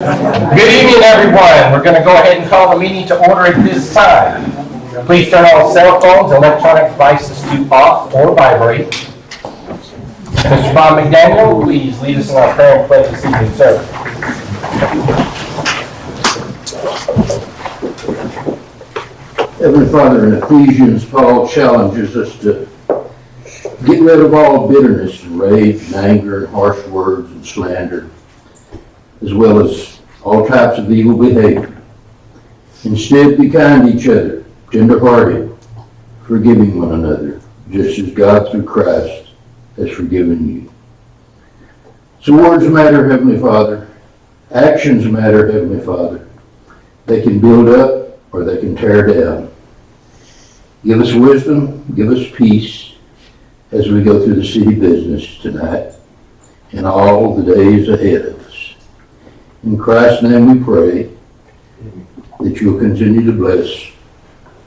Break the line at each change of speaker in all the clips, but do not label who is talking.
Good evening, everyone. We're going to go ahead and call the meeting to order at this time. Please turn all cell phones and electronic devices to off or vibrate. Mr. Bob McDaniel, please lead us in our prayer and pledge this evening, sir.
Heavenly Father, in Ephesians, Paul challenges us to get rid of all bitterness and rage and anger and harsh words and slander, as well as all types of evil behavior. Instead, be kind to each other, tender-hearted, forgiving one another, just as God through Christ has forgiven you. So words matter, Heavenly Father. Actions matter, Heavenly Father. They can build up or they can tear down. Give us wisdom, give us peace as we go through the city business tonight and all the days ahead of us. In Christ's name we pray that you'll continue to bless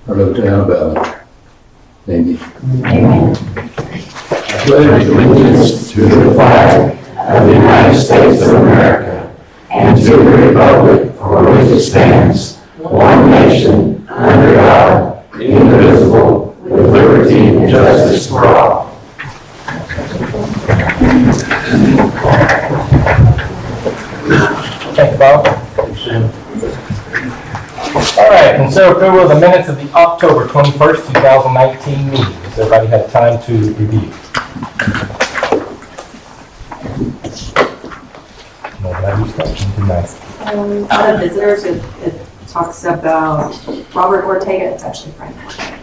our little town of Ballinger. Amen.
Amen. I pledge allegiance to the flag of the United States of America and to the republic for which it stands, one nation, under God, indivisible, with liberty and justice for all.
Thank you, Bob. All right, consider approval of the minutes of the October 21st, 2019 meeting. Has everybody had time to review?
Out of visitors, it talks about Robert Ortega. It's actually Frank Ortega.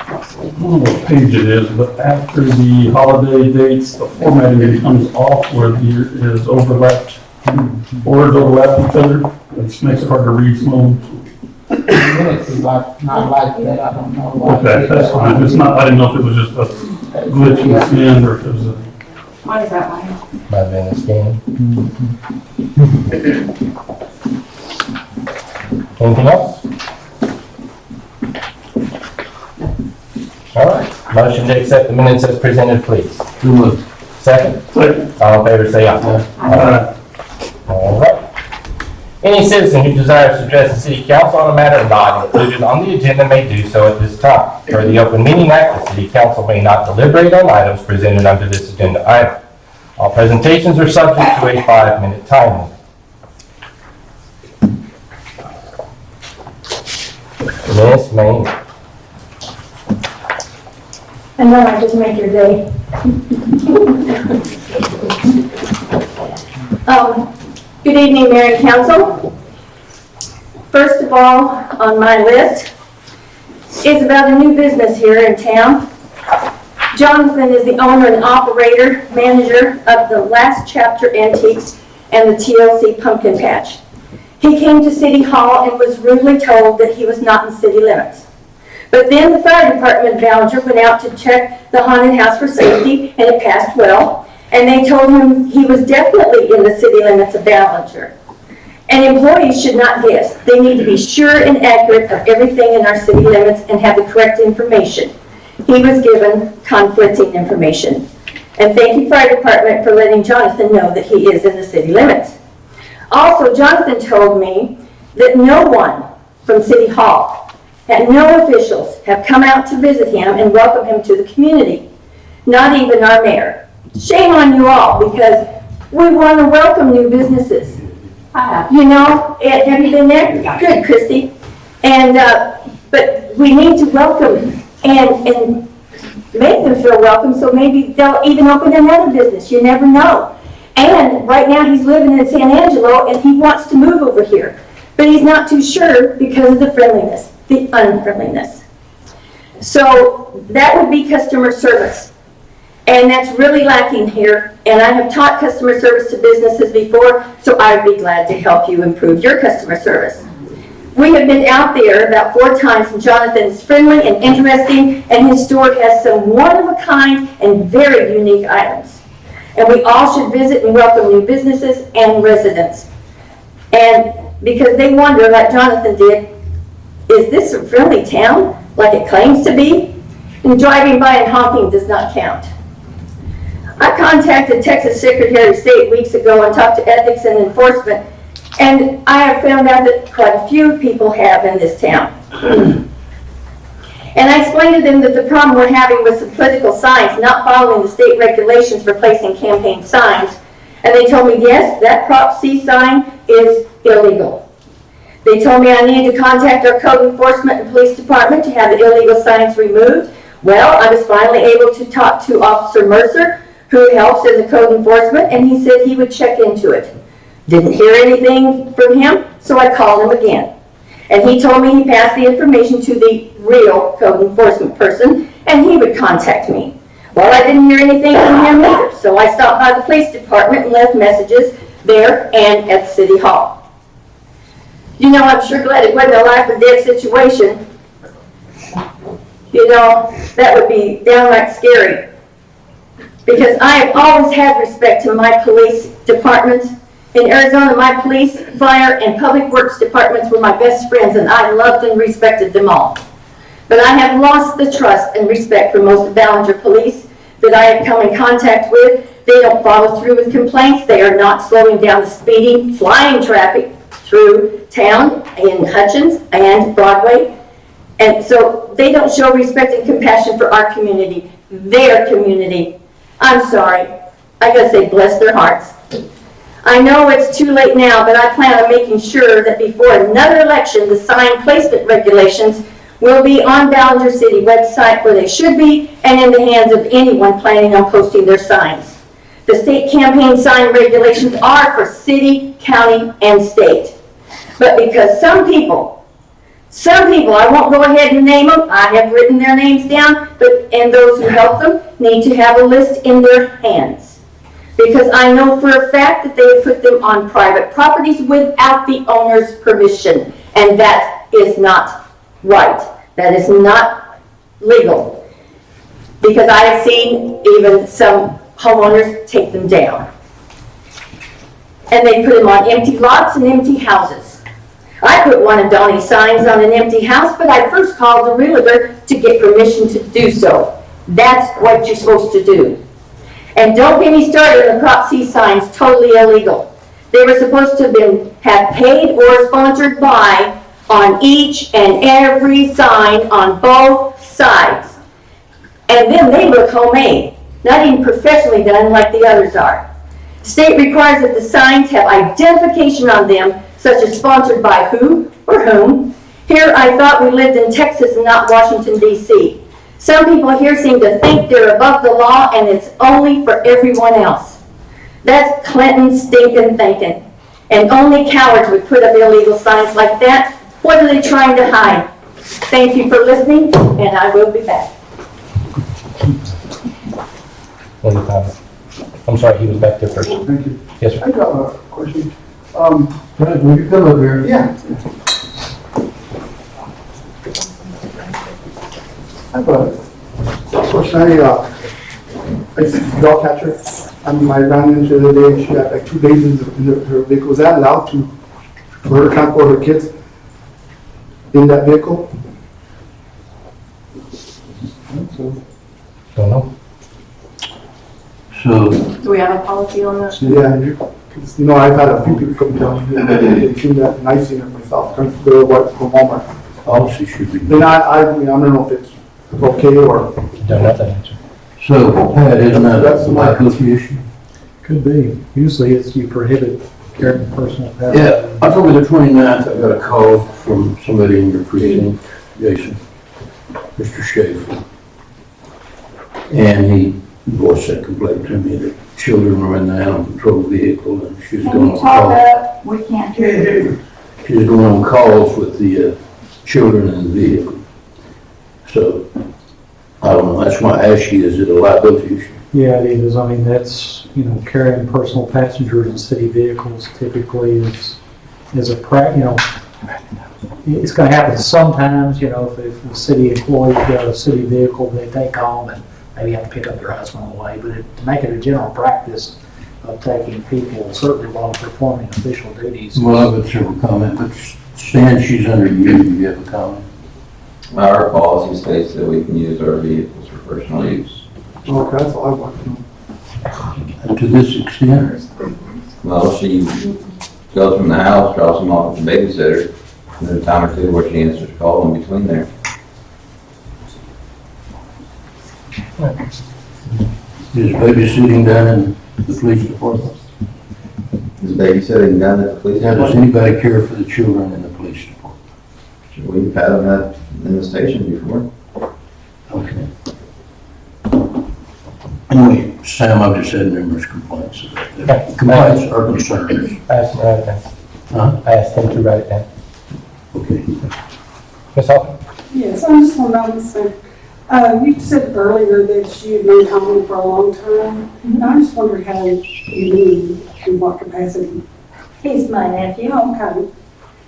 I don't know what page it is, but after the holiday dates, the formatting comes off where there is overlapped, words overlap each other, which makes it hard to read some of them.
Minutes is not like that, I don't know why.
Okay, that's fine, it's not, I didn't know if it was just a glitch in the end or if it was a.
Why is that one?
Might have been a scan. Anything else? All right. Motion to accept the minutes as presented, please. Second?
Second.
All in favor, say aye. All right. Any citizen who desires to address the city council on a matter not included on the agenda may do so at this time. Per the Open Meeting Act, the city council may not deliberate on items presented under this agenda item. All presentations are subject to a 5-minute time limit. Miss Main.
I know I just make your day. Good evening, Mayor and Council. First of all, on my list is about a new business here in town. Jonathan is the owner and operator, manager of the Last Chapter Antiques and the TLC Pumpkin Patch. He came to City Hall and was rudely told that he was not in city limits. But then the fire department of Ballinger went out to check the haunted house for safety, and it passed well. And they told him he was definitely in the city limits of Ballinger. And employees should not guess. They need to be sure and accurate of everything in our city limits and have the correct information. He was given conflicting information. And thank you, fire department, for letting Jonathan know that he is in the city limits. Also, Jonathan told me that no one from City Hall and no officials have come out to visit him and welcome him to the community, not even our mayor. Shame on you all, because we want to welcome new businesses. You know, have you been there? Good, Christy. And but we need to welcome and make them feel welcome, so maybe they'll even open another business. You never know. And right now he's living in San Angelo and he wants to move over here, but he's not too sure because of the friendliness, the unfriendliness. So that would be customer service. And that's really lacking here. And I have taught customer service to businesses before, so I'd be glad to help you improve your customer service. We have been out there about 4 times, and Jonathan is friendly and interesting, and his store has some one-of-a-kind and very unique items. And we all should visit and welcome new businesses and residents. And because they wonder, like Jonathan did, is this a friendly town like it claims to be? And driving by and honking does not count. I contacted Texas Secretary of State weeks ago and talked to ethics and enforcement, and I have found out that quite a few people have in this town. And I explained to them that the problem we're having with some political signs not following the state regulations for placing campaign signs. And they told me, yes, that Prop C sign is illegal. They told me I needed to contact our code enforcement and police department to have the illegal signs removed. Well, I was finally able to talk to Officer Mercer, who helps as a code enforcement, and he said he would check into it. Didn't hear anything from him, so I called him again. And he told me he passed the information to the real code enforcement person, and he would contact me. Well, I didn't hear anything from him either, so I stopped by the police department and left messages there and at City Hall. You know, I'm sure glad it wasn't a life or death situation. You know, that would be downright scary. Because I have always had respect to my police departments. In Arizona, my police, fire, and public works departments were my best friends, and I loved and respected them all. But I have lost the trust and respect for most of Ballinger police that I have come in contact with. They don't follow through with complaints. They are not slowing down the speeding, flying traffic through town in Hutchins and Broadway. And so they don't show respect and compassion for our community, their community. I'm sorry. I gotta say, bless their hearts. I know it's too late now, but I plan on making sure that before another election, the sign placement regulations will be on Ballinger City website where they should be and in the hands of anyone planning on posting their signs. The state campaign sign regulations are for city, county, and state. But because some people, I won't go ahead and name them, I have written their names down, and those who help them need to have a list in their hands. Because I know for a fact that they have put them on private properties without the owner's permission, and that is not right. That is not legal. Because I have seen even some homeowners take them down. And they put them on empty lots and empty houses. I put one of Donnie's signs on an empty house, but I first called the realtor to get permission to do so. That's what you're supposed to do. And don't get me started on the Prop C signs, totally illegal. They were supposed to have paid or sponsored by on each and every sign on both sides. And then they look homemade, not even professionally done like the others are. The state requires that the signs have identification on them, such as sponsored by who or whom. Here I thought we lived in Texas and not Washington, D.C. Some people here seem to think they're above the law and it's only for everyone else. That's Clinton stinking thinking. And only cowards would put up illegal signs like that. What are they trying to hide? Thank you for listening, and I will be back.
I'm sorry, he was back there first.
Thank you.
Yes, sir.
I got a question.
Brad, will you come up here?
Yeah. I have a question. I see a dog catcher. I ran into the other day, she had like 2 babies in her vehicle. Is that allowed for her to transport her kids in that vehicle?
Don't know.
So,
Do we have a policy on that?
Yeah, I've had a few people come down here, they've seen that, and I've seen it myself, trying to go from Walmart.
policy should be.
And I don't know if it's okay or.
Don't know that answer.
So, Pat, isn't that
That's
a
my-
liability issue?
Could be. Usually it's you prohibit carrying personal pets.
Yeah, October the 29th, I got a call from somebody in your precinct, Jason, Mr. Schaefer. And he voiced that complaint to me that children were in the animal control vehicle and she was
Can
going
you
on
talk
calls.
up? We can't hear you.
She was going on calls with the children in the vehicle. So, I don't know, that's why I asked you, is it a liability issue?
Yeah, it is. I mean, that's, carrying personal passengers in city vehicles typically is it's gonna happen sometimes, if a city employee's got a city vehicle they take home and maybe have to pick up their husband on the way, but to make it a general practice of taking people certainly while performing official duties.
Well, I've got several comments, but Stan, she's under you, do you have a comment?
Our policy states that we can use our vehicles for personal use.
Okay, that's all I want to know.
To this extent,
Well, she goes from the house, drops him off at the babysitter, and then a time or two where she answers call in between there.
is babysitting done in the police department?
Is babysitting done at the police
Now, does
department?
anybody care for the children in the police department?
We've had them in the station before.
Okay. Anyway, Sam, I've just had numerous complaints about that. Complaints or concerns.
I asked him to write it down.
Huh?
I asked him to write it down.
Okay.
Ms. Hoffman?
Yes, I just want to say, you said earlier that you've known Tommy for a long time, and I just wondered how you knew, in what capacity.
He's my nephew.
Oh, okay.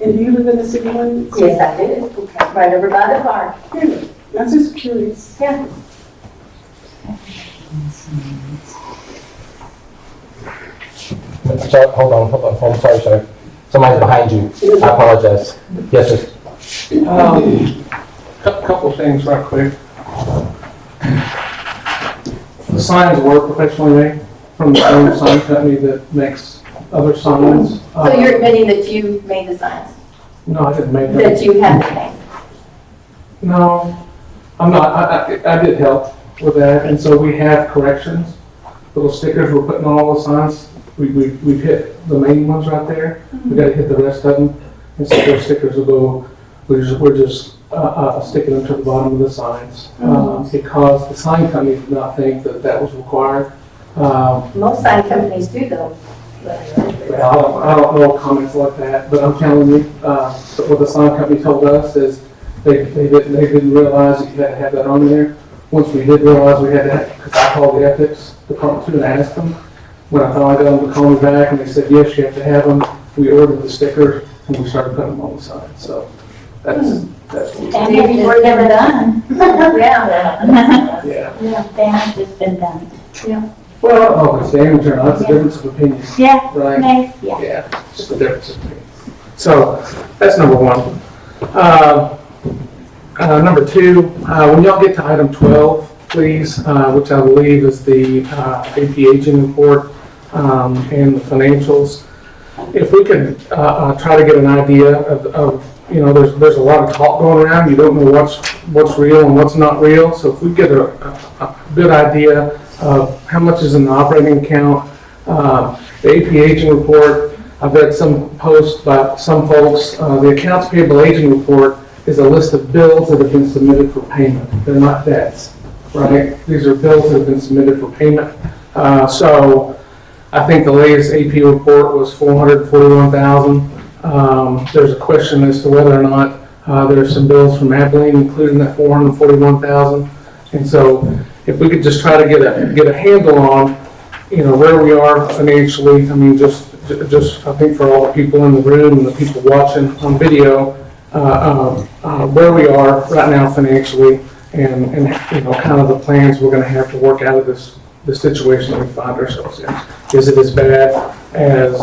And do you live in the city limits?
Yes, I do.
Okay.
Right over by the park.
Good. I was just curious.
Yeah.
Sorry, hold on, I'm sorry, sir. Somebody's behind you. I apologize. Yes, sir.
Couple of things right quick. The signs were professionally made from the same sign company that makes other signs.
So you're admitting that you made the signs,
No, I didn't make
that
them.
you have to make?
No, I'm not, I did help with that, and so we have corrections. Little stickers we're putting on all the signs. We've hit the main ones right there. We gotta hit the rest of them. And so those stickers will go, we're just sticking them to the bottom of the signs. Because the sign company did not think that that was required.
Most sign companies do though.
Well, I don't know comments like that, but I'm telling you, what the sign company told us is they didn't realize that you had to have that on there. Once we did realize we had that, because I called the ethics department too and asked them. When I finally got them to call me back and they said, yes, you have to have them, we ordered the stickers and we started putting them on the sign. So that's what we did.
Damage is never done.
Yeah.
Yeah.
Damage has been done.
Well, oh, it's damage or not, it's a difference of opinion,
Yeah,
right?
nice, yeah.
Yeah, it's just a difference of opinion. So that's number one. Number two, when y'all get to item 12, please, which I believe is the AP aging report and the financials. If we could try to get an idea of there's a lot of talk going around. You don't know what's real and what's not real. So if we get a good idea of how much is in the operating account, the AP aging report. I've read some posts by some folks. The accounts payable aging report is a list of bills that have been submitted for payment. They're not debts, right? These are bills that have been submitted for payment. So I think the latest AP report was $441,000. There's a question as to whether or not there's some bills from Abilene included in that $441,000. And so if we could just try to get a handle on, where we are financially. I mean, just I think for all the people in the room and the people watching on video, where we are right now financially, and kind of the plans we're going to have to work out of this situation that we find ourselves in. Is it as bad as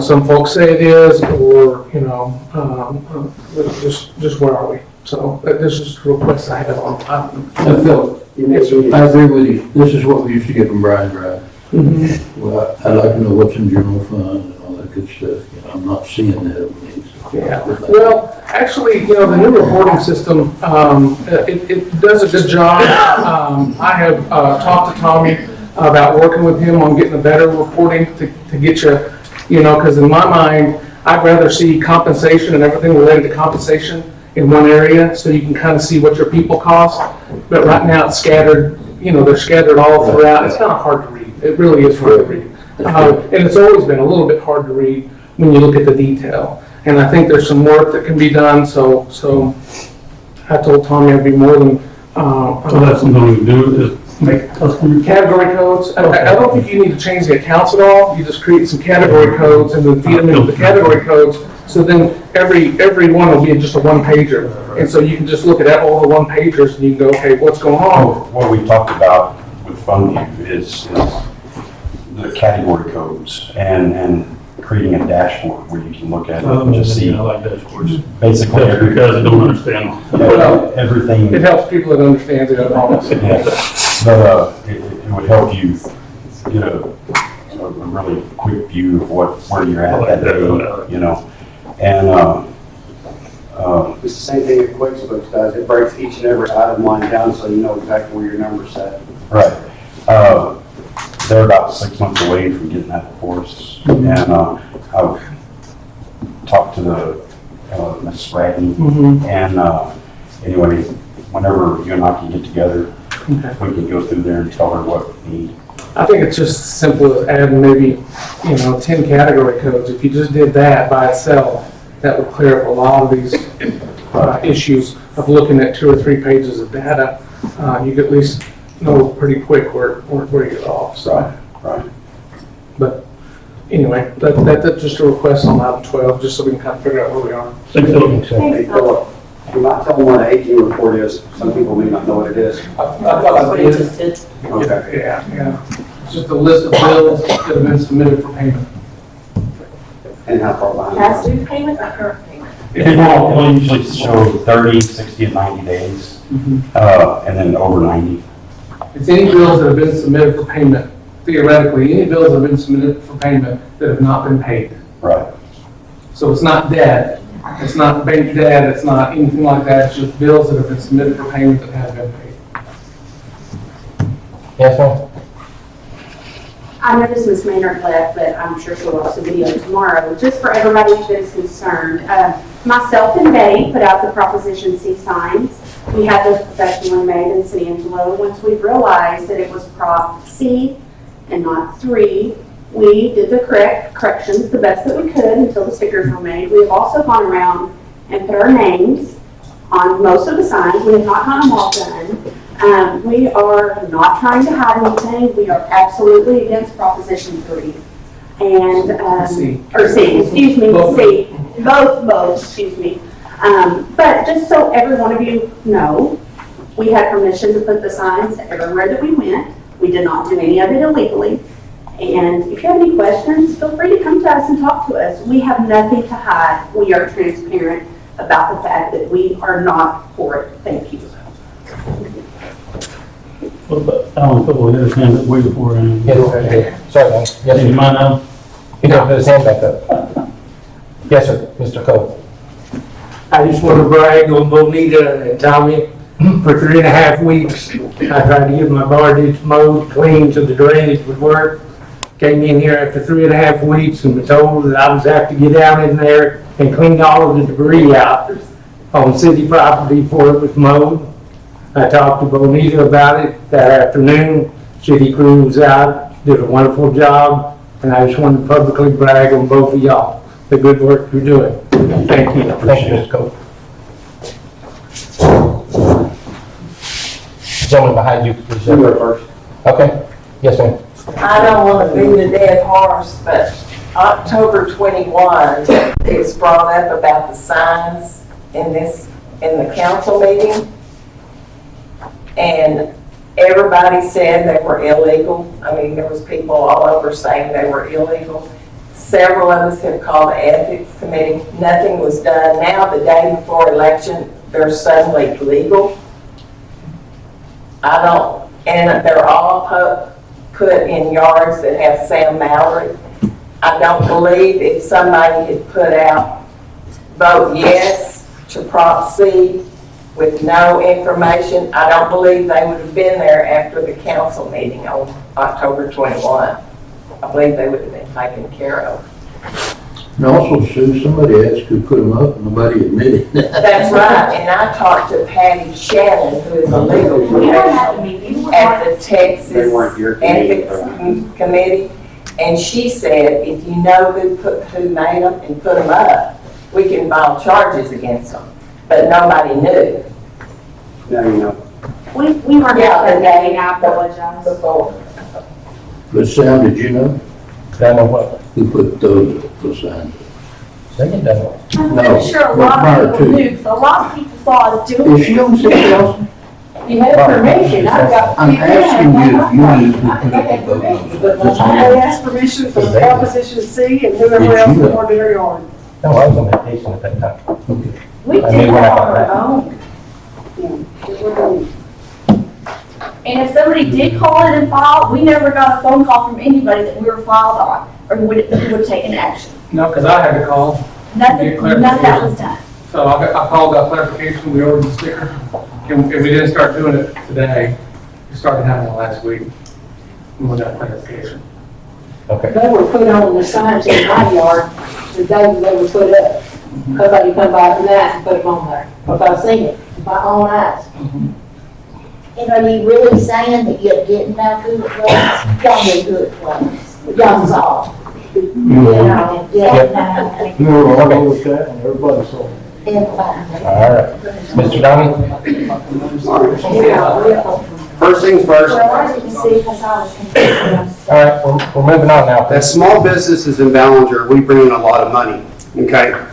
some folks say it is, or just where are we? So this is a request I have on.
Phil, I agree with you. This is what we used to get from Brian Drive. Well, I'd like to know what's in general fund and all that good stuff. I'm not seeing that.
Yeah. Well, actually, the new reporting system, it does a good job. I have talked to Tommy about working with him on getting a better reporting to get you, because in my mind, I'd rather see compensation and everything related to compensation in one area so you can kind of see what your people cost. But right now it's scattered, they're scattered all throughout. It's kind of hard to read. It really is hard to read. And it's always been a little bit hard to read when you look at the detail. And I think there's some work that can be done, so I told Tommy I'd be more than...
So that's something we do, is make custom
category codes. I don't think you need to change the accounts at all. You just create some category codes and then feed them into the category codes. So then every one will be just a one-pager. And so you can just look at all the one-pagers and you can go, okay, what's going on?
What we talked about with FundView is the category codes and creating a dashboard where you can look at it and just see
I like dashboards.
basically
That's because I don't understand.
everything.
It helps people that understand it, I promise.
Yeah. But it would help you get a really quick view of where you're at that day, you know? And,
It's the same thing that QuickBooks does. It breaks each and every item line down so you know exactly where your number's at.
right. They're about 6 months away from getting that for us. And, I've talked to the, Ms. Spradney. And, anyway, whenever you and I can get together, we can go through there and tell her what we need.
I think it's just as simple as adding maybe, 10 category codes. If you just did that by itself, that would clear up a lot of these issues of looking at 2 or 3 pages of data. You could at least know pretty quick where you get off. So.
Right.
But anyway, that's just a request on item 12, just so we can kind of figure out where we are.
Thanks, Phil.
Hey, Philip, you might tell them what an AG report is. Some people may not know what it is.
I thought I did.
Okay.
Yeah. It's just a list of bills that have been submitted for payment.
And how far behind?
Past due payment or current payment?
We'll usually show 30, 60, and 90 days, and then over 90.
It's any bills that have been submitted for payment, theoretically, any bills that have been submitted for payment that have not been paid.
Right.
So it's not debt, it's not bank debt, it's not anything like that, it's just bills that have been submitted for payment that have been paid.
Yes, ma'am?
I noticed Ms. Maynard left, but I'm sure she'll watch the video tomorrow. Just for everybody that is concerned, myself and Betty put out the Proposition C signs. We had those professionally made in San Angelo. Once we realized that it was Prop C and not 3, we did the corrections the best that we could until the stickers were made. We have also gone around and put our names on most of the signs. We have not gotten them all done. We are not trying to hide anything. We are absolutely against Proposition 3. And, or C, excuse me, C. Both, excuse me. But just so every one of you know, we had permission to put the signs everywhere that we went. We did not do any of it illegally. And if you have any questions, feel free to come to us and talk to us. We have nothing to hide. We are transparent about the fact that we are not for it. Thank you.
What about Alan Cole, the other hand that waited for him?
Yes, sorry, ma'am. Yes,
Do you
sir.
mind now?
He didn't put his hand back up. Yes, sir, Mr. Cole.
I just want to brag on Bonita and Tommy. For 3.5 weeks, I tried to get my garbage mowed, clean, so the drainage would work. Came in here after 3.5 weeks and was told that I was have to get down in there and clean all of the debris out on city property before it was mowed. I talked to Bonita about it that afternoon. City crew was out, did a wonderful job, and I just wanted to publicly brag on both of y'all, the good work you're doing. Thank you.
Thank you, Mr. Cole. Gentleman behind you, please.
You go first.
Okay, yes, ma'am.
I don't want to beat a dead horse, but October 21, it's brought up about the signs in the council meeting. And everybody said they were illegal. I mean, there was people all over saying they were illegal. Several of us have called the ethics committee. Nothing was done. Now, the day before election, they're suddenly legal. And they're all put in yards that have Sam Mallory. I don't believe if somebody had put out, vote yes to Prop C with no information, I don't believe they would have been there after the council meeting on October 21. I believe they would have been taken care of.
And also, Sue, somebody else could put them up, and nobody admitted that.
That's right, and I talked to Patty Shannon, who is a legal professional at the Texas
They weren't your committee,
Ethics Committee, and she said, if you know who made them and put them up, we can file charges against them, but nobody knew.
Now you know.
We weren't out that day, and I apologize.
Before.
But Sam, did you know
Done with what?
who put those signs?
They can done with.
I'm
No,
pretty sure a
but
lot
prior
of people
to.
knew, 'cause a lot of people saw us doing
Is
it.
she on city council?
You had permission, I've got.
I'm asking you if you knew who put up the vote. That's all.
I asked permission for the Proposition C and whoever else wanted their yard.
No, I was on vacation at that time.
Okay.
We
I
did
mean, when I
that
got
on
back.
our own.
Yeah, it was,
And if somebody did call it and file, we never got a phone call from anybody that we were filed on, or would have taken action.
No, because I had to call.
Nothing,
Get
none of that
clarification.
was done.
So I called that clarification, we ordered the sticker, and we didn't start doing it today. We started having it last week. We got clarification.
Okay.
They were put on the signs in my yard the day they were put up. Somebody come by tonight and put them on there, because I seen it with my own eyes.
And are you really saying that you didn't know who it was? Y'all knew who it was. Y'all saw. You know, yeah,
We were all over with that, and everybody saw it.
everybody.
All right. Mr. Donnie?
First things first,
Well, I didn't see because I was confused.
All right, we're moving on now.
as small businesses in Ballinger, we bring in a lot of money, okay?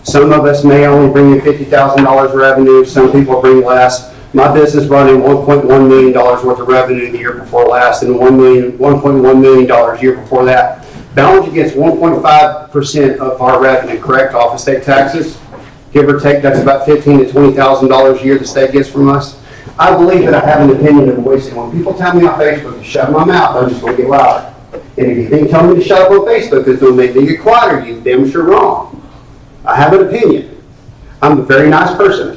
Some of us may only bring in $50,000 revenue, some people bring less. My business brought in $1.1 million worth of revenue the year before last, and $1.1 million year before that. Ballinger gets 1.5% of our revenue, correct, off of state taxes? Give or take, that's about $15,000 to $20,000 a year the state gets from us. I believe that I have an opinion and a voice, and when people tell me on Facebook to shut my mouth, I'm just going to get louder. And if you think telling me to shut up on Facebook is going to make me get quieter, you're damn sure wrong. I have an opinion. I'm a very nice person.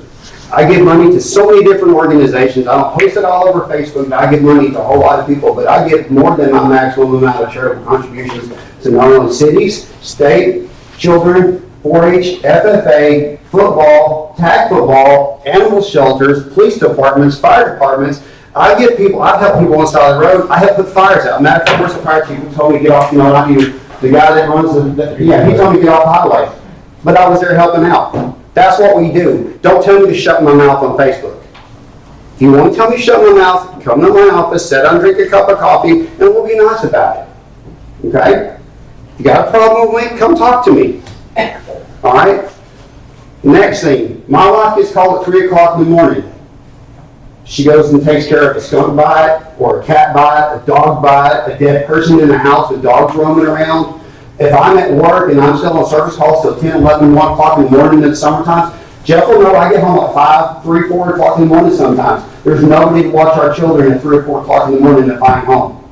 I give money to so many different organizations. I don't post it all over Facebook, but I give money to a whole lot of people, but I give more than my maximum amount of charitable contributions to not only cities, state, children, 4-H, FFA, football, tag football, animal shelters, police departments, fire departments. I've helped people on the side of the road. I help put fires out. Matter of fact, where's the fire chief who told me to get off, not you, the guy that runs he told me to get off the highway. But I was there helping out. That's what we do. Don't tell me to shut my mouth on Facebook. If you want to tell me to shut my mouth, come to my office, sit down, drink a cup of coffee, and we'll be nice about it. Okay? If you got a problem with me, come talk to me. All right? Next thing, my wife gets called at 3 o'clock in the morning. She goes and takes care of a skunk bite, or a cat bite, a dog bite, a dead person in the house with dogs roaming around. If I'm at work and I'm still on service calls till 10, 11, 1 o'clock in the morning in the summertime, Jeff will know I get home at 5, 3, 4 o'clock in the morning sometimes. There's nobody to watch our children at 3 or 4 o'clock in the morning if I'm home.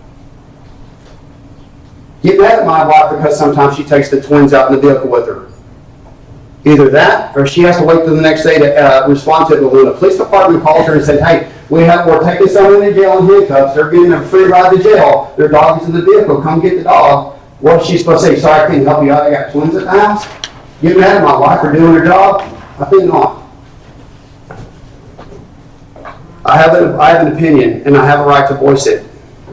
Get mad at my wife because sometimes she takes the twins out in the vehicle with her. Either that, or she has to wait till the next day to respond to it. But when the police department calls her and says, hey, we're taking someone to jail in handcuffs, they're getting a free ride to jail, their dog is in the vehicle, come get the dog. What's she supposed to say? Sorry, I couldn't help you out, I got twins at the house? Get mad at my wife for doing her job? I think not. I have an opinion, and I have a right to voice it.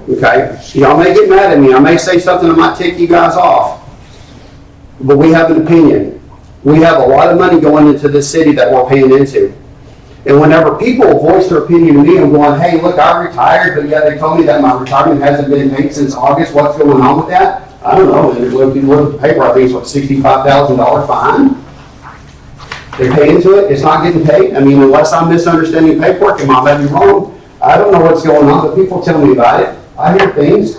Okay? Y'all may get mad at me. I may say something that might tick you guys off. But we have an opinion. We have a lot of money going into this city that we're paying into. And whenever people voice their opinion to me, I'm going, hey, look, I retired, but yeah, they told me that my retirement hasn't been paid since August. What's going on with that? I don't know. And if you look at the paper, I think it's what, $65,000 behind. They pay into it. It's not getting paid. I mean, unless I'm misunderstanding paperwork, and I may be wrong. I don't know what's going on, but people tell me about it. I hear things.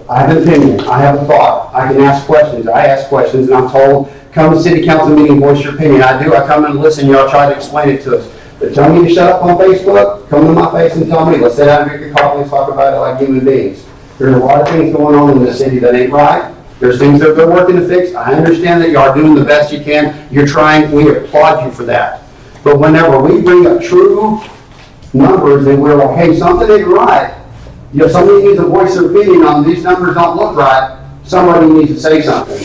I have an opinion. I have a thought. I can ask questions. I ask questions, and I'm told, come to city council meeting, voice your opinion. I do. I come and listen. Y'all try to explain it to us. But tell me to shut up on Facebook, come to my face and tell me, let's sit down and drink a coffee and talk about it like human beings. There's a lot of things going on in this city that ain't right. There's things that they're working to fix. I understand that you are doing the best you can. You're trying. We applaud you for that. But whenever we bring up true numbers and we're like, hey, something ain't right. Somebody needs to voice their opinion on these numbers don't look right. Somebody needs to say something.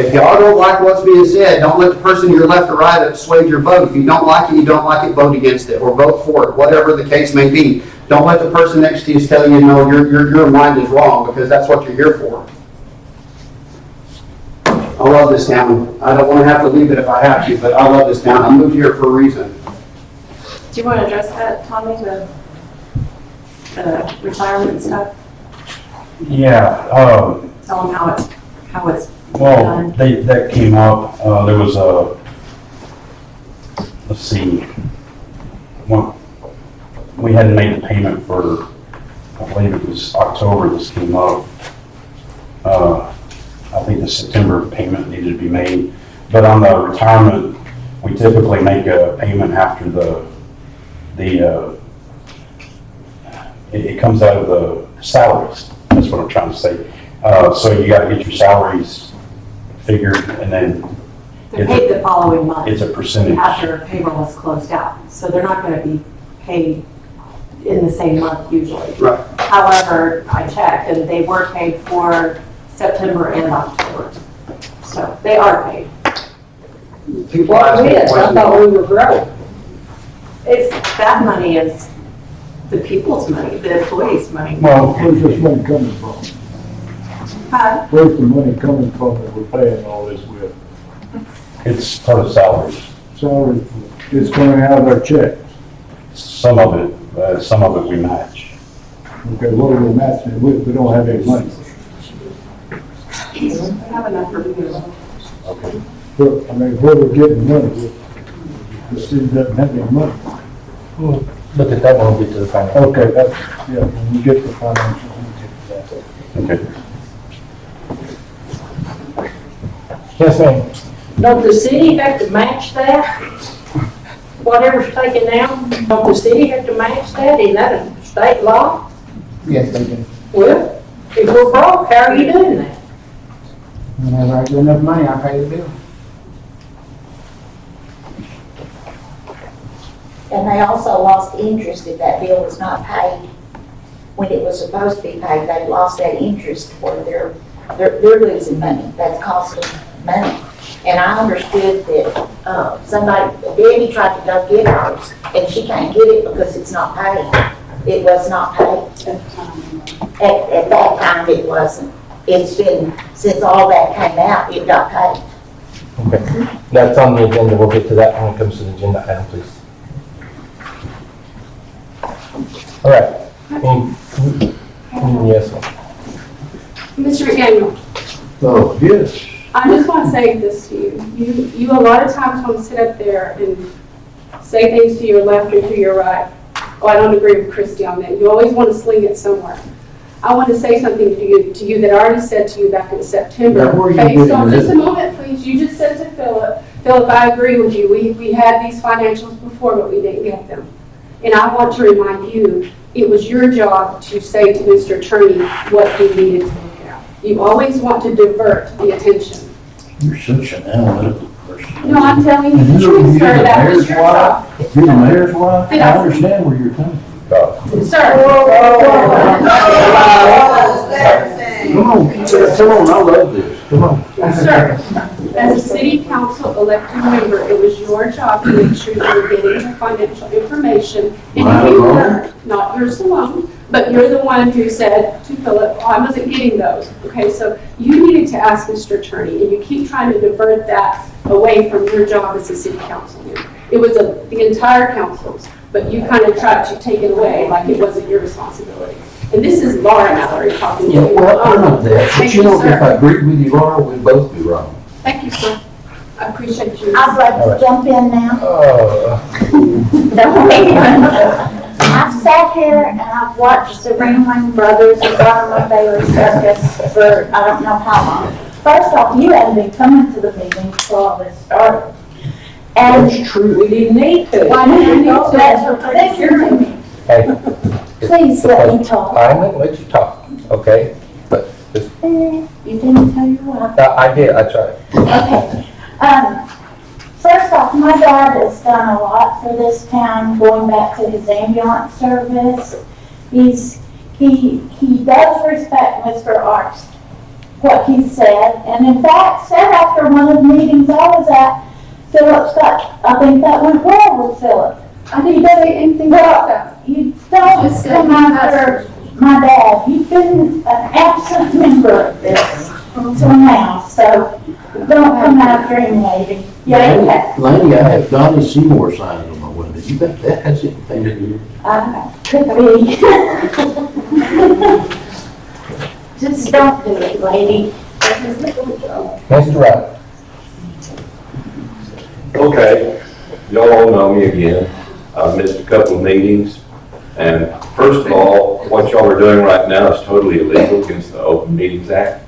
If y'all don't like what's being said, don't let the person to your left or right sway your vote. If you don't like it, you don't like it, vote against it or vote for it, whatever the case may be. Don't let the person next to you tell you, no, your mind is wrong, because that's what you're here for. I love this town. I don't want to have to leave it if I have to, but I love this town. I moved here for a reason.
Do you want to address that, Tommy, the retirement stuff?
Yeah,
Tell them how it's
well,
done.
that came up, there was let's see, we hadn't made the payment for, I believe it was October this came up. I think the September payment needed to be made, but on the retirement, we typically make a payment after the it comes out of the salaries. That's what I'm trying to say. So you gotta get your salaries figured and then
They're paid the following month.
it's a percentage.
After payroll is closed out. So they're not gonna be paid in the same month usually.
Right.
However, I checked and they were paid for September and October. So they are paid.
People ask me
I
questions.
thought we were broke.
That money is the people's money, the employees' money.
Well, where's this money coming from?
Huh?
Where's the money coming from that we're paying all this with?
It's part of salaries.
Salary, it's coming out of our check.
Some of it we match.
Okay, what are we matching it with? We don't have any money.
We have enough for you.
Okay.
But, I mean, where we're getting money, the city doesn't have any money.
We'll look at that when we get to the financial.
Okay, that's, yeah, when we get to financial, we'll get to that.
Okay.
Yes, ma'am.
Don't the city have to match that? Whatever's taken out, don't the city have to match that? Isn't that a state law?
Yes, they do.
Well, if we're broke, how are you doing that?
Whenever I get enough money, I pay the bill.
And they also lost interest if that bill was not paid when it was supposed to be paid. They lost that interest where they're losing money. That's costing money. And I understood that, somebody, Debbie tried to go get hers and she can't get it because it's not paid. It was not paid. At that time, it wasn't. It's been, since all that came out, it got paid.
Okay, that's on the agenda. We'll get to that when it comes to the agenda item, please. All right. Yes, ma'am.
Mr. McDaniel,
Oh, yes.
I just want to say this to you. You a lot of times want to sit up there and say things to your left or to your right. Oh, I don't agree with Christie on that. You always want to sling it somewhere. I want to say something to you that I already said to you back in September.
Now, where are you
Okay,
getting
so just
this?
a moment, please. You just said to Philip, I agree with you. We had these financials before, but we didn't get them. And I want to remind you, it was your job to say to Mr. Attorney what he needed to look at. You always want to divert the attention.
You're such an analytical person.
No, I'm telling you the truth, sir. That was your job.
You're the mayor's wife?
Did
I
I-
understand where you're coming from.
Sir.
Come on, I love this. Come on.
Sir, as a city council elected member, it was your job to make sure you were getting the financial information. And
Mine
you
alone?
were, not yours alone, but you're the one who said to Philip, oh, I wasn't getting those. Okay, so you needed to ask Mr. Attorney, and you keep trying to divert that away from your job as a city councilman. It was the entire council's, but you kind of tried to take it away like it wasn't your responsibility. And this is Laura Mallory talking to
Yeah,
you.
well, I know that,
Thank
but you know,
sir.
if I agreed with you, Laura, we'd both be wrong.
Thank you, sir. I appreciate you.
I'd like to jump in now. I've sat here and I've watched the Ringling Brothers and Garland Bailey Circus for I don't know how long. First off, you hadn't been coming to the meeting before all this started. And
That's true.
We didn't need to.
why didn't you listen to me?
Hey.
Please let me talk.
I'm gonna let you talk, okay? But just,
You didn't tell your wife.
I did, I tried.
Okay. First off, my dad has done a lot for this town, going back to his ambulance service. He does respect Mr. Arts, what he said, and in fact, said after one of the meetings I was at, I think that went well with Philip.
I didn't say anything about that.
You don't
Just
come
said
after my dad. You've been an absent member of this until now, so don't come after him, lady. Yeah, you have.
Laney, I have Donnie Seymour signs on my window. You bet that has anything to do with it?
Could be. Just don't do it, lady.
Mr. Wright.
Okay, y'all all know me again. I've missed a couple of meetings. And first of all, what y'all are doing right now is totally illegal against the Open Meetings Act.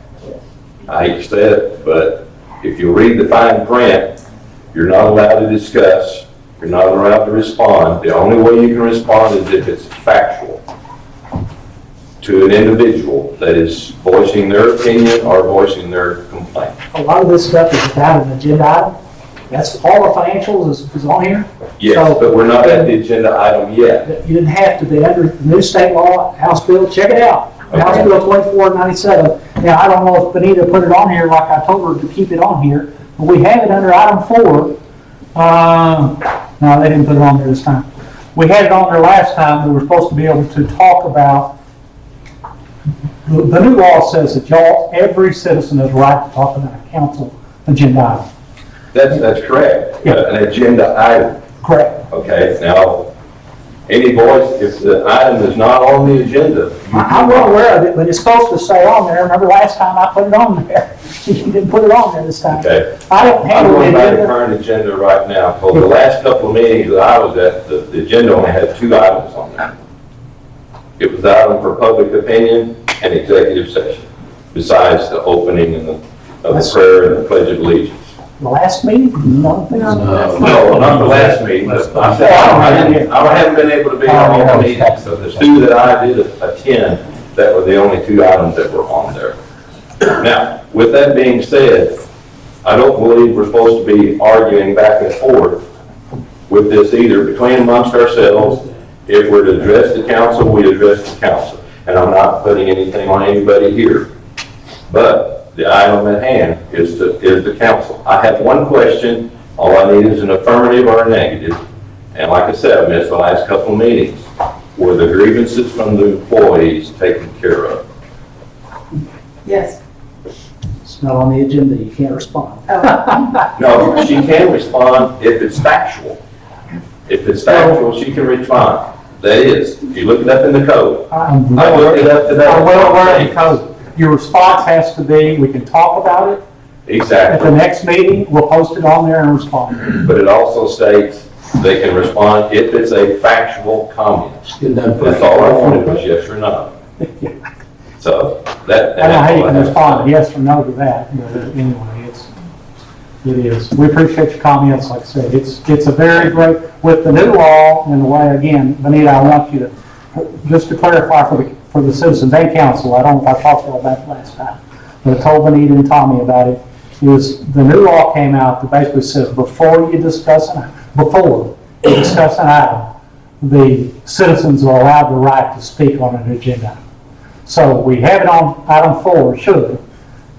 I hate to say it, but if you read the fine print, you're not allowed to discuss, you're not allowed to respond. The only way you can respond is if it's factual. to an individual that is voicing their opinion or voicing their complaint.
A lot of this stuff is without an agenda item. That's all the financials is on here.
Yes,
So-
but we're not at the agenda item yet.
You didn't have to be under the new state law, House Bill, check it out. House
Okay.
Bill 2497. Now, I don't know if Benita put it on here like I told her to keep it on here, but we have it under item 4. No, they didn't put it on there this time. We had it on there last time. We were supposed to be able to talk about, the new law says that every citizen has a right to talk about a council agenda item.
That's correct.
Yeah.
An agenda item.
Correct.
Okay, now, any voice, if the item is not on the agenda.
I'm well aware of it, but it's supposed to stay on there. Remember last time I put it on there? You didn't put it on there this time.
Okay.
I don't
I'm
handle
going by the
it.
current agenda right now, because the last couple of meetings that I was at, the agenda only had 2 items on there. It was the item for public opinion and executive session, besides the opening and the prayer and the pledge of allegiance.
The last meeting? No.
No, not the last meeting, but I said, I haven't been able to be on all the meetings, so the 2 that I did attend, that were the only 2 items that were on there. Now, with that being said, I don't believe we're supposed to be arguing back and forth with this either, between amongst ourselves. If we're to address the council, we address the council. And I'm not putting anything on anybody here. But the item at hand is the council. I have one question. All I need is an affirmative or a negative. And like I said, I missed the last couple of meetings. Were the grievances from the employees taken care of?
Yes.
It's not on the agenda, you can't respond.
No, she can respond if it's factual. If it's factual, she can respond. That is, if you look it up in the code. I looked it up today.
I'm well aware of the code. Your response has to be, we can talk about it. At the
Exactly.
next meeting, we'll post it on there and respond.
But it also states they can respond if it's a factual comment. That's all I wanted was yes or no. So that.
I don't know how you can respond yes or no to that, but anyway, it is. We appreciate your comments, like I said, it's a very great, with the new law and the way, again, Benita, I want you to, just to clarify for the citizens and council, I don't know if I talked about that last time, but I told Benita and Tommy about it, is the new law came out that basically says before you discuss an item, the citizens are allowed the right to speak on an agenda. So we have it on item 4, should,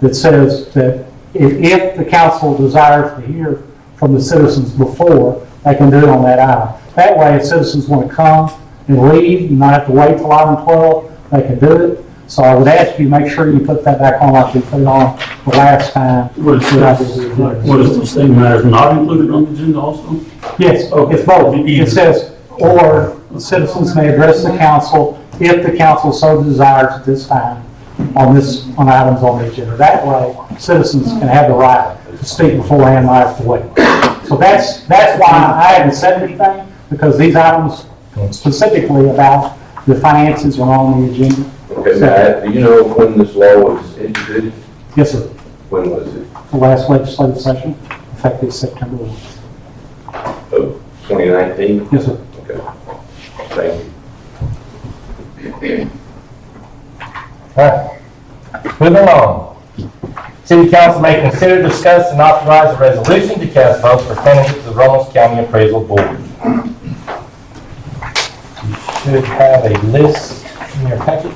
that says that if the council desires to hear from the citizens before, they can do it on that item. That way, if citizens want to come and leave, you not have to wait till item 12, they can do it. So I would ask you, make sure you put that back on like we put it on the last time.
What is the same matter not included on the agenda also?
Yes, it's both. It says, or citizens may address the council if the council so desires at this time on items on the agenda. That way, citizens can have the right to speak beforehand, not have to wait. So that's why I haven't said anything, because these items specifically about the finances are on the agenda.
Okay, Matt, do you know when this law was introduced?
Yes, sir.
When was it?
The last legislative session, effective September 1.
Of 2019?
Yes, sir.
Okay. Thank you.
All right. Moving on. City Council may consider, discuss, and authorize a resolution to cast votes pertaining to the Runnels County Appraisal Board. You should have a list in your packet.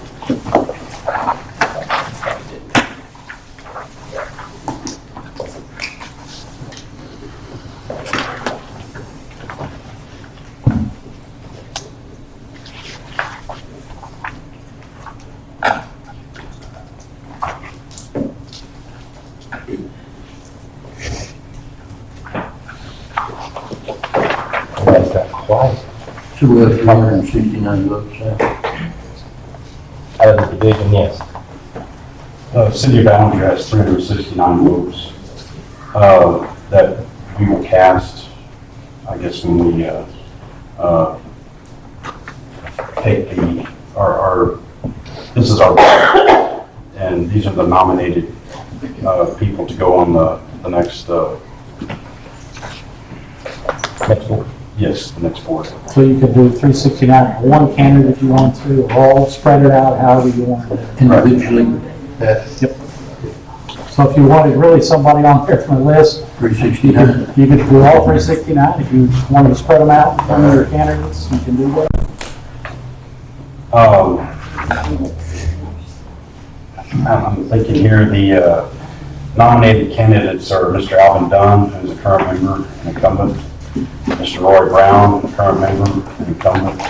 Everybody's got quiet.
269 votes,
Out of the division, yes.
City of Ballinger has 369 votes that we will cast, I guess, when we take this is our vote, and these are the nominated people to go on the next.
Next one.
Yes, the next board.
So you could do 369 for one candidate if you want to, or all spread it out however you want to do it.
Individually,
Yep. So if you wanted really somebody on there from the list,
369.
you could do all 369. If you wanted to spread them out from your candidates, you can do that.
I'm thinking here, the nominated candidates are Mr. Alvin Dunn, who's a current member and incumbent, Mr. Roy Brown, current member and incumbent,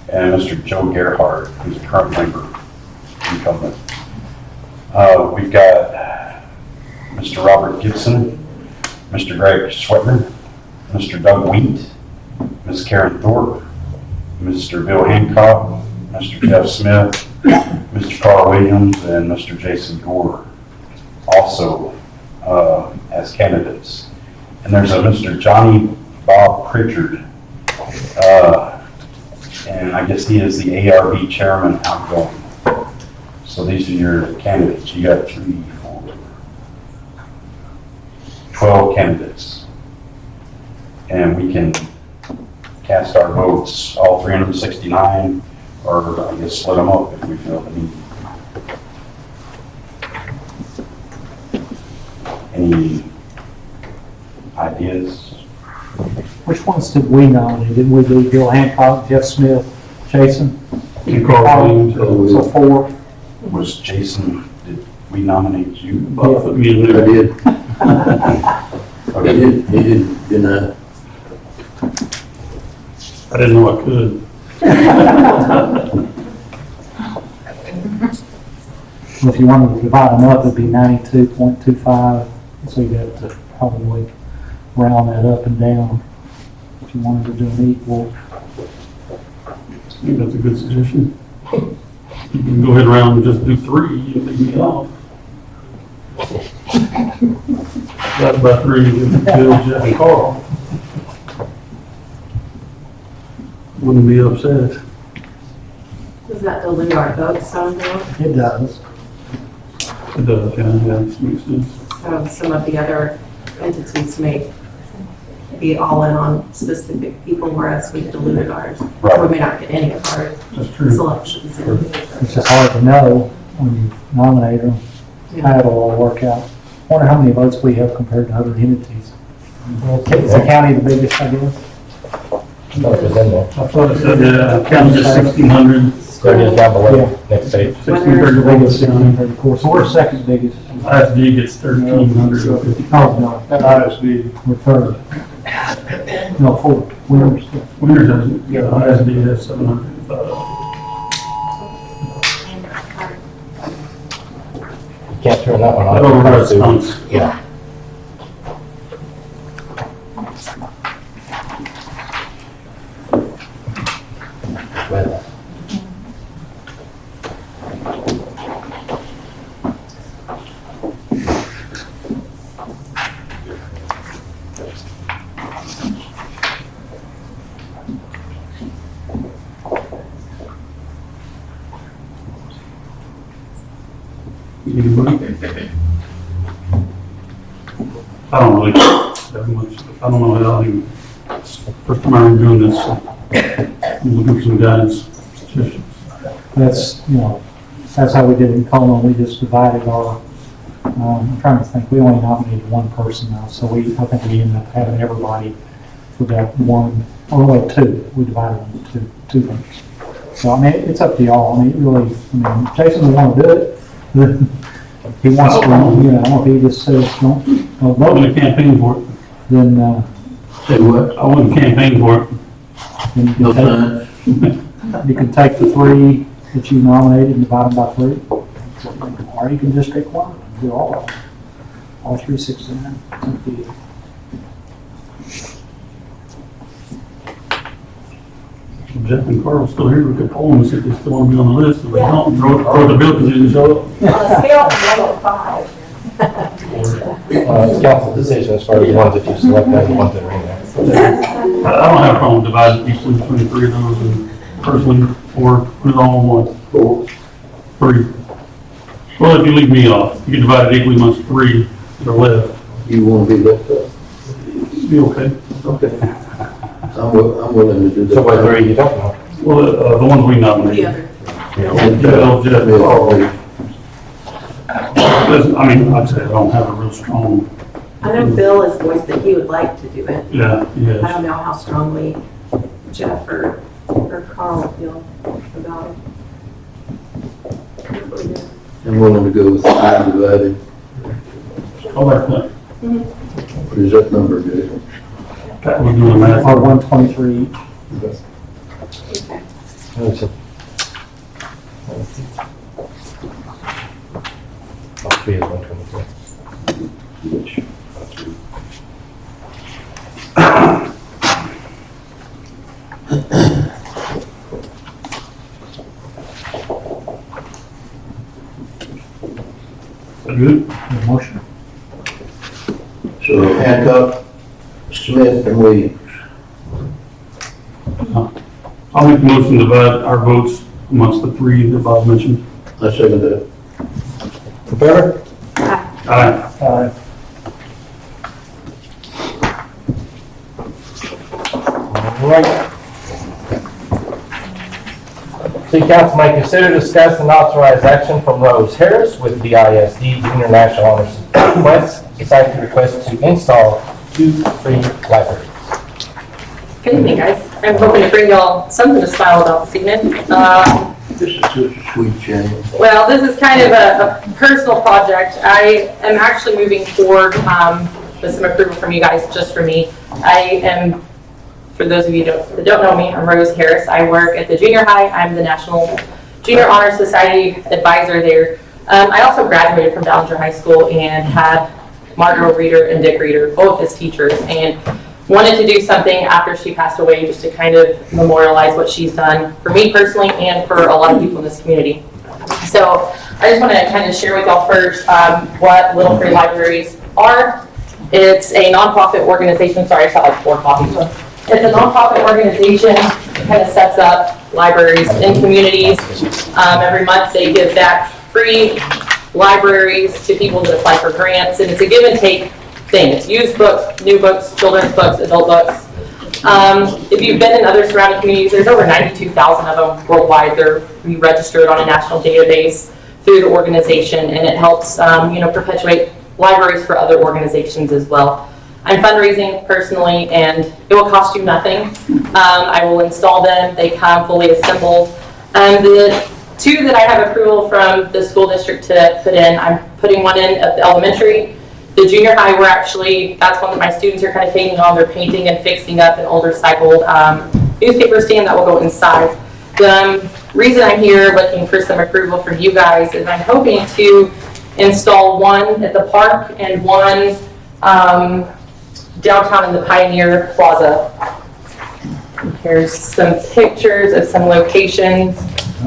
and Mr. Joe Gerhardt, who's a current member and incumbent. We've got Mr. Robert Gibson, Mr. Greg Sweatner, Mr. Doug Wheat, Ms. Karen Thorpe, Mr. Bill Hancock, Mr. Jeff Smith, Mr. Carl Williams, and Mr. Jason Gore, also as candidates. And there's a Mr. Johnny Bob Pritchard, and I guess he is the ARB chairman outgoing. So these are your candidates. You got 12 candidates. And we can cast our votes, all 369, or I guess split them up if we feel the need. Any ideas?
Which ones did we nominate? Didn't we do Bill Hancock, Jeff Smith, Jason?
And Carl Williams.
So 4.
Was Jason, did we nominate you?
Both of me and
I
Lou.
did. He didn't,
I didn't know I could.
If you wanted to divide them up, it'd be 92.25. So you'd have to probably round that up and down if you wanted to do an equal.
I think that's a good suggestion. You can go ahead around and just do 3, you take me off. That's about 3, Bill, Jeff, and Carl. Wouldn't be upset.
Does that dilute our votes some though?
It does.
It does, yeah, it makes sense.
So some of the other entities may be all in on specific people, whereas we diluted ours.
Right.
We may not get any of our
That's true.
selections.
It's just hard to know when you nominate them, how it'll all work out. Wonder how many votes we have compared to other entities. Is the county the biggest, I guess?
I thought it was in there.
I thought it said, county just 1,600.
There it is down below, next page.
1,600 biggest county.
1,634. So we're second biggest.
ISD gets 1,350.
Oh, no,
ISD.
we're third. No, fourth. Winners.
Winners doesn't, yeah, ISD has 755.
You can't turn that one
That
on.
overrides stunts.
Yeah. Well,
Anybody? I don't really have much, I don't know how I, first time I'm doing this, so I'm looking for some guidance, suggestions.
That's, you know, that's how we did it in Colon. We just divided our, I'm trying to think, we only nominated one person now, so I think we ended up having everybody for that one, or well, 2. We divided them into two groups. So, I mean, it's up to y'all. I mean, really, I mean, Jason will want to do it. He wants to, you know, if he just says, don't
I
vote,
wouldn't campaign for it.
then,
say what?
I wouldn't campaign for it.
then you
No
can
signs?
take, you can take the 3 that you nominated and divide them by 3. Or you can just pick one and do all of them. All 369. It's up to you.
Jeff and Carl still here, we could poll them and see if they still want to be on the list. If they don't, throw the bill because they didn't show up.
On a scale of 1 to 5,
it's council decision as far as the ones that you select and the ones that are in there.
I don't have a problem dividing equally between the 3 of those and personally, or put it all in one. 3. Well, if you leave me off, you can divide it equally amongst 3 that are left.
You want to be left up?
Be okay.
Okay. I'm willing to do that.
So what three you don't know?
Well, the ones we nominated.
And,
Bill, Jeff,
Bill,
Carl. I mean, I'd say I don't have a real strong,
I know Bill has voiced that he would like to do it.
yeah,
I
yes.
don't know how strongly Jeff or Carl feel about it.
I'm willing to go with time divided.
I like that.
What is that number, Jay?
Pat was doing the math.
Or 123.
All three is 123.
Good.
Motion.
So Hancock, Smith, and Williams.
I'll make the motion to divide our votes amongst the three that Bob mentioned.
I second that.
In favor?
Aye.
Aye.
All right. City Council may consider, discuss, and authorize action from Rose Harris with BISD Junior National Honor Society request to install 2 free libraries.
Good evening, guys. I'm hoping to bring y'all something to smile about this evening.
This is such a sweet change.
Well, this is kind of a personal project. I am actually moving forward with some approval from you guys, just for me. I am, for those of you that don't know me, I'm Rose Harris. I work at the junior high. I'm the National Junior Honor Society advisor there. I also graduated from Ballinger High School and had Margaret Reeder and Dick Reeder, both as teachers, and wanted to do something after she passed away just to kind of memorialize what she's done for me personally and for a lot of people in this community. So I just want to kind of share with y'all first what Little Free Libraries are. It's a nonprofit organization. Sorry, I shot like 4 copies. It's a nonprofit organization that kind of sets up libraries in communities. Every month they give back free libraries to people that apply for grants, and it's a give and take thing. It's used books, new books, children's books, adult books. If you've been in other surrounding communities, there's over 92,000 of them worldwide. They're registered on a national database through the organization, and it helps perpetuate libraries for other organizations as well. I'm fundraising personally, and it will cost you nothing. I will install them. They come fully assembled. And the 2 that I have approval from the school district to put in, I'm putting one in at the elementary. The junior high, we're actually, that's one that my students are kind of taking on. They're painting and fixing up an old recycled newspaper stand that will go inside. The reason I'm here looking for some approval from you guys is I'm hoping to install one at the park and one downtown in the Pioneer Plaza. Here's some pictures of some locations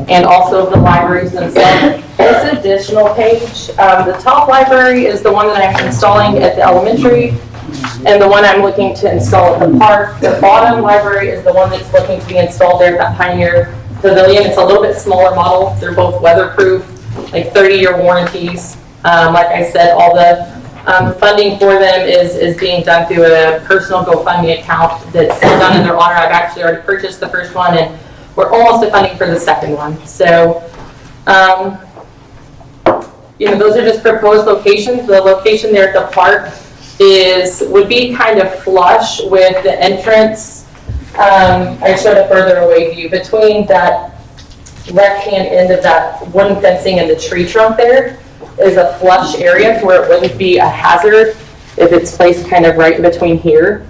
and also the libraries themselves. This additional page, the top library is the one that I'm installing at the elementary, and the one I'm looking to install at the park. The bottom library is the one that's looking to be installed there at that Pioneer Pavilion. It's a little bit smaller model. They're both weatherproof, like 30-year warranties. Like I said, all the funding for them is being done through a personal GoFundMe account that's done in their honor. I've actually already purchased the first one, and we're almost at funding for the second one. So, those are just proposed locations. The location there at the park would be kind of flush with the entrance. I showed a further away view between that left-hand end of that wooden fencing and the tree trunk. There is a flush area to where it wouldn't be a hazard if it's placed kind of right in between here.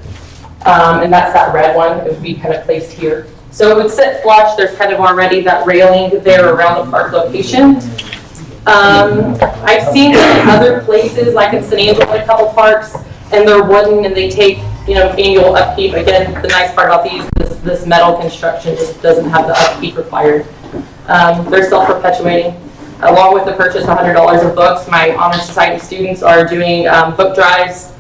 And that's that red one. It would be kind of placed here. So it would sit flush. There's kind of already that railing there around the park location. I've seen it in other places, like in San Angelo, a couple parks, and they're wooden and they take, annual upkeep. Again, the nice part about these is this metal construction just doesn't have the upkeep required. They're self-perpetuating. Along with the purchase of $100 of books, my Honor Society students are doing book drives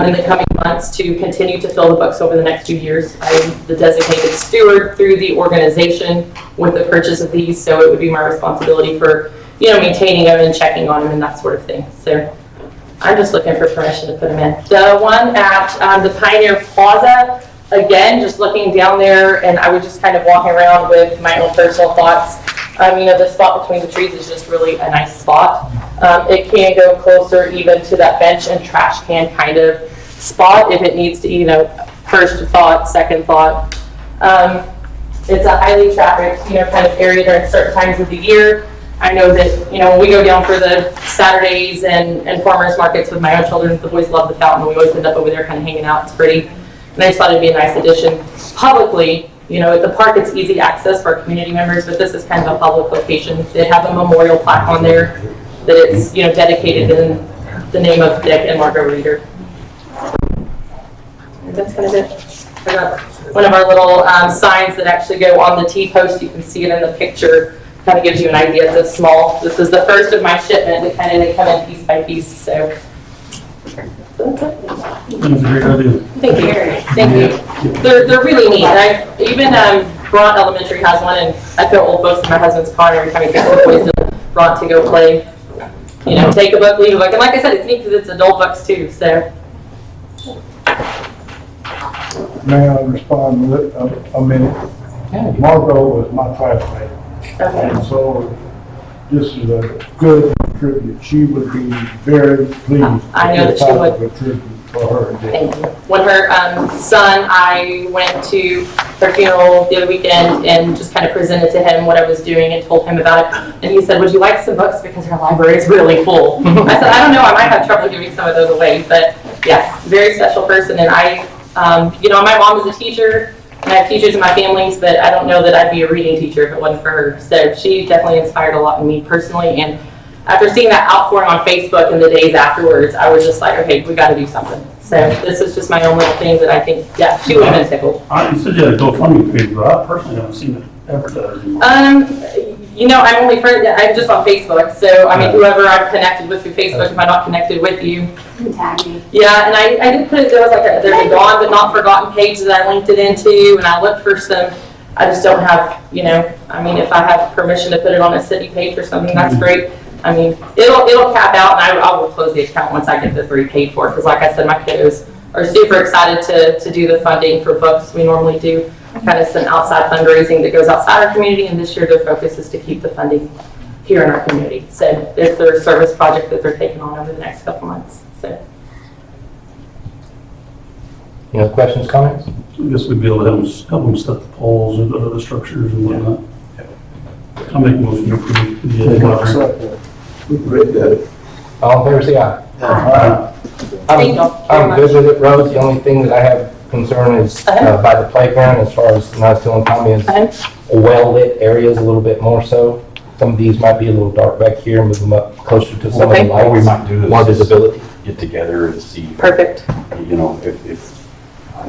in the coming months to continue to fill the books over the next 2 years. I'm the designated steward through the organization with the purchase of these, so it would be my responsibility for maintaining them and checking on them and that sort of thing. So I'm just looking for permission to put them in. The one at the Pioneer Plaza, again, just looking down there, and I was just kind of walking around with my own personal thoughts. The spot between the trees is just really a nice spot. It can go closer even to that bench and trash can kind of spot if it needs to, first thought, second thought. It's a highly trafficked, kind of area during certain times of the year. I know that, when we go down for the Saturdays and farmers markets with my own children, the boys love the fountain. We always end up over there kind of hanging out. It's pretty. And I just thought it'd be a nice addition. Publicly, at the park, it's easy access for our community members, but this is kind of a public location. They have a memorial plaque on there that it's, dedicated in the name of Dick and Margaret Reeder. And that's kind of it. I got one of our little signs that actually go on the T-post. You can see it in the picture. Kind of gives you an idea. It's small. This is the first of my shipment. They come in piece by piece. So that's it.
That's a great idea.
Thank you. Thank you. They're really neat. Even Bront Elementary has one, and I throw old books in my husband's car every time he takes the boys to Bront to go play. Take a book, leave a book. And like I said, it's neat because it's adult books too. So.
May I respond with a minute? Margot was my classmate.
Okay.
And so this is a good tribute. She would be very pleased.
I know that she would.
A tribute for her.
Thank you. When her son, I went to her funeral the other weekend and just kind of presented to him what I was doing and told him about it. And he said, would you like some books because her library is really full? I said, I don't know, I might have trouble giving some of those away. But yeah, very special person. And my mom is a teacher. And I have teachers in my families, but I don't know that I'd be a reading teacher if it wasn't for her. So she definitely inspired a lot in me personally. And after seeing that outpouring on Facebook in the days afterwards, I was just like, okay, we got to do something. So this is just my own little thing that I think, yeah, she would have been tickled.
You said you had a GoFundMe page, but I personally haven't seen it advertised.
I'm only friends. I'm just on Facebook. So whoever I'm connected with through Facebook, if I'm not connected with you.
Tag me.
Yeah, and I did put it, there's a gone but not forgotten page that I linked it into, and I looked for some, I just don't have, if I have permission to put it on a city page or something, that's great. It'll cap out, and I will close the account once I get the 3 paid for, because like I said, my kiddos are super excited to do the funding for books. We normally do kind of some outside fundraising that goes outside our community, and this year their focus is to keep the funding here in our community. So it's their service project that they're taking on over the next couple months. So.
Any other questions, comments?
I guess we'd be able to help them set the poles and the structures and whatnot. I'll make a motion to approve the project.
All in favor, say aye. I'm good with it, Rose. The only thing that I have concern is by the playground, as far as I was telling Tommy, is well-lit areas a little bit more so. Some of these might be a little dark back here, move them up closer to some of the lights.
What we might do
more
is
visibility.
get together and see.
Perfect.
If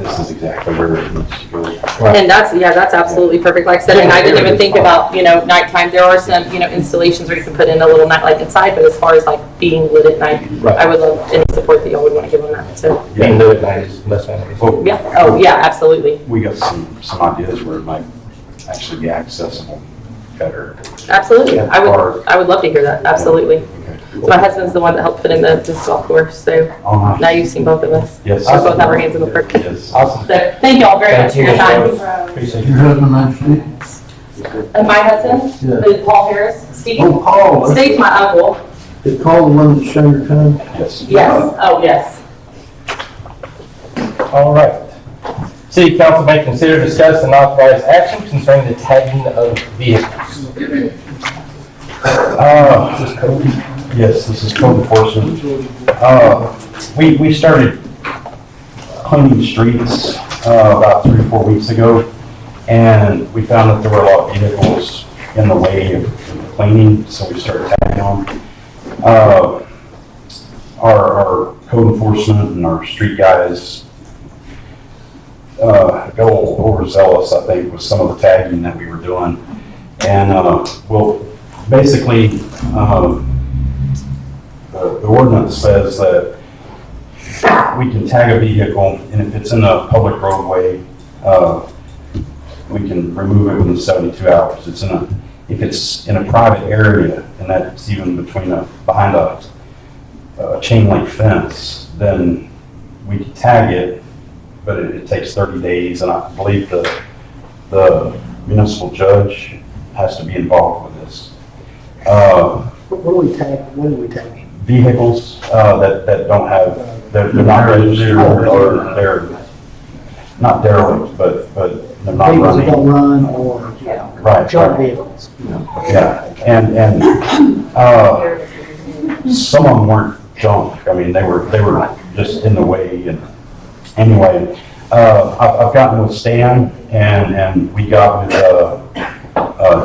this is exactly where it needs to go.
Right.
And that's absolutely perfect. Like I said, and I didn't even think about, nighttime. There are some, installations where you can put in a little nightlight inside, but as far as like being lit at night,
Right.
I would love any support that y'all would want to give on that. So
Being lit at night is less than.
yeah. Oh yeah, absolutely.
We got some ideas where it might actually be accessible better.
Absolutely.
Yeah.
I would love to hear that. Absolutely.
Okay.
So my husband's the one that helped put in the golf course. So
Oh, nice.
now you've seen both of us.
Yes.
We both have our hands in the work.
Yes.
Awesome.
So thank y'all very much for your time.
Appreciate
Your
you.
husband named Steve?
And my husband is Paul Harris. Steve.
Oh, Paul.
Steve's my uncle.
Is Paul the one that showed your time?
Yes.
Yes. Oh yes.
All right. City council may consider, discuss, and authorize action concerning the tagging of vehicles.
Yes, this is code enforcement. We started cleaning streets about 3 or 4 weeks ago, and we found that there were a lot of vehicles in the way of cleaning, so we started tagging them. Our code enforcement and our street guys got a little overzealous, I think, with some of the tagging that we were doing. And basically, the ordinance says that we can tag a vehicle, and if it's in a public roadway, we can remove it within 72 hours. If it's in a private area, and that's even behind a chain link fence, then we can tag it but it takes 30 days, and I believe the municipal judge has to be involved with this.
What do we take?
Vehicles that don't have, they're not registered, or they're not derelict, but they're not
Vehicles that
running.
don't run or
Right.
junk vehicles.
Yeah, and some of them weren't junk. I mean, they were just in the way. And anyway, I've gotten with Stan, and we got with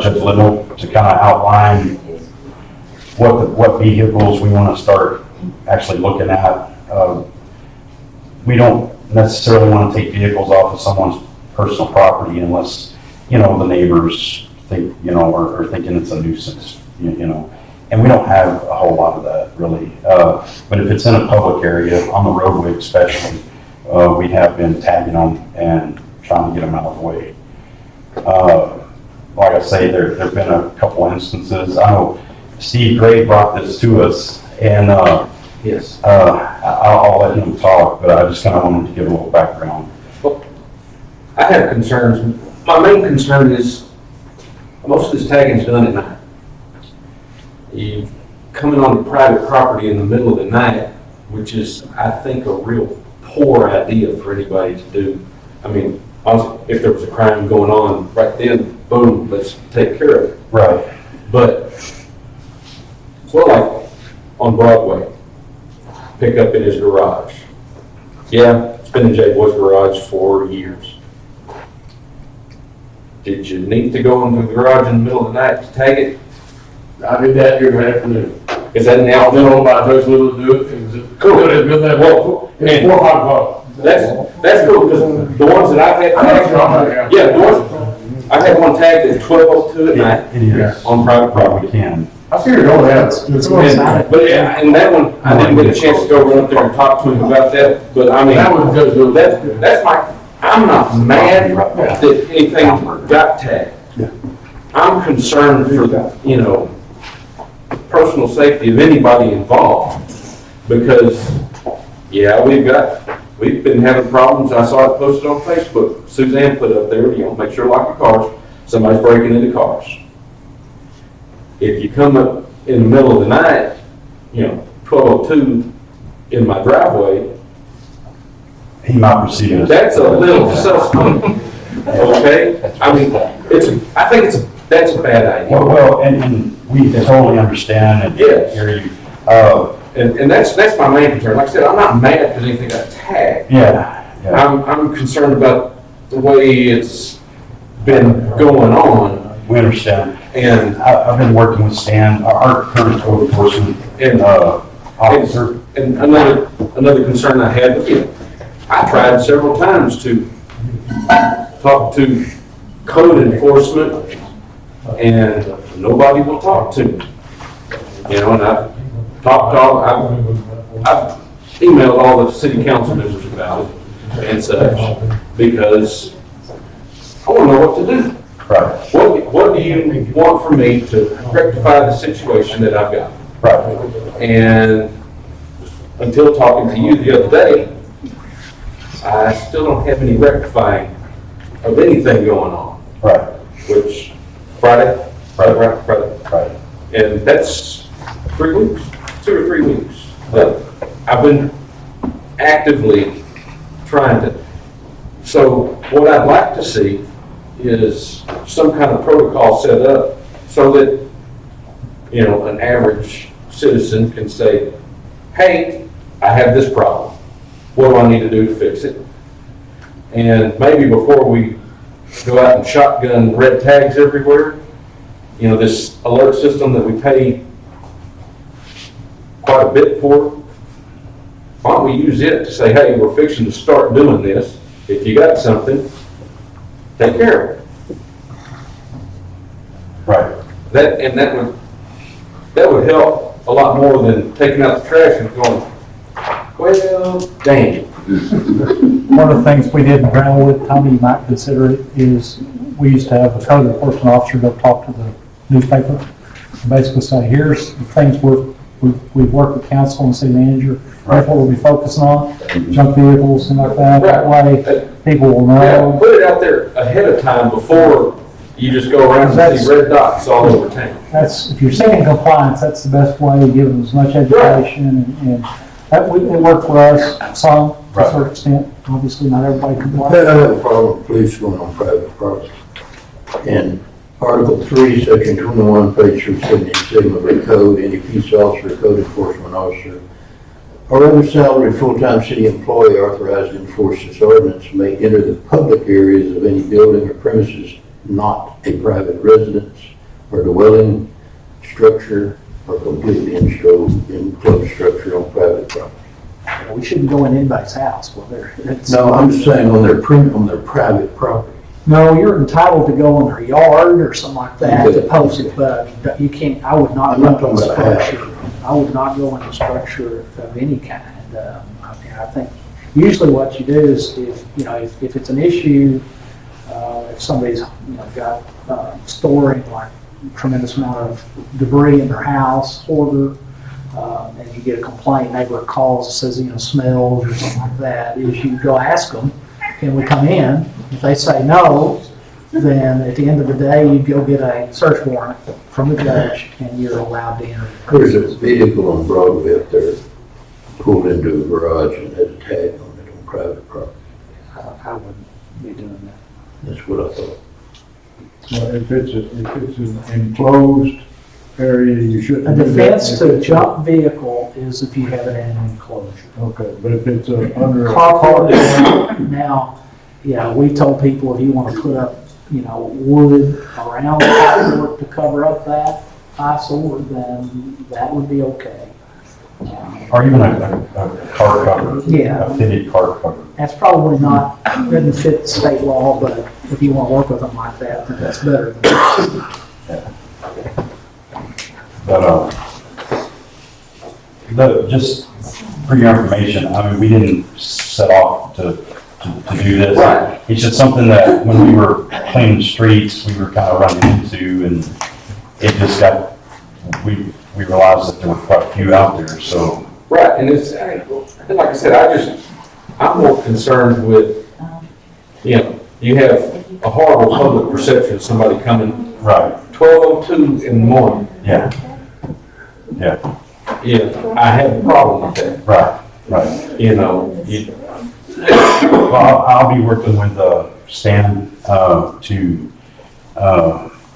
Judge Little to kind of outline what vehicles we want to start actually looking at. We don't necessarily want to take vehicles off of someone's personal property unless, the neighbors think, are thinking it's a nuisance, and we don't have a whole lot of that really. But if it's in a public area, on the roadway especially, we have been tagging them and trying to get them out of the way. Like I say, there've been a couple instances. I know Steve Gray brought this to us, and
Yes.
I'll let him talk, but I just kind of wanted to give a little background.
I have concerns. My main concern is most of this tagging is done at night. You coming on private property in the middle of the night, which is, I think, a real poor idea for anybody to do. I mean, honestly, if there was a crime going on right then, boom, let's take care of it.
Right.
But, well, like on Broadway, pick up in his garage. Yeah, it's been in Jay Boy's garage for years. Did you need to go into the garage in the middle of the night to tag it?
I did that here in the afternoon.
Is that an
I was
afternoon?
on by Judge Little to do it. It was
Cool.
It was that
Well,
It's 4 or 5 o'clock.
That's cool, because the ones that I've had tagged, yeah, the ones, I had one tagged at 12:02 at night
It is.
on private property.
We can.
I see you're going out.
But yeah, and that one, I didn't get a chance to go run up there and talk to him about that, but I mean,
That was Judge Little.
that's my, I'm not mad that anything got tagged. I'm concerned for, personal safety of anybody involved, because, yeah, we've been having problems. I saw it posted on Facebook. Suzanne put up there, make sure to lock your cars. Somebody's breaking into cars. If you come up in the middle of the night, 12:02 in my driveway,
He might proceed as.
that's a little suspect. Okay? I mean, I think that's a bad idea.
Well, and we totally understand and
Yes.
hear you.
And that's my main concern. Like I said, I'm not mad because anything got tagged.
Yeah.
I'm concerned about the way it's been going on.
We understand.
And
I've been working with Stan, our current code enforcement officer.
And another concern I had with you, I tried several times to talk to code enforcement, and nobody will talk to me. And I've I've emailed all the city council members about it and such, because I want to know what to do.
Right.
What do you want from me to rectify the situation that I've got?
Right.
And until talking to you the other day, I still don't have any rectifying of anything going on.
Right.
Which, Friday. And that's 3 weeks, 2 or 3 weeks. But I've been actively trying to. So what I'd like to see is some kind of protocol set up so that, an average citizen can say, hey, I have this problem. What do I need to do to fix it? And maybe before we go out and shotgun red tags everywhere, this alert system that we pay quite a bit for, why don't we use it to say, hey, we're fixing to start doing this. If you got something, take care of it.
Right.
That would help a lot more than taking out the trash and going, well, dang.
One of the things we did in Brownwood, Tommy, you might consider it, is we used to have a code enforcement officer go talk to the newspaper and basically say, here's the things we're we've worked with council and city manager, that's what we'll be focusing on, junk vehicles, things like that. That way, people will
Yeah,
know.
put it out there ahead of time before you just go around and see red dots all over town.
That's, if you're seeking compliance, that's the best way to give them as much education, and that, it worked for us some, to a certain extent. Obviously, not everybody
I
complies.
have a problem with police going on private property. And Article 3, Section 21, page 377 of the code, any peace officer, code enforcement officer, or other salaried full-time city employee authorized to enforce this ordinance may enter the public areas of any building or premises not a private residence or dwelling structure or completely enclosed structure on private property.
We shouldn't go in anybody's house, well,
No, I'm just saying on their private property.
No, you're entitled to go in their yard or something like that to post it, but you can't, I would not
I'm not
go in
talking
a
about
structure. I would not go in a structure of any kind. I think usually what you do is if it's an issue, if somebody's, got, storing like tremendous amount of debris in their house, hoarder, and you get a complaint, neighbor calls and says, smells or something like that, is you go ask them, can we come in? If they say no, then at the end of the day, you go get a search warrant from the judge and you're allowed to enter.
There's a vehicle on Broadway up there pulled into a garage and has a tag on it on private property.
I wouldn't be doing that.
That's what I thought.
Well, if it's an enclosed area, you shouldn't.
A
do that.
defense to a junk vehicle is if you have it in an enclosure.
Okay, but if it's under a
Carport, now, we told people if you want to put up, wood around the carport to cover up that eyesore, then that would be okay.
Or even a car cover.
Yeah.
A fitted car cover.
That's probably not, doesn't fit state law, but if you want to work with them like that, then that's better than
But, just for your information, I mean, we didn't set off to do this.
Right.
It's just something that when we were cleaning the streets, we were kind of running into, and it just got, we realized that there were quite a few out there, so.
Right, and it's, like I said, I'm more concerned with, you have a horrible public perception of somebody coming.
Right.
12:02 in the morning.
Yeah.
Yeah, I have a problem with that.
Right.
Well,
I'll be working with Stan to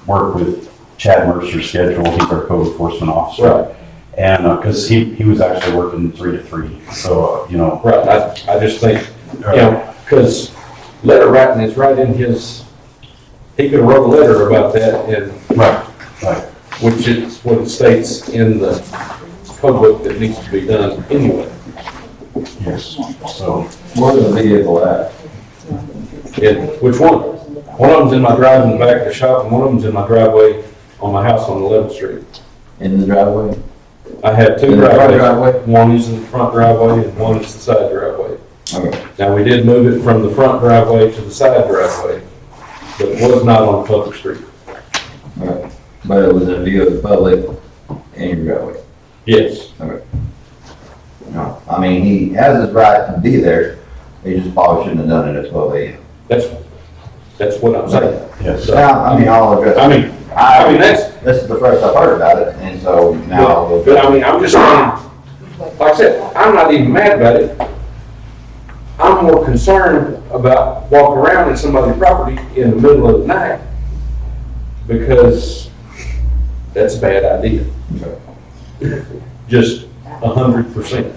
work with Chad Mercer's schedule. He's our code enforcement officer.
Right.
And because he was actually working 3 to 3, so
Right. I just think because letter writing is right in his. He could have wrote a letter about that, and
right.
Which is what it states in the code book that needs to be done anyway.
Yes. So
Where's the vehicle at?
And which one? One of them's in my drive in the back of the shop, and one of them's in my driveway on my house on 11th Street.
In the driveway?
I have two
In the front
driveways.
driveway?
One is in the front driveway and one is the side driveway.
Okay.
Now, we did move it from the front driveway to the side driveway, but it was not on public street.
Okay. But it was in view of the public in your driveway?
Yes.
Okay. No, I mean, he has his right to be there, he just probably shouldn't have done it at 12 a.m.
That's what I'm saying.
yes.
Now, I mean, I'll address.
I mean,
This is the first I've heard about it, and so now.
But I mean, I'm just saying, like I said, I'm not even mad about it. I'm more concerned about walking around in somebody's property in the middle of the night because that's a bad idea. Just 100%.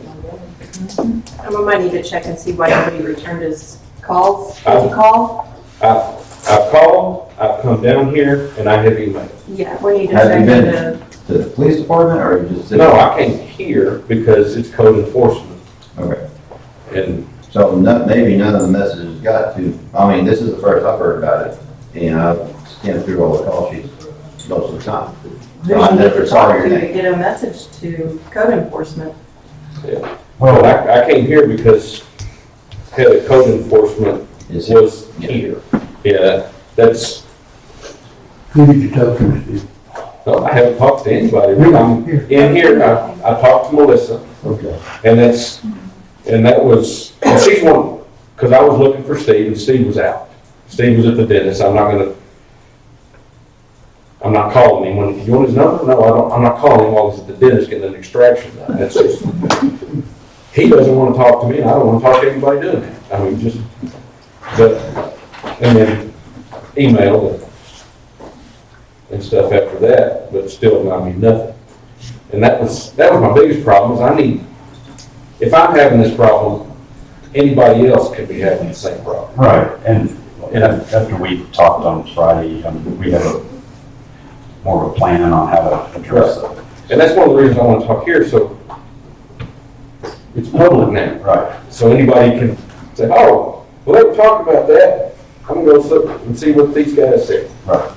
I might need to check and see why nobody returned his calls. Did you call?
I've called, I've come down here, and I have emailed.
Yeah, we need to
Have
check
you been
into.
to the police department, or you just?
No, I came here because it's code enforcement.
Okay.
And
So maybe none of the messages got to, I mean, this is the first I've heard about it, and I've scanned through all the call sheets most of the time.
Who
So I
do you need
never
to
saw
talk
your
to to
name.
get a message to code enforcement?
yeah. Well, I came here because head of code enforcement was here. Yeah, that's,
Who did you talk to, Steve?
No, I haven't talked to anybody. In here, I talked to Melissa,
Okay.
and that was, and she's one, because I was looking for Steve, and Steve was out. Steve was at the dentist. I'm not calling him. When you want his number? No, I don't. I'm not calling him while he's at the dentist getting an extraction done. That's just, he doesn't want to talk to me, and I don't want to talk to anybody doing it. I mean, just, but, and then email and stuff after that, but still, I mean, nothing. And that was my biggest problem, is if I'm having this problem, anybody else could be having the same problem.
Right, and after we talked on Friday, we have more of a plan on how to address it.
And that's one of the reasons I want to talk here, so it's public now.
Right.
So anybody can say, oh, well, they were talking about that. I'm gonna go look and see what these guys say.
Right.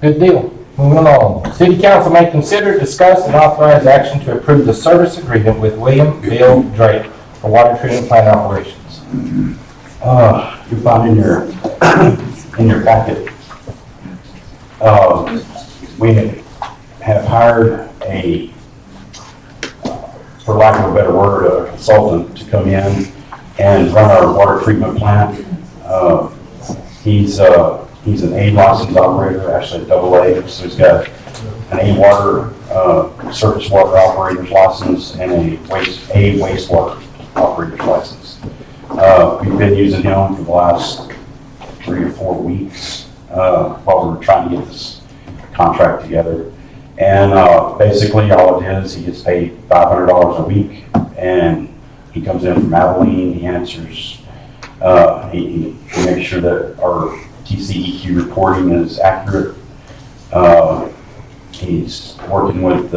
Good deal. Moving on. City council may consider, discuss, and authorize action to approve the service agreement with William Bill Drake for water treatment plant operations.
You'll find in your packet, we have hired for lack of a better word, a consultant to come in and run our water treatment plant. He's an A licensed operator, actually a double A, so he's got an A water, surface water operator's license and a wastewater operator's license. We've been using him for the last 3 or 4 weeks while we were trying to get this contract together. And basically all it is, he gets paid $500 a week, and he comes in from Abilene, he answers, he makes sure that our TCEQ reporting is accurate. He's working with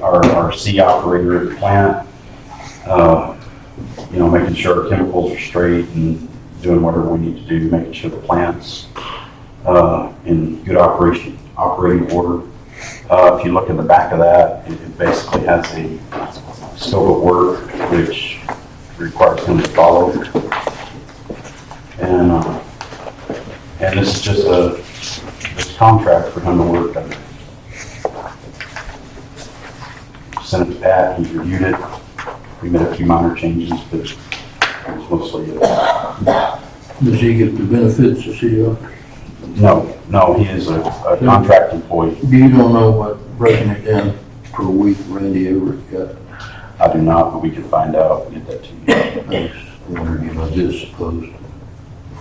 our C operator at the plant, making sure our chemicals are straight and doing whatever we need to do, making sure the plant's in good operating order. If you look in the back of that, it basically has a scope of work which requires him to follow. And this is just this contract for him to work on. Sent it to Pat, he's reviewed it. We made a few minor changes, but it's mostly it.
Does he get the benefits of city office?
No, he is a contract employee.
You don't know what breaking it down per week Randy Everett got?
I do not, but we can find out and get that to you.
I was wondering, this opposed to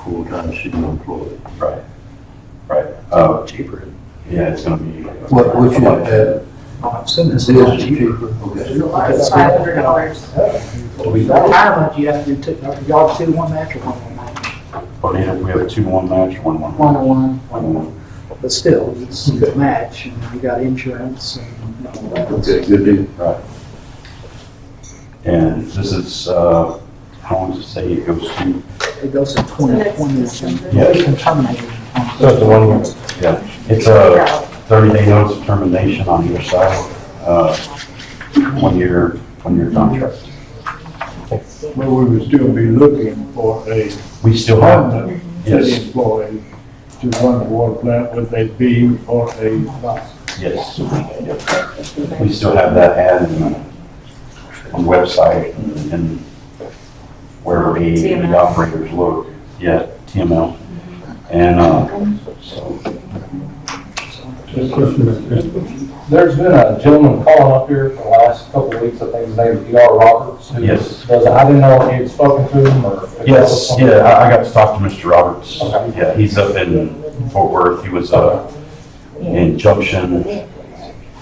full-time city employee.
Right.
Cheaper.
Yeah, it's gonna be.
What you had?
I've seen this.
This is cheaper, okay.
It's $500.
Retirement, you have to do y'all 2-1 match or 1-1 match?
We have a 2-1 match, 1-1.
1-1.
1-1.
But still, it's a good match, and you got insurance and all that.
Okay, good deal.
Right. And this is, how long does it say it goes to?
It goes to 2020.
Yeah.
You can terminate it.
So it's a 1 year.
Yeah, it's a 30-day notice of termination on either side. 1 year contract.
But we would still be looking for a
We still have,
permanent
yes.
city employee to run the water plant with a B or a license.
Yes. We still have that ad on the website and where the operators look. Yeah, TML. And so.
There's been a gentleman calling up here for the last couple of weeks, I think his name is E.R. Roberts. Who
Yes.
does it. I didn't know if he had spoken to him or.
Yes, yeah, I got to talk to Mr. Roberts.
Okay.
Yeah, he's up in Fort Worth. He was in Junction,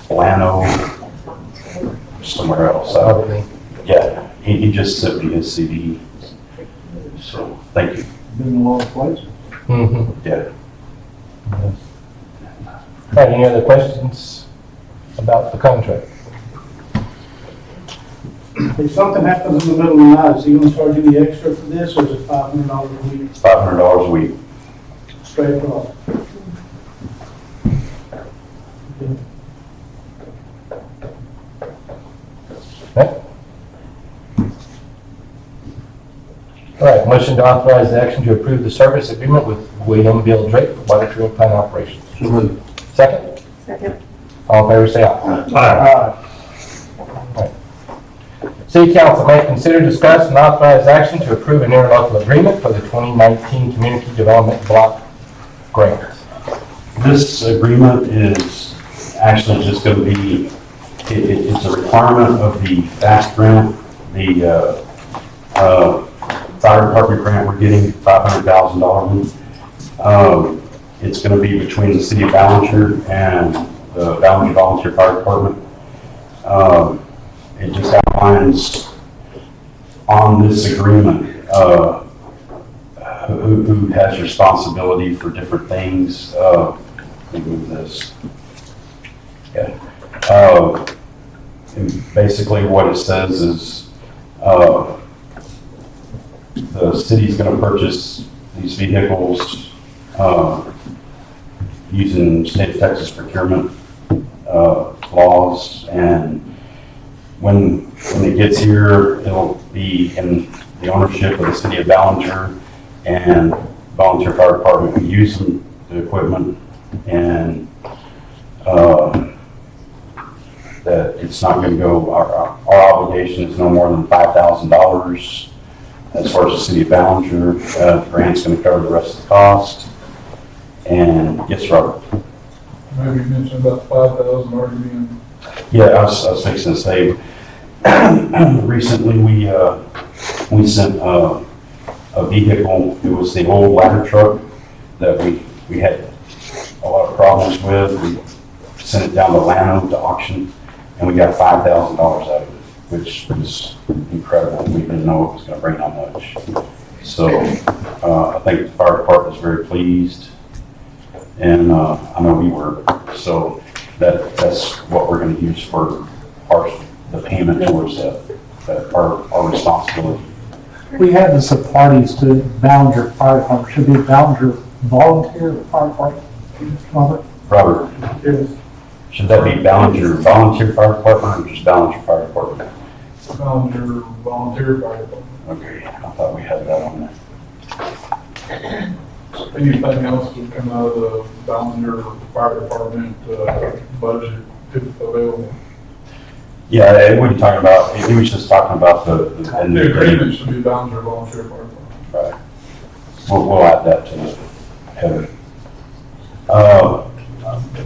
Plano, somewhere else. Yeah, he just sent me his CD. So, thank you.
Been a lot of places.
Mm-hmm.
Yeah.
All right, any other questions about the contract?
If something happens in the middle of the night, is he gonna charge any extra for this, or is it $500 a week,
It's $500 a week.
straight across?
Okay. All right, motion to authorize the action to approve the service agreement with William Bill Drake for water treatment plant operations.
So moved.
Second?
Second.
All in favor, say aye. City Council may consider, discuss, and authorize action to approve an interlocal agreement for the 2019 Community Development Block Grant.
This agreement is actually just going to be, it's a requirement of the FAST grant, the fire department grant we're getting, $500,000. It's going to be between the city of Ballinger and the Ballinger Volunteer Fire Department. It just outlines on this agreement who has responsibility for different things. Let me move this. Yeah. And basically what it says is the city's going to purchase these vehicles using state of Texas procurement laws, and when it gets here, it'll be in the ownership of the city of Ballinger and Volunteer Fire Department. We use the equipment, and that it's not going to go, our obligation is no more than $5,000 as far as the city of Ballinger. The grant's going to cover the rest of the cost. And yes, Robert.
Maybe you mentioned about 5,000 already being.
Yeah, I was fixing to say, recently we sent a vehicle. It was the old ladder truck that we had a lot of problems with. We sent it down to Llano to auction, and we got $5,000 out of it, which was incredible. We didn't know it was going to bring that much. So I think the fire department is very pleased, and I know we were. So that's what we're going to use for the payment towards our responsibility.
We had the sub-parties to Ballinger Fire Department. Should be Ballinger Volunteer Fire Department.
Robert,
Yes.
should that be Ballinger Volunteer Fire Department or just Ballinger Fire Department?
Ballinger Volunteer Fire Department.
Okay, I thought we had that on there.
Anything else would come out of the Ballinger Fire Department budget if available.
Yeah, it wasn't talking about, it was just talking about the
agreement should be Ballinger Volunteer Fire Department.
Right. We'll add that to the header.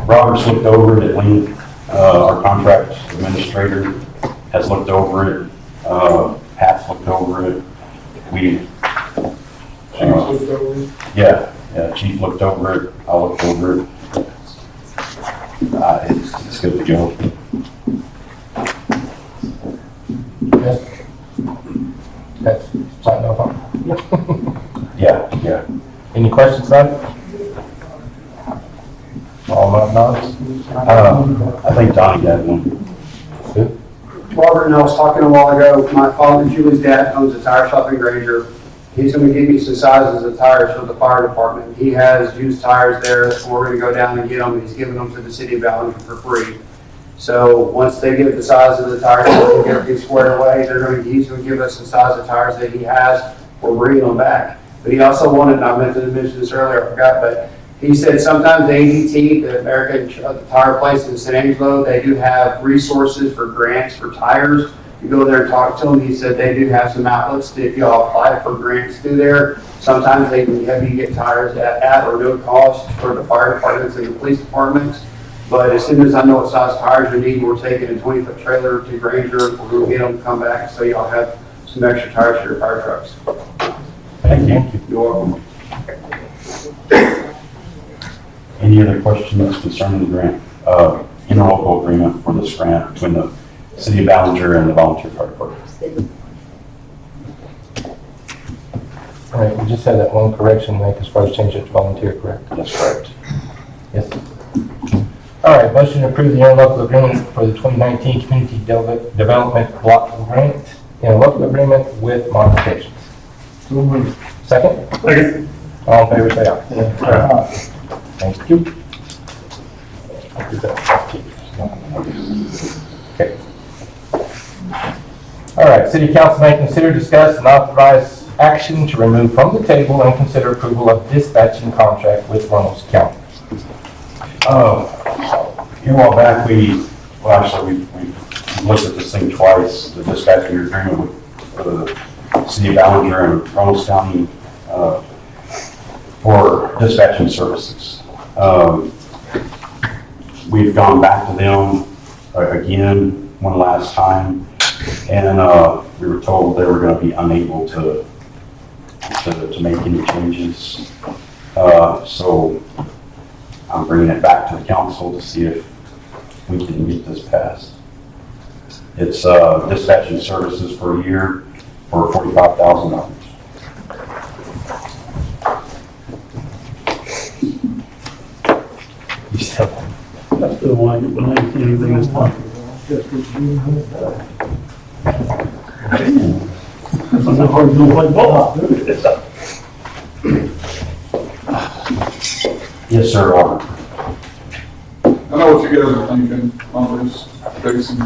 Robert's looked over it at Link, our contract administrator has looked over it, Pat's looked over it. Yeah, Chief looked over it, I looked over it. It's good to go.
That's fine, no problem.
Yeah.
Any questions on it? All my nods?
I think Donnie had one.
Robert and I was talking a while ago, my father, Julie's dad, owns a tire shop in Granger. He's gonna give me some sizes of tires for the fire department. He has used tires there, so we're gonna go down and get them, and he's giving them to the city of Ballinger for free. So once they give the size of the tires, we get everything squared away, he's gonna give us the size of tires that he has, we're bringing them back. But he also wanted, and I meant to mention this earlier, I forgot, but he said sometimes the ADT, the American Tire Place in San Angelo, they do have resources for grants for tires. You go there and talk to them, he said they do have some outlets that if y'all apply for grants through there, sometimes they can have you get tires at or no cost for the fire departments and the police departments. But as soon as I know what size tires you need, we're taking a 20-foot trailer to Granger, we're gonna get them, come back, so y'all have some extra tires for your fire trucks.
Thank you.
You're welcome.
Any other questions concerning the grant? Interlocal agreement for this grant between the City of Ballinger and the Volunteer Fire Department.
All right, we just had that one correction to make as far as changing it to volunteer, correct?
That's correct.
Yes. All right, motion to approve the interlocal agreement for the 2019 Community Development Block Grant, interlocal agreement with modifications. Second?
Second.
All in favor, say aye. Thank you. Okay. All right, City Council may consider, discuss, and authorize action to remove from the table and consider approval of dispatching contract with Runnels County.
Here a while back, we looked at this thing twice, the dispatching agreement with the city of Ballinger and Runnels County for dispatching services. We've gone back to them again one last time, and we were told they were going to be unable to make any changes. So I'm bringing it back to the council to see if we can get this passed. It's dispatching services for a year for $45,000.
You still
I still want to get behind anything that's possible. It's not hard to do like ball.
Yes, sir.
I know what you guys are thinking on this, Jason. I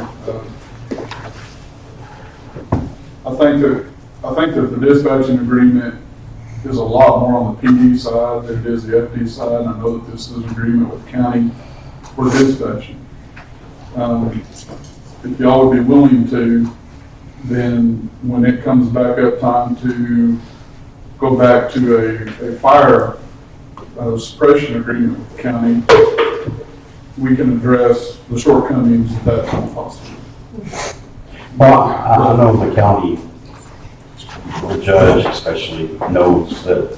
think that the dispatching agreement is a lot more on the PD side than it is the FD side. And I know that this is an agreement with the county for dispatching. If y'all would be willing to, then when it comes back up time to go back to a fire suppression agreement with the county, we can address the shortcomings at that time possible.
Well, I know the county, the judge especially, knows that,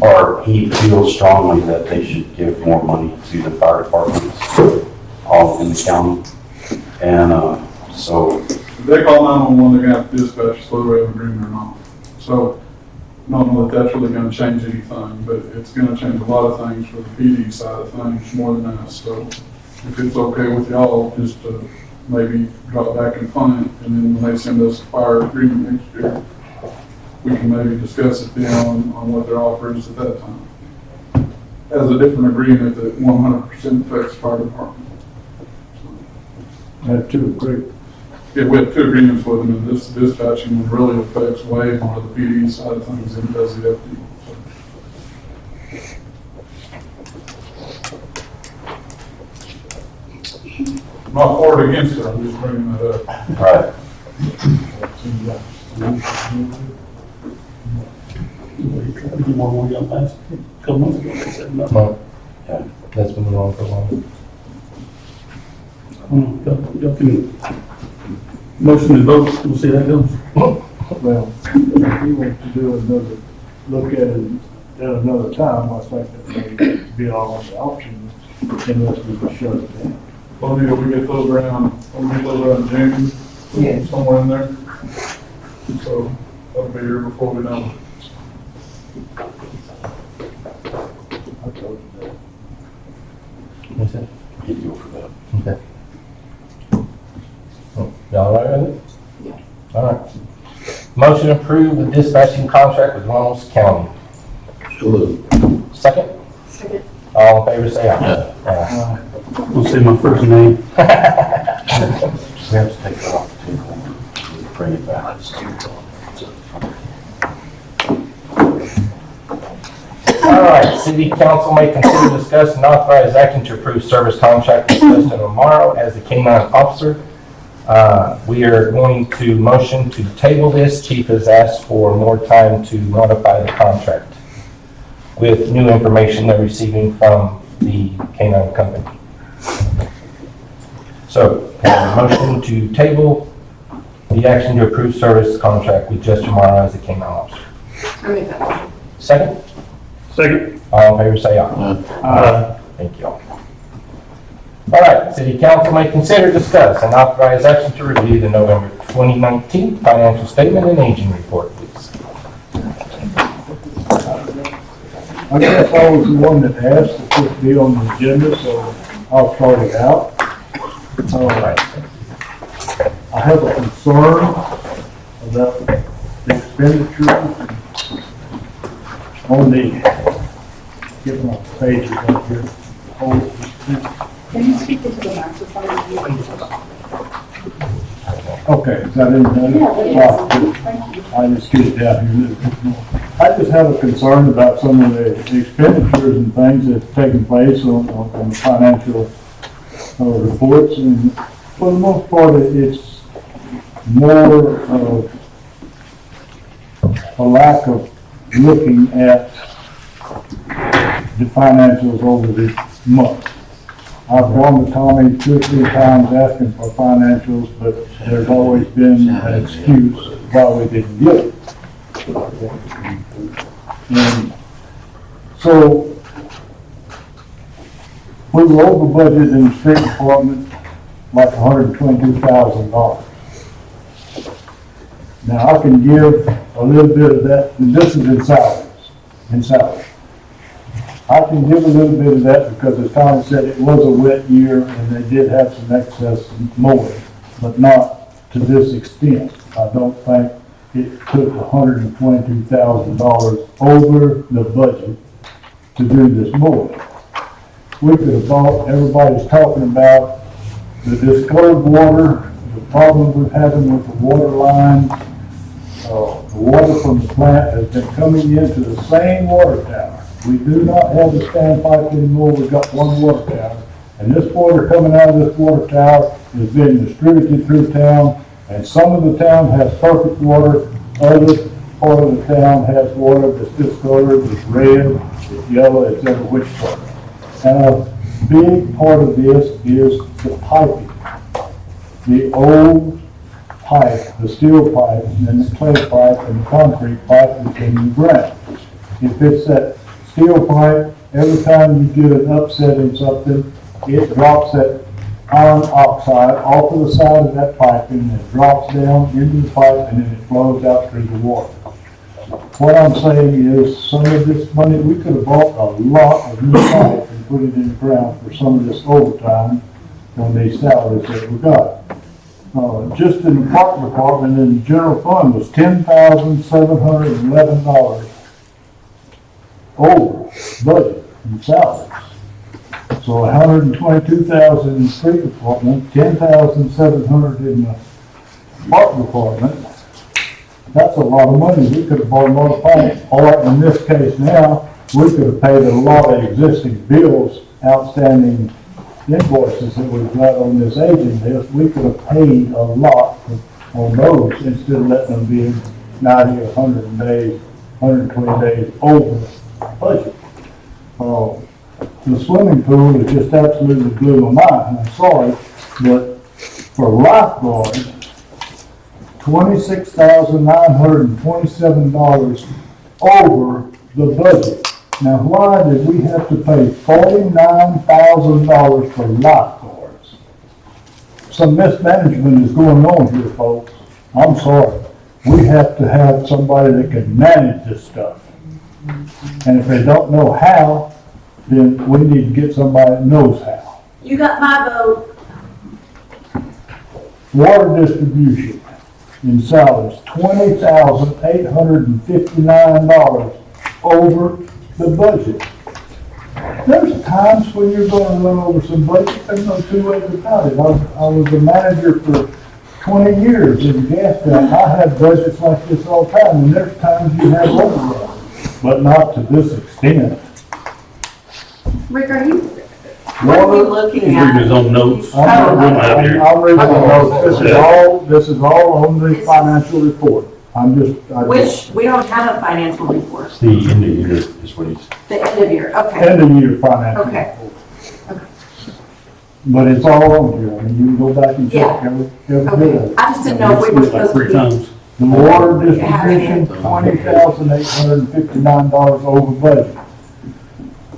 or he feels strongly that they should give more money to the fire departments all in the county. And so.
If they call 911, they're gonna have to dispatch whether we have an agreement or not. So, I don't know that that's really gonna change anything, but it's gonna change a lot of things for the PD side of things more than us. So, if it's okay with y'all, just to maybe drop back and punt it, and then when they send us a fire agreement next year, we can maybe discuss it then on what their offer is at that time. As a different agreement that 100% affects the fire department.
Have to agree.
Yeah, we have two agreements with them, and this dispatching one really affects way more of the PD side of things than it does the FD. I'm not for it against it, I'm just bringing that up.
Right.
We tried to get more money on last couple months ago. They said no.
Yeah, that's been wrong for a while.
Y'all can motion and vote, we'll see how it goes.
Well, if you want to do another, look at it at another time, I think that may be all on the option unless we can shut it down.
Well, we get those around June,
Yeah.
somewhere in there. So, that'll be here before we know.
I told you that.
What's that?
He'd go for that.
Okay. Y'all all right with it? Yeah. All right. Motion to approve the dispatching contract with Runnels County. Second?
Second.
All in favor, say aye. Aye.
We'll say my first name.
We have to take it off the table and bring it back.
All right, city council may consider, discuss, and authorize action to approve service contract with Justin Amaro as the K-9 officer. We are going to motion to table this. Chief has asked for more time to modify the contract with new information they're receiving from the K-9 company. So, motion to table the action to approve service contract with Justin Amaro as the K-9 officer.
I make that motion.
Second?
Second.
All in favor, say aye. Thank you. All right, city council may consider, discuss, and authorize action to review the November 2019 financial statement and aging report, please.
I guess I was the one that asked if this be on the agenda, so I'll start it out. I have a concern about the expenditures on the, get my pages up here.
Can you speak into the microphone?
Okay, is that anything? I just get it down here a little bit more. I just have a concern about some of the expenditures and things that's taking place on the financial reports, and for the most part, it's more of a lack of looking at the financials over the month. I've gone to Tommy 2 or 3 times asking for financials, but there's always been an excuse why we didn't get it. And so we were over budget in the street department like $122,000. Now I can give a little bit of that, and this is in salaries, I can give a little bit of that because as Tommy said, it was a wet year and they did have some excess mowing, but not to this extent. I don't think it took $122,000 over the budget to do this mowing. We could have bought, everybody's talking about the discolored water, the problems we're having with the water lines. The water from the plant has been coming into the same water tower. We do not have the standpipe anymore. We've got one water tower. And this water coming out of this water tower is being distributed through town. And some of the town has perfect water. Other part of the town has water that's discolored, it's red, it's yellow, it's every which color. And a big part of this is the piping. The old pipe, the steel pipe, and then the clay pipe and the concrete pipe that's in the ground. If it's that steel pipe, every time you get an upset in something, it drops that iron oxide off of the side of that piping and it drops down into the pipe and then it flows out through the water. What I'm saying is some of this money, we could have bought a lot of new pipe and put it in the ground for some of this overtime on these salaries that we got. Just in the park department in the general fund was $10,711 over budget in salaries. So $122,000 in the street department, $10,700 in the park department. That's a lot of money. We could have bought a lot of pipe. Or in this case now, we could have paid a lot of existing bills, outstanding invoices that we've got on this aging list. We could have paid a lot on those instead of letting them be 90 or 100 days, 120 days over budget. The swimming pool is just absolutely blew my mind. I'm sorry, but for lifeguards, $26,927 over the budget. Now, why did we have to pay $49,000 for lifeguards? Some mismanagement is going on here, folks. I'm sorry. We have to have somebody that can manage this stuff. And if they don't know how, then we need to get somebody that knows how.
You got my vote.
Water distribution in salaries, $20,859 over the budget. There's times when you're going to run over some budget. There's no two ways about it. I was a manager for 20 years in the gas plant. I had budgets like this all the time, and there's times you have overruns, but not to this extent.
Rick, are you,
What
are we looking
He's
at?
reading his own notes.
Oh,
I'm reading the
Okay.
notes. This is all on the financial report.
Which, we don't have a financial report,
The end of year is what he's.
the end of year, okay.
End of year financial
Okay.
report. But it's all on here. I mean, you can go back and check every bit of
Okay,
it.
I just didn't know if we were supposed to
Three
be.
times.
The water distribution, $20,859 over budget.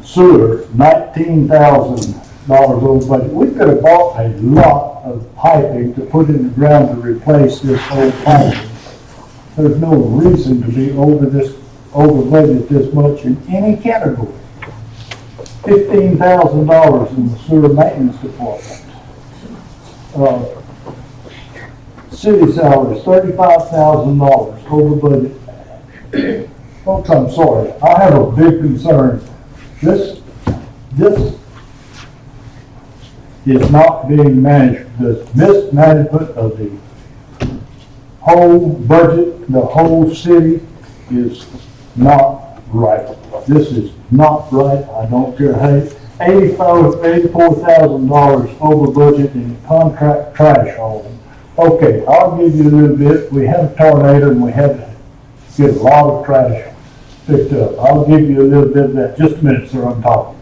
Sewer, $19,000 over budget. We could have bought a lot of piping to put in the ground to replace this old piping. There's no reason to be over budget this much in any category. $15,000 in the sewer maintenance department. City salaries, $35,000 over budget. Folks, I'm sorry, I have a big concern. This is not being managed. The mismanagement of the whole budget, the whole city is not right. This is not right. I don't care how, $84,000 over budget in contract trash hauling. Okay, I'll give you a little bit. We had a tornado and we had to get a lot of trash picked up. I'll give you a little bit of that. Just a minute, sir, I'm talking.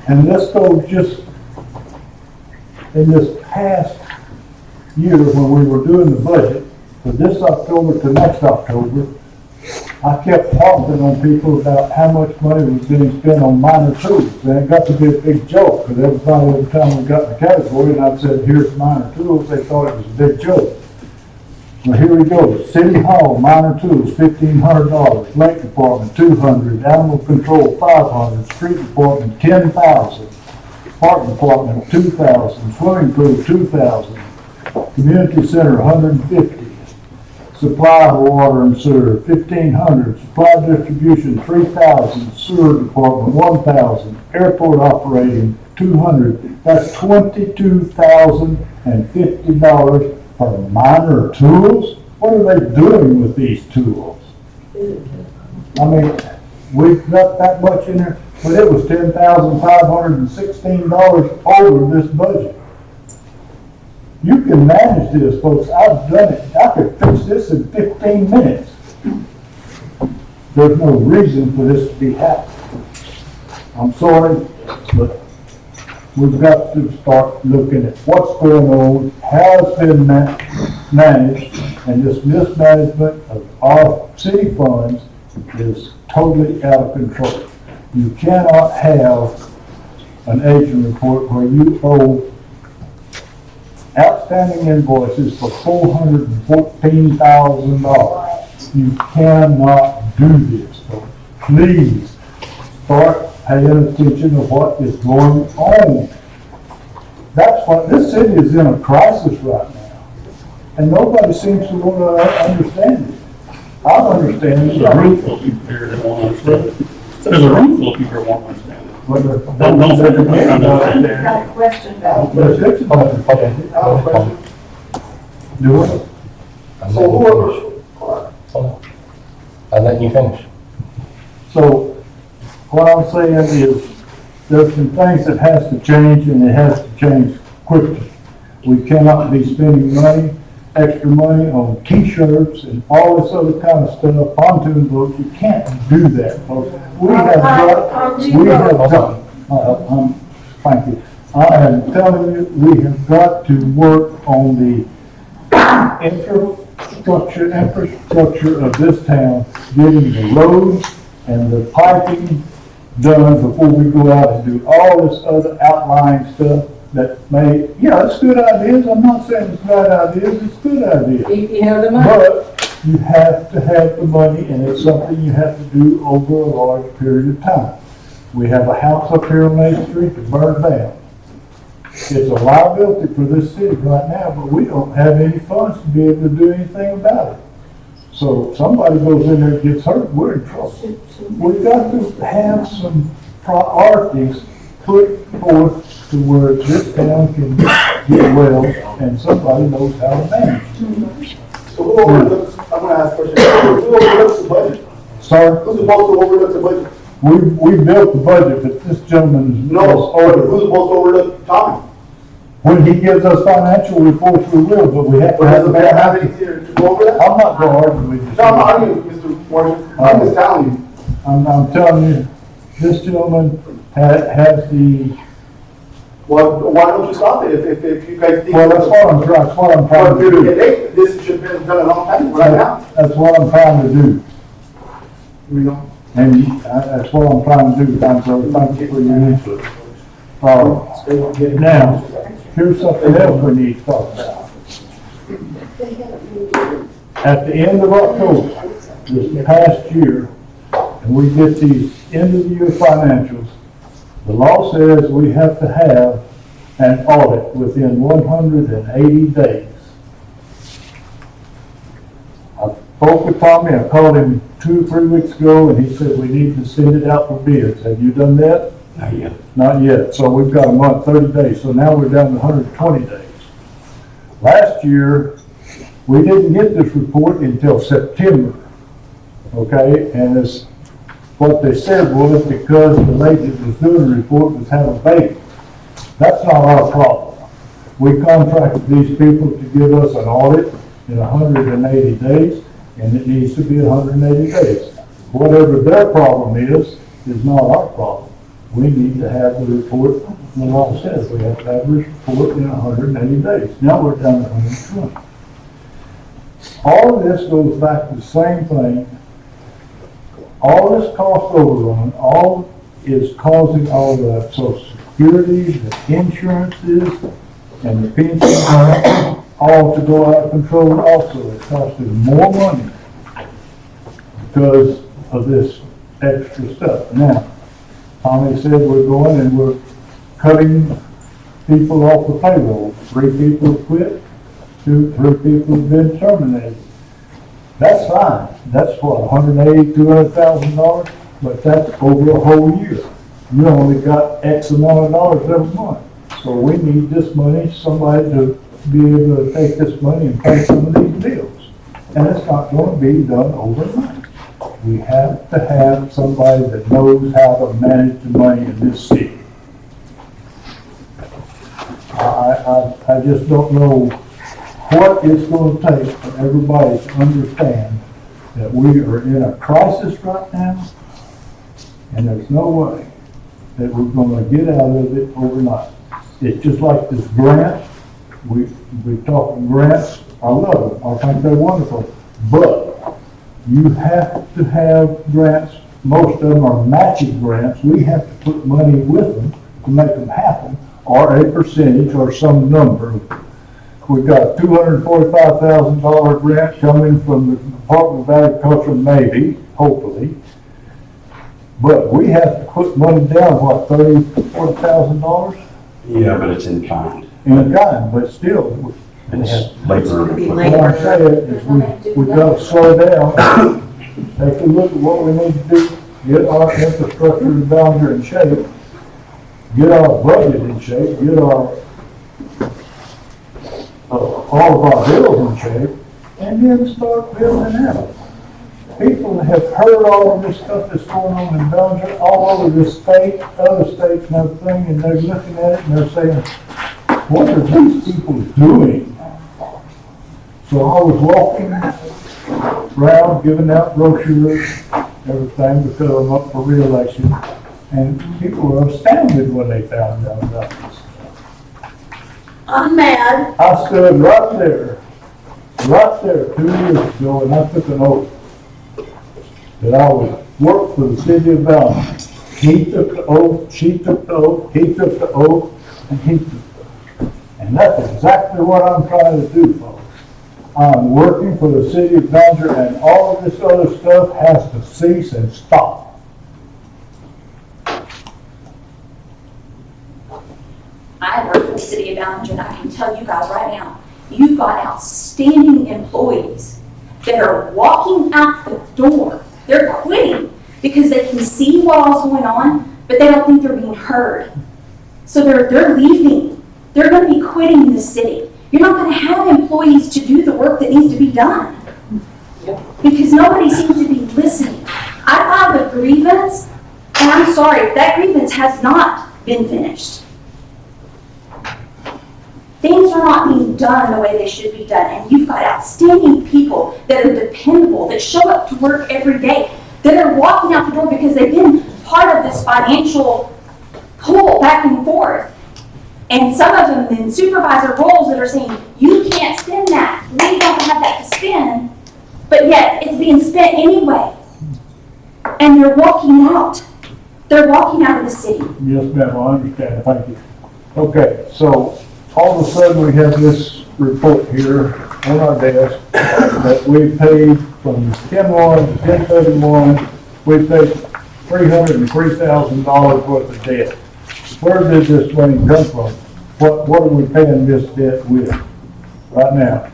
And let's go just, in this past year when we were doing the budget, for this October to next October, I kept talking on people about how much money was being spent on minor tools. And it got to be a big joke, because every time we got in the category and I said, here's minor tools, they thought it was a big joke. Well, here we go. City Hall, minor tools, $1,500. Lake Department, $200. Animal Control, $500. Street Department, $10,000. Park Department, $2,000. Swimming Pool, $2,000. Community Center, $150. Supply water and sewer, $1,500. Supply distribution, $3,000. Sewer Department, $1,000. Airport operating, $200. That's $22,050 for minor tools. What are they doing with these tools? I mean, we've got that much in there, but it was $10,516 over this budget. You can manage this, folks. I've done it. I could fix this in 15 minutes. There's no reason for this to be happening. I'm sorry, but we've got to start looking at what's going on, how it's been managed, and this mismanagement of our city funds is totally out of control. You cannot have an agent report where you owe outstanding invoices for $414,000. You cannot do this. So please start paying attention to what is going on. That's what, this city is in a crisis right now. And nobody seems to want to understand it. I understand it.
There's a room full of people here that won't understand it. There's a room full of people that won't understand it.
Got a question about.
Do it.
I'm letting you finish.
So what I'm saying is there's some things that has to change, and it has to change quickly. We cannot be spending money, extra money on t-shirts and all this other kind of stuff, pontoon boats. You can't do that, folks. Thank you. I am telling you, we have got to work on the infrastructure of this town, getting the roads and the piping done before we go out and do all this other outlying stuff that may, it's good ideas. I'm not saying it's bad ideas, it's good ideas.
If you have the money.
But you have to have the money, and it's something you have to do over a large period of time. We have a house up here on Main Street that burned down. It's a liability for this city right now, but we don't have any funds to be able to do anything about it. So if somebody goes in there and gets hurt, we're in trouble. We've got to have some priorities put forth to where this town can get well and somebody knows how to manage.
So who overlooks, I'm gonna ask a question, who overlooks the budget?
Sir?
Who's supposed to overlook the budget?
We built the budget, but this gentleman is
No, who's supposed to overlook Tommy?
When he gives us financial reports, we will, but we have to
But
have
doesn't
the
Mayor have any here to go over that?
I'm not gonna argue with you.
No, I'm not arguing, Mr. Morgan, I'm just telling you.
I'm telling you, this gentleman has the,
Well, why don't you stop it if you guys think.
well, that's what I'm trying to do.
This should have been done a long time, right now.
That's what I'm trying to do.
You know?
And that's what I'm trying to do. Thank you for your input. Now, here's something else we need to talk about. At the end of October, this past year, and we get these end of the year financials, the law says we have to have an audit within 180 days. I spoke with Tommy, I called him 2 or 3 weeks ago, and he said we need to send it out for bids. Have you done that?
Not yet.
Not yet, so we've got a month, 30 days, so now we're down to 120 days. Last year, we didn't get this report until September, okay? And it's, what they said was because the lady that was doing the report was having a baby. That's not our problem. We contracted these people to give us an audit in 180 days, and it needs to be 180 days. Whatever their problem is not our problem. We need to have the report, the law says we have to have this report in 180 days. Now we're down to 120. All of this goes back to the same thing. All this cost overrun, all is causing all the Social Security, the insurances, and the pensions, all to go out of control also. It's costing more money because of this extra stuff. Now, Tommy said we're going and we're cutting people off the payroll. 3 people quit, 3 people have been terminated. That's fine. That's what, $180,000, $200,000? But that's over a whole year. You only got X amount of dollars every month. So we need this money, somebody to be able to take this money and pay some of these bills. And it's not going to be done overnight. We have to have somebody that knows how to manage the money in this city. I just don't know what it's going to take for everybody to understand that we are in a crisis right now, and there's no way that we're going to get out of it overnight. It's just like this grant. We talk grants. I love them. I think they're wonderful. But you have to have grants. Most of them are matching grants. We have to put money with them to make them happen, or a percentage or some number. We've got a $245,000 grant coming from the Department of Agriculture, maybe, hopefully. But we have to put money down, what, $30,000, $40,000?
Yeah, but it's in kind.
In kind, but still.
It's labor.
What I'm saying is we've got to slow down, take a look at what we need to do, get our infrastructure in Ballinger in shape, get our budget in shape, get our all of our bills in shape, and then start building out. People have heard all of this stuff that's going on in Ballinger, all over this state, other states and everything, and they're looking at it and they're saying, what are these people doing? So I was walking around, giving out brochures, everything, because I'm up for re-election, and people were astounded when they found out about this.
I'm mad.
I stood right there 2 years ago, and I took an oath that I would work for the city of Ballinger. He took the oath, she took the oath, he took the oath, and he took the oath. And that's exactly what I'm trying to do, folks. I'm working for the city of Ballinger, and all of this other stuff has to cease and stop.
I work for the city of Ballinger, and I can tell you guys right now, you've got outstanding employees that are walking out the door. They're quitting because they can see what all's going on, but they don't think they're being heard. So they're leaving. They're going to be quitting the city. You're not going to have employees to do the work that needs to be done because nobody seems to be listening. I filed a grievance, and I'm sorry, that grievance has not been finished. Things are not being done the way they should be done, and you've got outstanding people that are dependable, that show up to work every day, that are walking out the door because they've been part of this financial pull back and forth. And some of them in supervisor roles that are saying, you can't spend that, we don't have that to spend, but yet it's being spent anyway. And they're walking out. They're walking out of the city.
Yes, ma'am, I understand, thank you. Okay, so all of a sudden we have this report here on our desk that we paid from 10/1 to 10/31, we paid $303,000 worth of debt. Where did this money come from? What are we paying this debt with right now?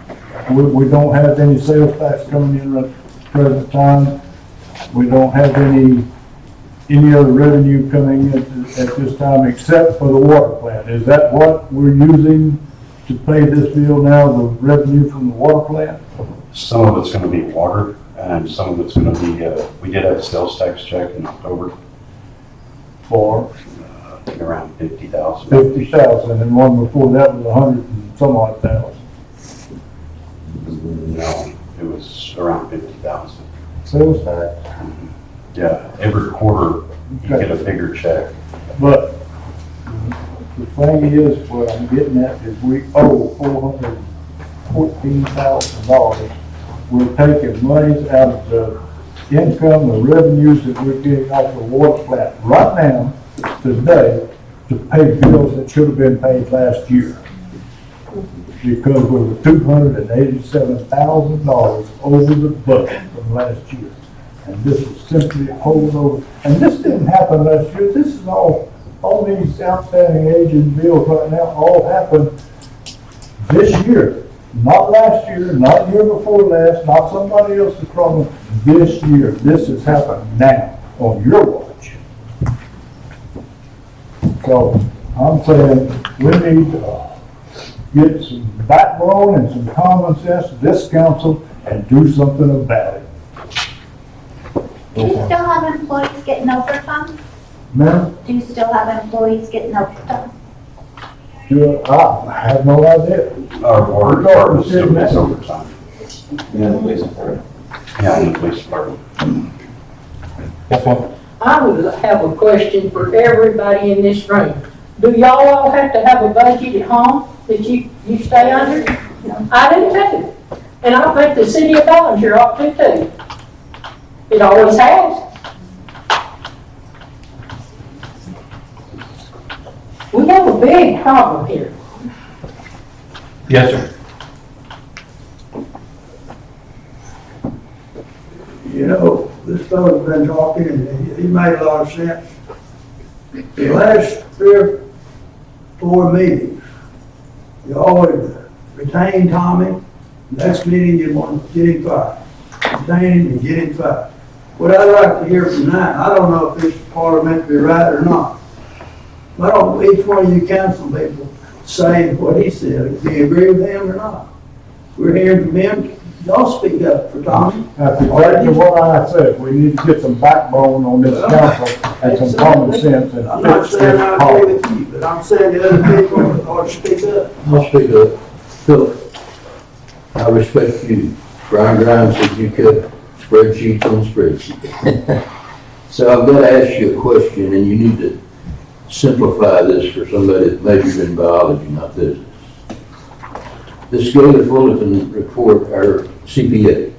We don't have any sales tax coming in at the present time. We don't have any any other revenue coming in at this time except for the water plant. Is that what we're using to pay this bill now, the revenue from the water plant?
Some of it's gonna be water, and some of it's gonna be, we did have a sales tax check in October,
For
around 50,000.
50,000, and one before that was 100 and some odd thousand.
No, it was around 50,000.
Sales tax.
Yeah, every quarter you get a bigger check.
But the thing is, what I'm getting at is we owe $414,000. We're taking monies out of the income, the revenues that we're getting off the water plant right now, today, to pay bills that should have been paid last year. Because we were $287,000 over the budget from last year. And this is simply a holdover. And this didn't happen last year. This is all these outstanding aging bills right now all happened this year. Not last year, not year before last, not somebody else's problem. This year, this has happened now on your watch. So I'm saying we need to get some backbone and some common sense to this council and do something about it.
Do you still have employees getting overtime?
Ma'am,
Do you still have employees getting overtime?
I have no idea.
Our water department still gets
Yeah.
overtime. Yeah, the police department. Yeah, and the police department.
Yes, ma'am.
I would have a question for everybody in this room. Do y'all all have to have a budget at home that you stay under? I do too. And I think the city of Ballinger ought to too. It always has. We have a big problem here.
Yes, sir.
You know, this fellow's been talking and he made a lot of sense. The last 3 or 4 meetings, you always retain Tommy. Next meeting, you want to get him fired. Retain him and get him fired. What I'd like to hear from that, I don't know if this is parliamentary right or not. Why don't each one of you council people say what he said, do you agree with him or not? We're hearing from him, y'all speak up for Tommy.
That's exactly what I said. We need to get some backbone on this council and some common sense and
I'm not
fix
saying
this
I agree
problem.
with you, but I'm saying the other people ought to speak up.
I'll speak up. Philip, I respect you. Brian Grimes said you cut spreadsheets on spreadsheets. So I've got to ask you a question, and you need to simplify this for somebody that majored in biology, not business. The Scalar Fullerton report, our CPA.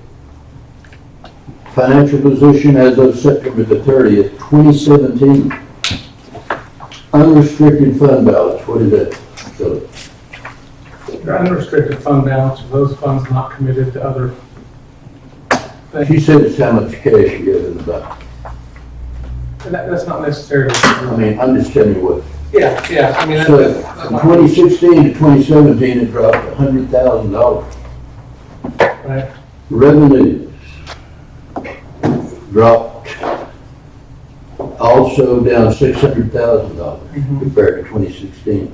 Financial position as of September the 30th, 2017. Unrestricted fund balance, what is that, Philip?
Your unrestricted fund balance are those funds not committed to other things.
She said it's how much cash you have in the bank.
And that's not necessarily.
I mean, I'm just telling you what.
Yeah, I mean,
So
that's
from
not.
2016 to 2017, it dropped $100,000.
Right.
Revenues dropped also down $600,000 compared to 2016.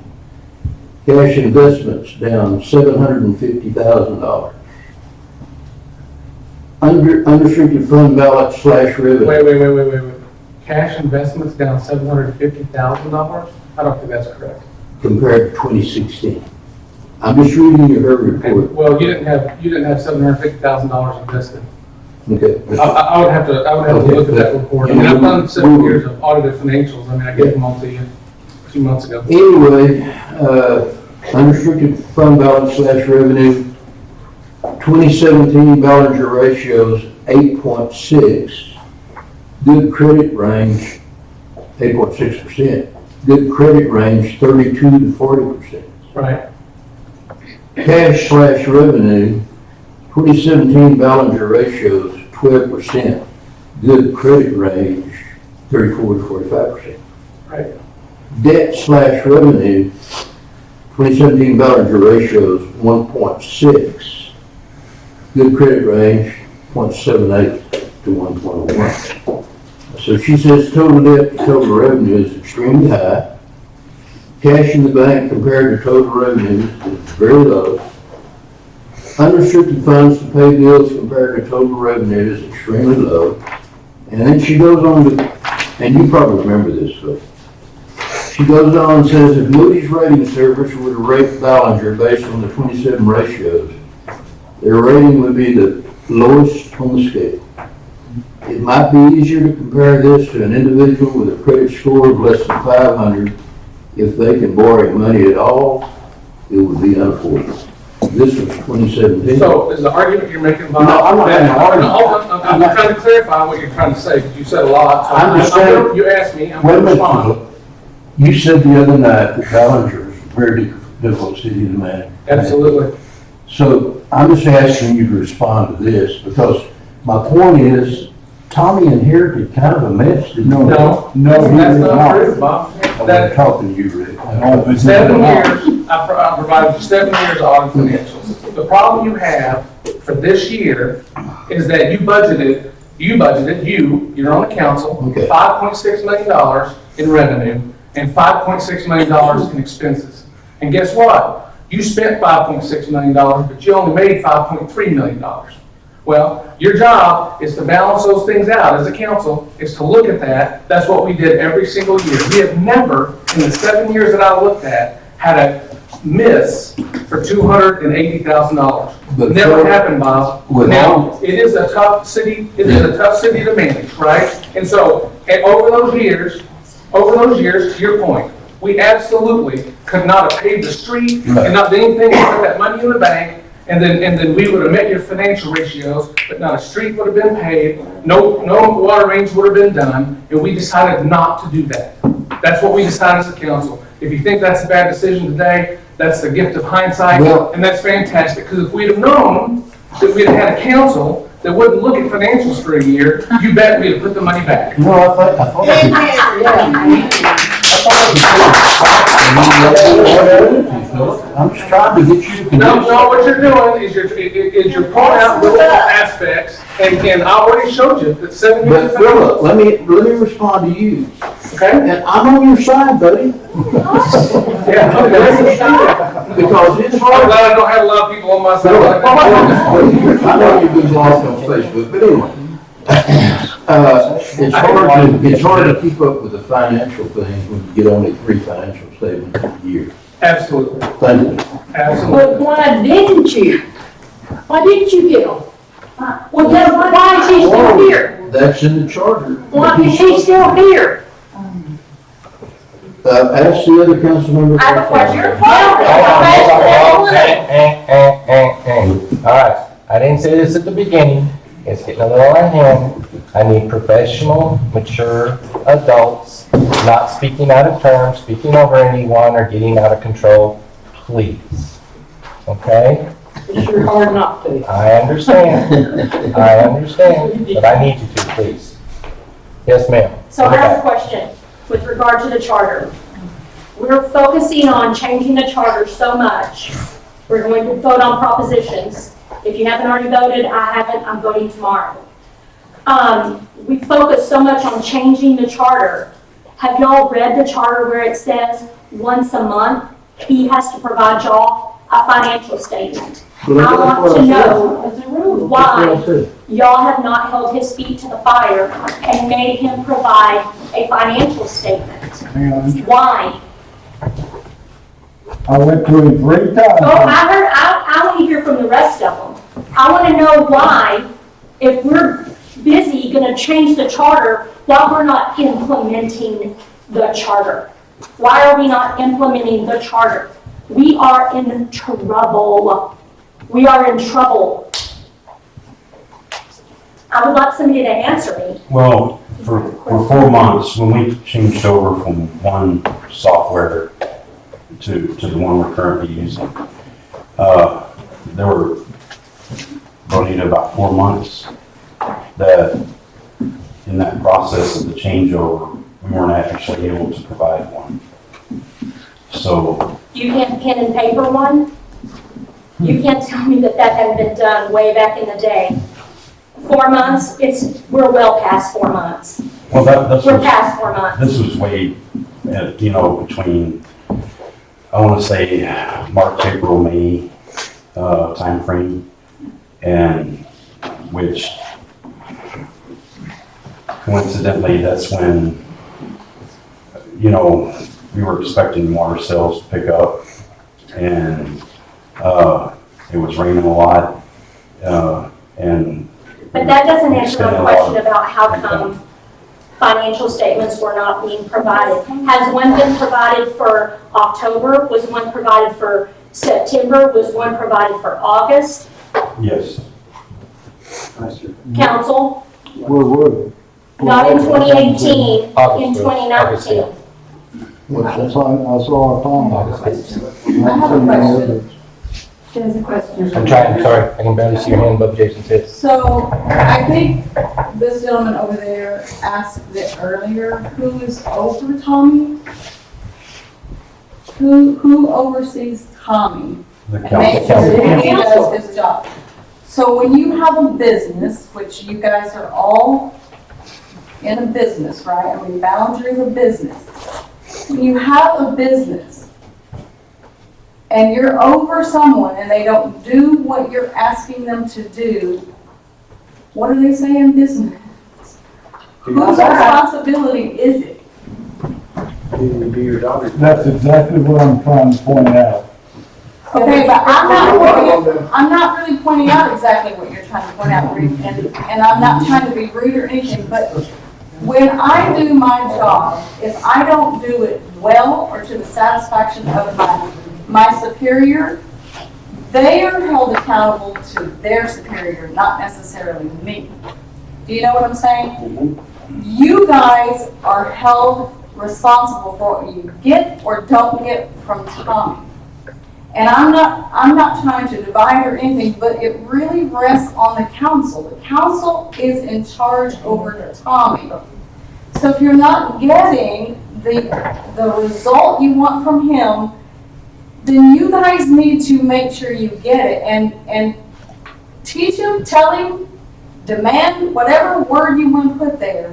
Cash investments down $750,000. Unrestricted fund balance / revenue.
Wait. Cash investments down $750,000? I don't think that's correct.
Compared to 2016. I'm just reading you her report.
Well, you didn't have $750,000 invested.
Okay.
I would have to look at that report. I mean, I've done 7 years of audited financials. I mean, I gave them all to you a few months ago.
Anyway, unrestricted fund balance / revenue, 2017 Ballinger ratios 8.6. Good credit range, 8.6%. Good credit range, 32 to 40%.
Right.
Cash / revenue, 2017 Ballinger ratios, 12%. Good credit range, 34 to 45%.
Right.
Debt / revenue, 2017 Ballinger ratios, 1.6. Good credit range, 0.78 to 1.1. So she says total debt to total revenue is extremely high. Cash in the bank compared to total revenues is very low. Unrestricted funds to pay bills compared to total revenue is extremely low. And then she goes on to, and you probably remember this, but she goes on and says if Moody's rating service were to rate Ballinger based on the 27 ratios, their rating would be the lowest on the scale. It might be easier to compare this to an individual with a credit score of less than 500. If they can borrow money at all, it would be unaffordable. This was 2017.
So is the argument you're making, Bob?
No, I'm not making an argument.
I'm trying to clarify what you're trying to say, because you said a lot. So
I'm just saying-
You asked me, I'm
Wait a
going to
minute,
respond.
Philip. You said the other night that Ballinger is a very difficult city to manage.
Absolutely.
So I'm just asking you to respond to this, because my point is, Tommy inherited kind of a mess, didn't he?
No,
No, he
that's
did
not true,
not.
Bob.
I'm
That,
talking to you, Rick.
No, but he
7
did not.
years, I provided you 7 years of audit financials. The problem you have for this year is that you're on the council,
Okay.
$5.6 million in revenue and $5.6 million in expenses. And guess what? You spent $5.6 million, but you only made $5.3 million. Well, your job is to balance those things out as a council, is to look at that. That's what we did every single year. We have never, in the 7 years that I looked at, had a miss for $280,000.
But
Never
Phil,
happened, Bob.
with
Now, it is a tough city, to manage, right? And so, over those years, to your point, we absolutely could not have paved the street
Right.
and not done anything to put that money in the bank, and then we would have met your financial ratios, but not a street would have been paved, no water mains would have been done, and we decided not to do that. That's what we decided as a council. If you think that's a bad decision today, that's the gift of hindsight,
Well-
and that's fantastic, because if we'd have known that we'd have had a council that wouldn't look at financials for a year, you bet we'd have put the money back.
No, I thought. I'm just trying to get you to.
No, what you're doing is you're pulling out little aspects, and I already showed you that 7 years.
But Philip, let me respond to you.
Okay?
And I'm on your side, buddy.
Yeah, okay.
Because it's
I'm
hard.
glad I don't have a lot of people on my side like that.
I know you've been blocked on Facebook, but anyway. It's hard to keep up with the financial things when you get only 3 financial statements a year.
Absolutely,
Thank you.
absolutely.
But why didn't you? Why didn't you get them? Well, then why is he still here?
That's in the charter.
Why is he still here?
Ask the other council members.
I have a question.
All right, I didn't say this at the beginning, it's getting a little out of hand. I need professional, mature adults, not speaking out of turn, speaking over anyone, or getting out of control, please. Okay?
It's sure hard not to.
I understand, but I need you to, please. Yes, ma'am.
So I have a question with regard to the charter. We're focusing on changing the charter so much. We're going to vote on propositions. If you haven't already voted, I haven't, I'm voting tomorrow. We focus so much on changing the charter. Have y'all read the charter where it says once a month, he has to provide y'all a financial statement? I want to know why y'all have not held his feet to the fire and made him provide a financial statement. Why?
I went to him 3 times.
I want to hear from the rest of them. I want to know why, if we're busy gonna change the charter, why we're not implementing the charter. Why are we not implementing the charter? We are in trouble. We are in trouble. I would like somebody to answer me.
Well, for 4 months, when we changed over from one software to the one we're currently using, there were running about 4 months that in that process of the changeover, we weren't actually able to provide one. So
You can't pen and paper one? You can't tell me that hadn't been done way back in the day. 4 months, we're well past 4 months.
Well, this
We're
was,
past 4 months.
this was way, between, I want to say March, April, May, timeframe, and which coincidentally, that's when, we were expecting water sales to pick up, and it was raining a lot, and.
But that doesn't
we
answer
spent
my
a lot
question
of
about how
income.
come financial statements were not being provided. Has one been provided for October? Was one provided for September? Was one provided for August?
Yes.
Council?
Where were they?
Not in 2018, in
August,
2019.
I saw a phone.
I have a question. There's a question.
I'm trying, sorry, I can barely see your hand above Jason's head.
So I think this gentleman over there asked it earlier, who is over Tommy? Who oversees Tommy?
The
And
council.
makes sure that he does his job. So when you have a business, which you guys are all in a business, right? I mean, Ballinger is a business. When you have a business and you're over someone and they don't do what you're asking them to do, what do they say in business? Whose responsibility is it?
That's exactly what I'm trying to point out.
Okay, but I'm not really pointing out exactly what you're trying to point out, Ruth, and I'm not trying to be rude or anything, but when I do my job, if I don't do it well or to the satisfaction of my superior, they are held accountable to their superior, not necessarily me. Do you know what I'm saying? You guys are held responsible for what you get or don't get from Tommy. And I'm not trying to divide or anything, but it really rests on the council. The council is in charge over Tommy. So if you're not getting the result you want from him, then you guys need to make sure you get it and teach him, tell him, demand whatever word you want to put there,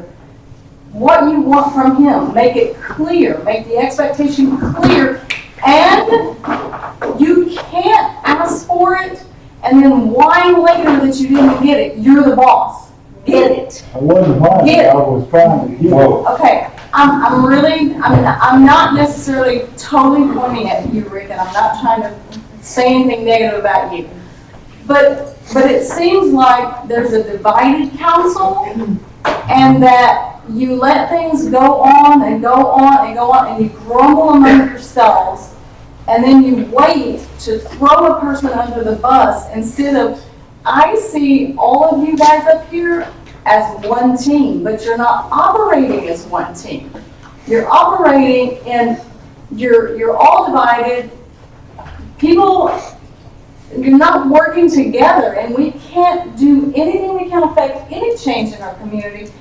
what you want from him. Make it clear, make the expectation clear, and you can't ask for it and then whine later that you didn't get it. You're the boss. Get it.
I wasn't whining, I was trying to get it.
Okay, I'm not necessarily totally pointing at you, Rick, and I'm not trying to say anything negative about you. But it seems like there's a divided council and that you let things go on and go on and go on and you grumble among yourselves and then you wait to throw a person under the bus instead of, I see all of you guys up here as one team, but you're not operating as one team. You're operating in, you're all divided. People, you're not working together, and we can't do anything, we can't affect any change in our community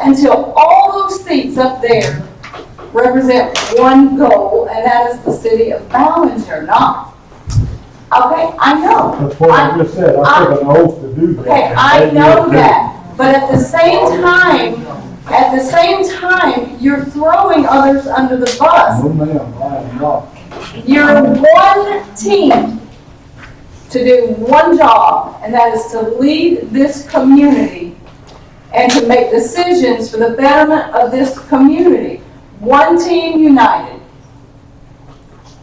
until all those seats up there represent one goal, and that is the city of Ballinger, not. Okay, I know.
That's what I just said, I took an oath to do that.
Okay, I know that, but at the same time, you're throwing others under the bus.
No ma'am, I am not.
You're one team to do one job, and that is to lead this community and to make decisions for the betterment of this community. One team united.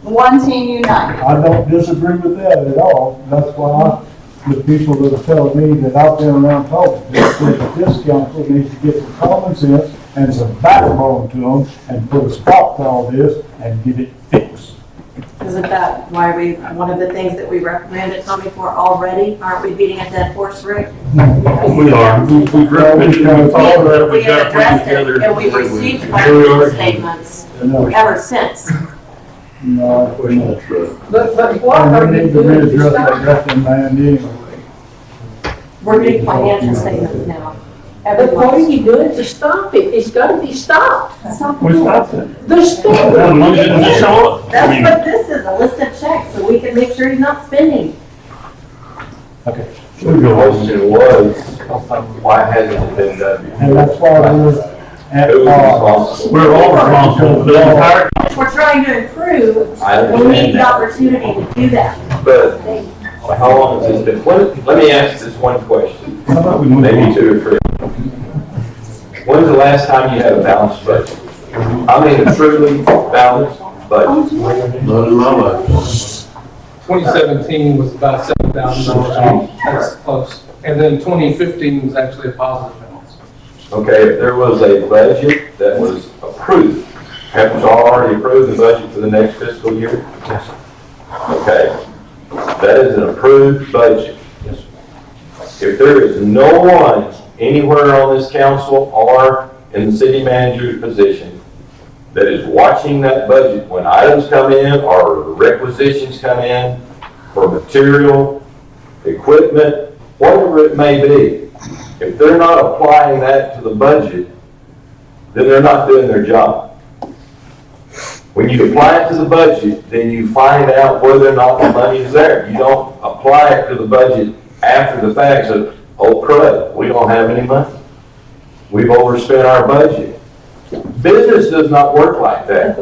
One team united.
I don't disagree with that at all. That's why the people that are telling me that I've been around talking, that this council needs to get some common sense and some backbone to them and put a stop to all this and get it fixed.
Isn't that why one of the things that we recommended Tommy for already? Aren't we beating a dead horse, Rick?
We are. We've recommended, we've talked about it,
We
we've got
have
to bring
addressed it,
together.
and we've received
Here we
financial
are.
statements
No,
ever since.
no.
But what are
And we
you
need to
doing to
readdress
stop?
that goddamn man anyway.
We're getting financial statements now.
But what are you doing to stop it? It's gotta be stopped.
We stopped it.
The store.
The money didn't just show up. I
That's
mean,
what this is, a list of checks, so we can make sure he's not spending.
The question was, why hasn't it been done?
And that's why at
Who is
cost.
responsible?
We're all responsible for the entire.
We're trying to improve,
I
and we need
understand
the
that.
opportunity to do that.
But how long has this been? Let me ask this one question,
How about we move
maybe
on?
2 or 3. When's the last time you had a balanced budget? I mean, a truly balanced budget.
Not in my life.
2017 was about $7,000. That's close. And then 2015 was actually a positive balance.
Okay, if there was a budget that was approved, haven't you already approved the budget for the next fiscal year?
Yes.
Okay, that is an approved budget. If there is no one anywhere on this council or in the city manager's position that is watching that budget when items come in or requisitions come in for material, equipment, whatever it may be, if they're not applying that to the budget, then they're not doing their job. When you apply it to the budget, then you find out whether or not the money is there. You don't apply it to the budget after the fact, so, oh crud, we don't have any money. We've overspent our budget. Business does not work like that.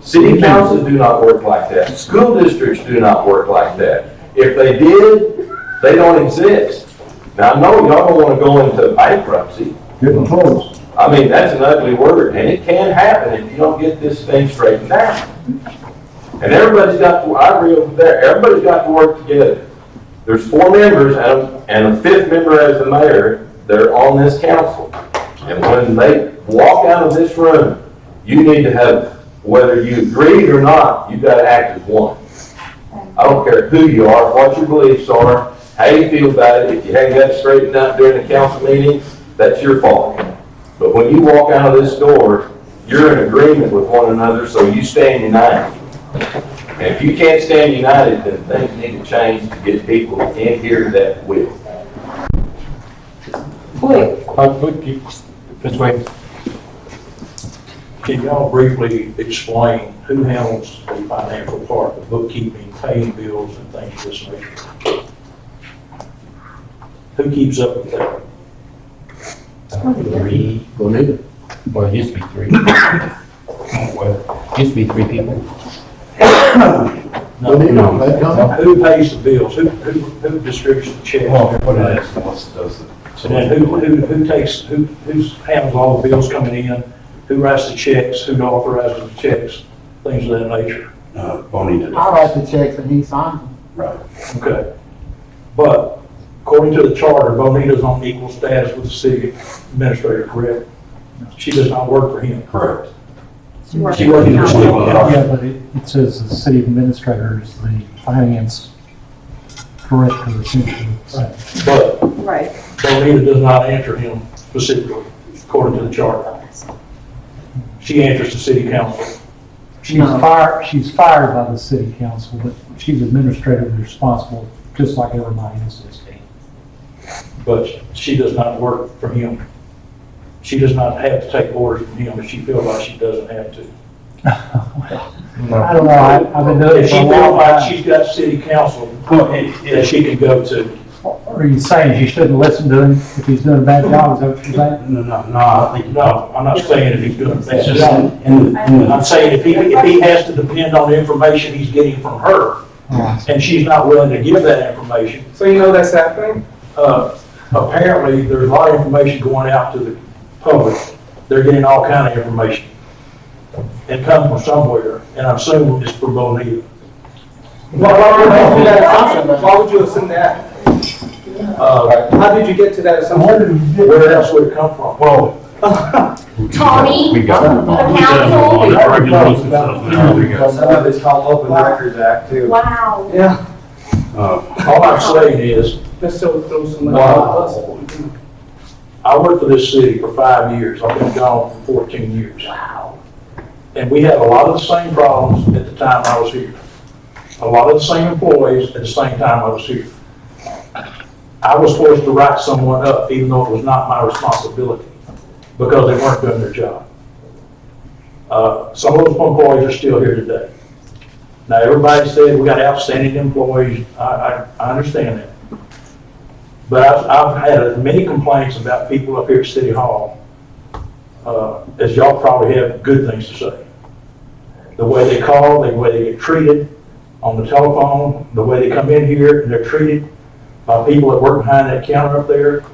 City councils do not work like that. School districts do not work like that. If they did, they don't exist. Now, I know y'all don't want to go into bankruptcy.
Getting close.
I mean, that's an ugly word, and it can happen if you don't get this thing straightened out. And everybody's got to, I agree with that, everybody's got to work together. There's 4 members and a 5th member as the mayor that are on this council. And when they walk out of this room, you need to have, whether you agree or not, you've got to act as one. I don't care who you are, what your beliefs are, how you feel about it. If you haven't got it straightened out during the council meeting, that's your fault. But when you walk out of this door, you're in agreement with one another, so you stand united. And if you can't stand united, then things need to change to get people in here that will.
Ms. Wade?
Can y'all briefly explain who handles the financial part, the bookkeeping, paying bills and things of this nature? Who keeps up with that?
3,
Bonita.
well, it used to be 3. Well, it used to be 3 people.
Bonita, that comment?
Who pays the bills? Who distributes the checks?
Well, what it is, what's does the.
And then who handles all the bills coming in? Who writes the checks? Who authorizes the checks? Things of that nature.
Bonita.
I write the checks and he signs them.
Right.
Okay. But according to the charter, Bonita's on equal status with the city administrator, correct? She does not work for him.
Correct.
She works for the city.
Yeah, but it says the city administrator is the finance director essentially.
Right. But
Right.
Bonita does not answer him specifically, according to the charter. She answers the city council.
She's fired by the city council, but she's administratively responsible, just like everybody else in this team.
But she does not work for him. She does not have to take orders from him if she feels like she doesn't have to.
I don't know, I've been doing it
If she
for a
feels
long
like
time.
she's got city council that she can go to.
Are you saying she shouldn't listen to him if he's doing a bad job, is that what you're saying?
No, I think.
No, I'm not saying if he's doing a bad
It's just
job.
in the.
I'm saying if he has to depend on the information he's getting from her, and she's not willing to give that information.
So you know that's happening?
Apparently, there's a lot of information going out to the public. They're getting all kind of information. It comes from somewhere, and I'm assuming it's from Bonita.
Why would you assume that? How did you get to that assumption?
Where else would it come from?
Well.
Tommy,
We got.
the council.
Some of it's called Open Records Act too.
Wow.
Yeah.
All I'm saying is,
Let's still throw some.
wow, I worked for this city for 5 years. I've been gone for 14 years.
Wow.
And we had a lot of the same problems at the time I was here. A lot of the same employees at the same time I was here. I was forced to write someone up, even though it was not my responsibility, because they weren't doing their job. Some of those employees are still here today. Now, everybody said we got outstanding employees. I understand that. But I've had many complaints about people up here at City Hall as y'all probably have good things to say. The way they call, the way they get treated on the telephone, the way they come in here and they're treated by people that work behind that counter up there.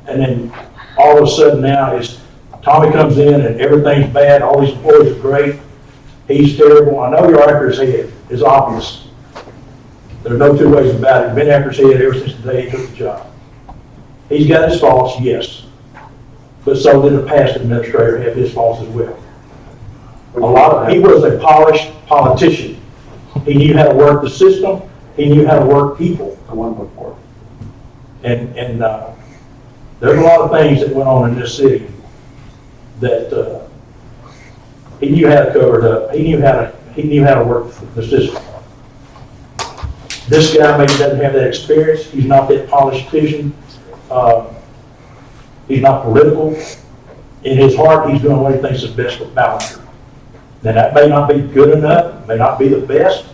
And then all of a sudden now it's, Tommy comes in and everything's bad, all these employees are great, he's terrible. I know you're after his head, it's obvious. There's no two ways about it. You've been after his head ever since the day he took the job. He's got his faults, yes. But so did the past administrator have his faults as well. He was a polished politician. He knew how to work the system. He knew how to work people.
The one before.
And there's a lot of things that went on in this city that he knew how to cover it up. He knew how to work the system. This guy maybe doesn't have that experience. He's not that politician. He's not political. In his heart, he's doing what he thinks is best for Ballinger. Now, that may not be good enough, may not be the best,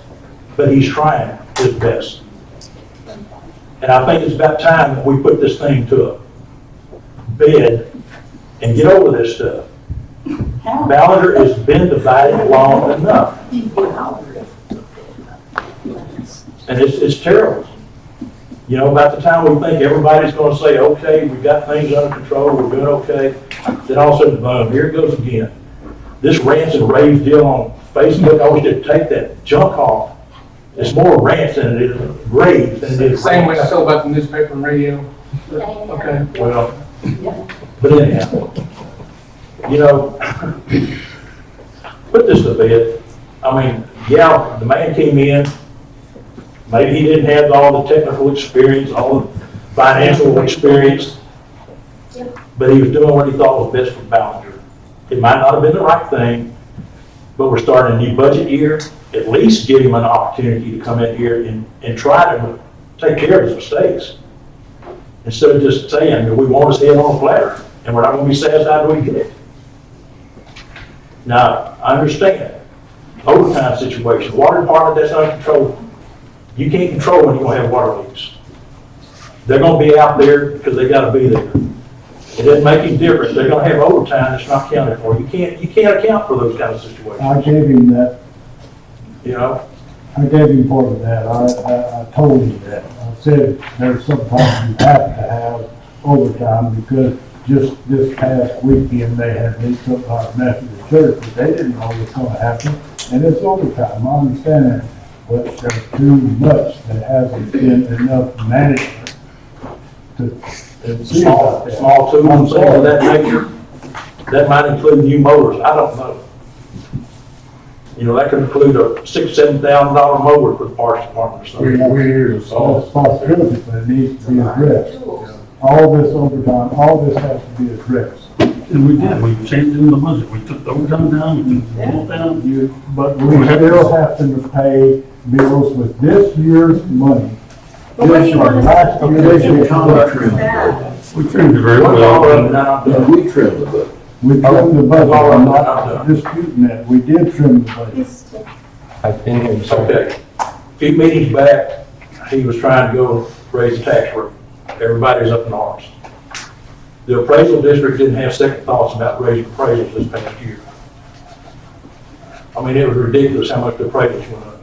but he's trying his best. And I think it's about time that we put this thing to a bed and get over this stuff. Ballinger has been divided long enough. And it's terrible. You know, about the time we think everybody's going to say, okay, we've got things under control, we're doing okay, then all of a sudden, boom, here it goes again. This rants and raves deal on Facebook, I wish they'd take that junk off. It's more rants than it is raves than it is
Same way I
rants.
feel about the newspaper and radio. Okay.
Well, but anyhow, you know, put this to bed. I mean, yeah, the man came in, maybe he didn't have all the technical experience, all the financial experience, but he was doing what he thought was best for Ballinger. It might not have been the right thing, but we're starting a new budget year. At least give him an opportunity to come in here and try to take care of his mistakes. Instead of just saying, we want his head on a platter, and we're not going to be satisfied until we get it. Now, I understand. Overtime situation, water department, that's uncontrollable. You can't control when you're going to have water leaks. They're going to be out there because they got to be there. It doesn't make any difference. They're going to have overtime that's not counted for. You can't account for those kind of situations.
I gave him that,
You know,
I gave him part of that, I told him that. I said, there's sometimes you have to have overtime because just this past weekend, they had leaked up our Methodist church, but they didn't know what's gonna happen, and it's overtime, I understand that. But there's too much that hasn't been enough management to see about that.
small tools and things of that nature, that might include new motors, I don't know. You know, that could include a $6,000-7,000 mower for the parks department or something.
We hear it's all a possibility, but it needs to be addressed. All this overtime, all this has to be addressed.
And we did, we changed it in the budget, we took the overtime down, we took the bill down.
But we still have to pay bills with this year's money.
But what do you want to
Last year,
They
this
should
year's
come
money.
trim the budget.
We trimmed it very
All
well.
of them not
Yeah,
done.
we trim the budget.
We trimmed the budget, I'm not disputing that, we did trim the budget.
I've been here, so.
Okay. A few meetings back, he was trying to go raise the tax rate. Everybody's up in arms. The appraisal district didn't have second thoughts about raising appraisals this past year. I mean, it was ridiculous how much the appraisals went up.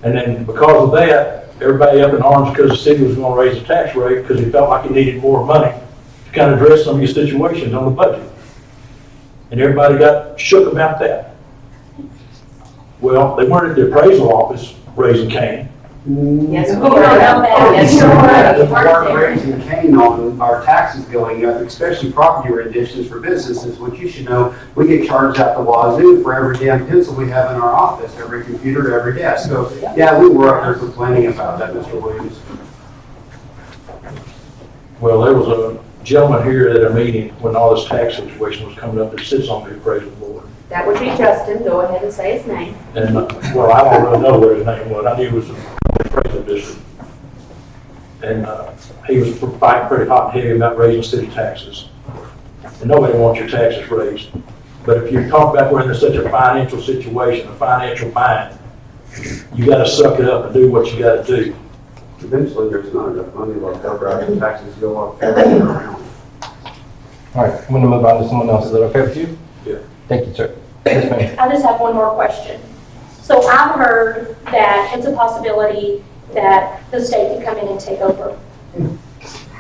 And then because of that, everybody up in arms because the city was gonna raise the tax rate because he felt like he needed more money to kind of address some of these situations on the budget. And everybody got shook about that. Well, they weren't at the appraisal office raising Cain.
Yes, we
Oh,
know that. Yes, you're right. You weren't
We're
there.
raising Cain on our taxes going up, especially property renditions for businesses, which you should know, we get charged out the wazoo for every damn pencil we have in our office, every computer, every desk. So, yeah, we were up there complaining about that, Mr. Williams.
Well, there was a gentleman here at a meeting when all this tax situation was coming up that sits on the appraisal board.
That would be Justin. Go ahead and say his name.
And, well, I don't really know what his name was. I knew he was from the appraisal district. And he was fighting pretty hot and heavy about raising city taxes. And nobody wants your taxes raised. But if you talk about we're in such a financial situation, a financial bind, you gotta suck it up and do what you gotta do.
Eventually, there's not enough money left over after taxes go up.
All right, I'm going to move on to someone else. Is that okay with you?
Yeah.
Thank you, sir. Yes, ma'am.
I just have one more question. So I've heard that it's a possibility that the state can come in and take over.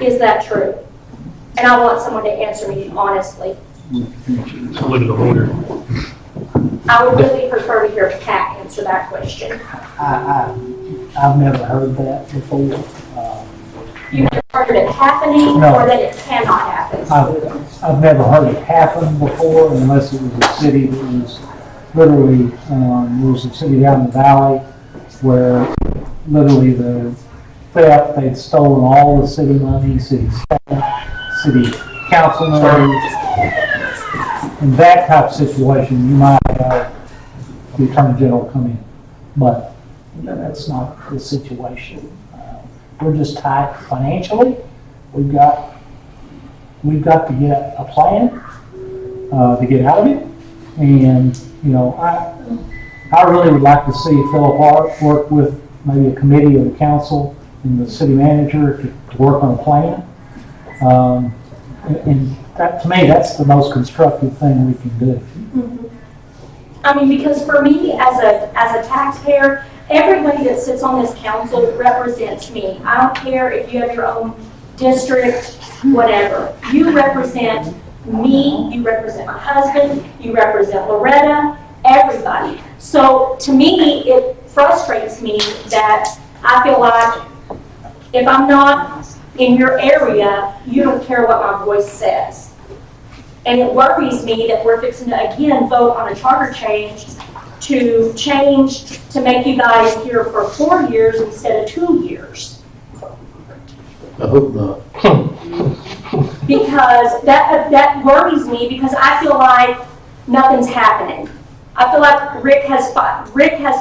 Is that true? And I want someone to answer me honestly.
So look at the order.
I would really prefer to hear Pat answer that question.
I've never heard that before.
You've never heard it happening
No.
or that it cannot happen?
I've never heard it happen before unless it was a city that was literally, there was a city down in the valley where literally the theft, they'd stolen all the city money, city staff, city council members. In that type of situation, you might have the attorney general come in, but that's not the situation. We're just tight financially. We've got to get a plan to get out of it. And, I really would like to see Philip Hart work with maybe a committee of the council and the city manager to work on a plan. And that, to me, that's the most constructive thing we can do.
I mean, because for me, as a taxpayer, everybody that sits on this council represents me. I don't care if you have your own district, whatever. You represent me, you represent my husband, you represent Loretta, everybody. So to me, it frustrates me that I feel like if I'm not in your area, you don't care what my voice says. And it worries me that we're fixing to again vote on a charter change to make you guys here for 4 years instead of 2 years.
I hope not.
Because that worries me because I feel like nothing's happening. I feel like Rick has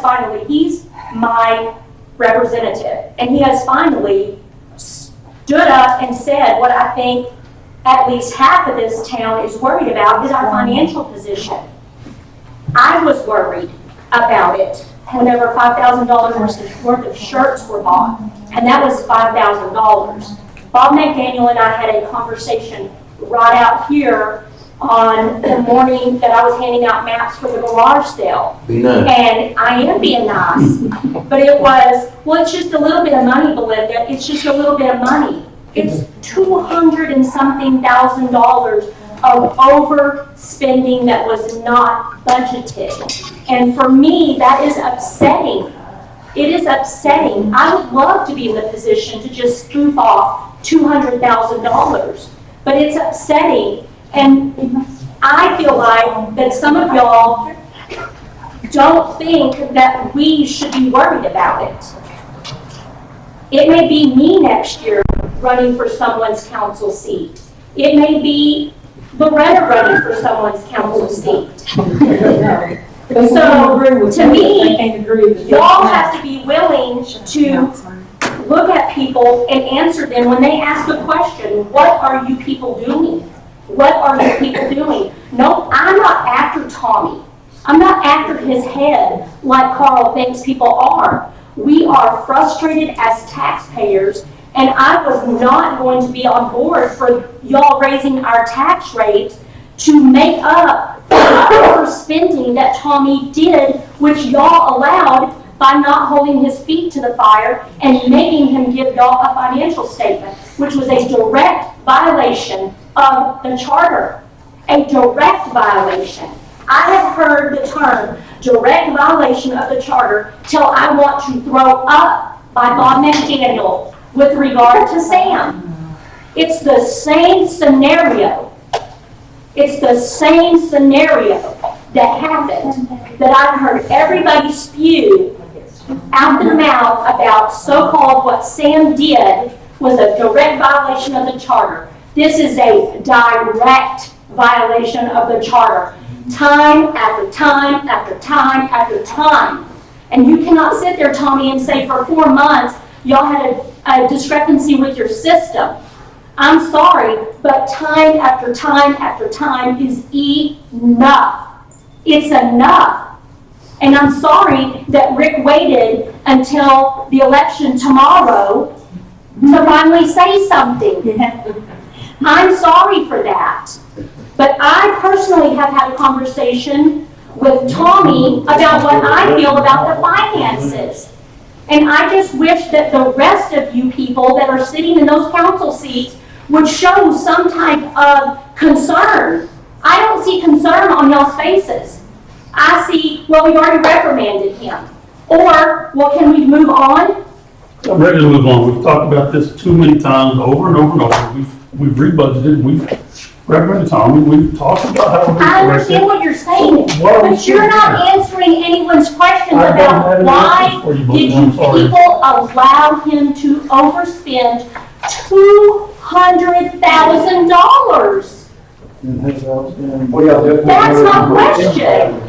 finally, he's my representative, and he has finally stood up and said what I think at least half of this town is worried about is our financial position. I was worried about it whenever $5,000 worth of shirts were bought, and that was $5,000. Bob McDaniel and I had a conversation right out here on the morning that I was handing out maps for the garage sale.
Be nice.
And I am being nice, but it was, well, it's just a little bit of money, Belinda. It's just a little bit of money. It's $200 and something thousand of overspending that was not budgeted. And for me, that is upsetting. It is upsetting. I would love to be in the position to just scoop off $200,000, but it's upsetting. And I feel like that some of y'all don't think that we should be worried about it. It may be me next year running for someone's council seat. It may be Loretta running for someone's council seat. So, to me, y'all have to be willing to look at people and answer them when they ask a question. What are you people doing? What are you people doing? No, I'm not after Tommy. I'm not after his head like Carl thinks people are. We are frustrated as taxpayers, and I was not going to be on board for y'all raising our tax rate to make up for the overspending that Tommy did, which y'all allowed by not holding his feet to the fire and making him give y'all a financial statement, which was a direct violation of the charter. A direct violation. I have heard the term direct violation of the charter till I want to throw up by Bob McDaniel with regard to Sam. It's the same scenario. It's the same scenario that happened that I've heard everybody spew out their mouth about so-called what Sam did was a direct violation of the charter. This is a direct violation of the charter. Time after time after time after time. And you cannot sit there, Tommy, and say for 4 months y'all had a discrepancy with your system. I'm sorry, but time after time after time is enough. It's enough. And I'm sorry that Rick waited until the election tomorrow to finally say something. I'm sorry for that. But I personally have had a conversation with Tommy about what I feel about the finances. And I just wish that the rest of you people that are sitting in those council seats would show some type of concern. I don't see concern on y'all's faces. I see, well, we've already reprimanded him. Or, well, can we move on?
I'm ready to move on. We've talked about this too many times, over and over and over. We've rebudgeted, we've recommended Tommy, we've talked about how we're
I understand what you're saying,
What
but you're not answering anyone's questions
I don't have
about
any
why
answers for you,
did
Butch. I'm
you
sorry.
people allow him to overspend $200,000? That's my question.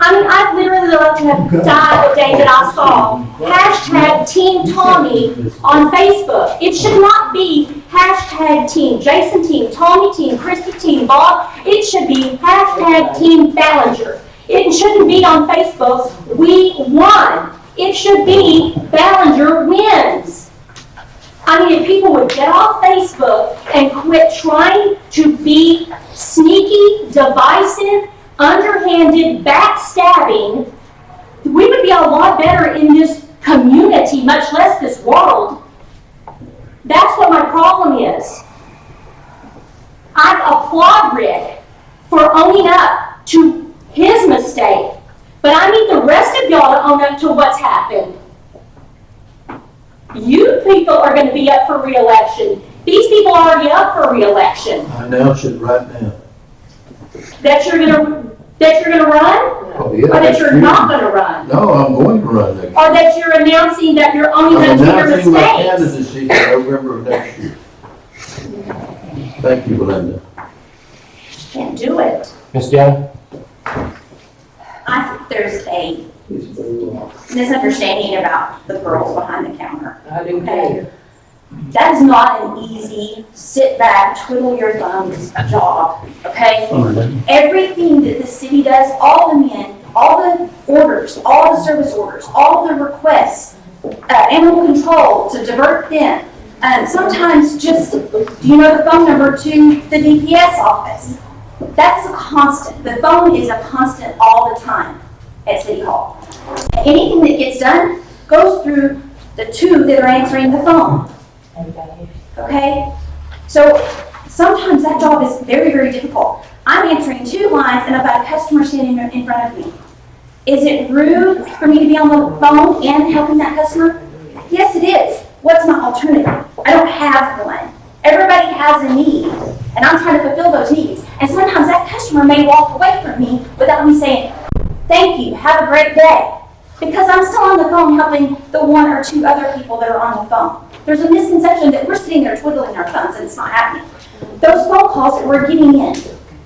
I mean, I literally love to have died the day that I saw hashtag Team Tommy on Facebook. It should not be hashtag Team Jason Team, Tommy Team, Christy Team, Bob. It should be hashtag Team Ballinger. It shouldn't be on Facebook, we won. It should be Ballinger wins. I mean, if people would get off Facebook and quit trying to be sneaky, divisive, underhanded, backstabbing, we would be a lot better in this community, much less this world. That's what my problem is. I applaud Rick for owning up to his mistake, but I need the rest of y'all to own up to what's happened. You people are going to be up for re-election. These people are already up for re-election.
I announce it right now.
That you're going to run?
Oh, yeah,
Or that
next
you're
year.
not going to run?
No, I'm going to run next year.
Or that you're announcing that you're owning
I'm
up to your
announcing my
mistakes?
candidacy for November of next year. Thank you, Belinda.
Can't do it.
Ms. Young?
I think there's a misunderstanding about the girls behind the counter.
I do
Okay? That is not an easy, sit back, twiddle your thumbs job, okay? Everything that the city does, all the men, all the orders, all the service orders, all the requests, animal control to divert them, and sometimes just, do you know the phone number to the DPS office? That's a constant. The phone is a constant all the time at City Hall. Anything that gets done goes through the two that are answering the phone. Okay? So sometimes that job is very, very difficult. I'm answering two lines and I've got a customer standing in front of me. Is it rude for me to be on the phone and helping that customer? Yes, it is. What's my alternative? I don't have one. Everybody has a need, and I'm trying to fulfill those needs. And sometimes that customer may walk away from me without me saying, thank you, have a great day. Because I'm still on the phone helping the one or two other people that are on the phone. There's a misconception that we're sitting there twiddling our thumbs and it's not happening. Those phone calls that we're getting in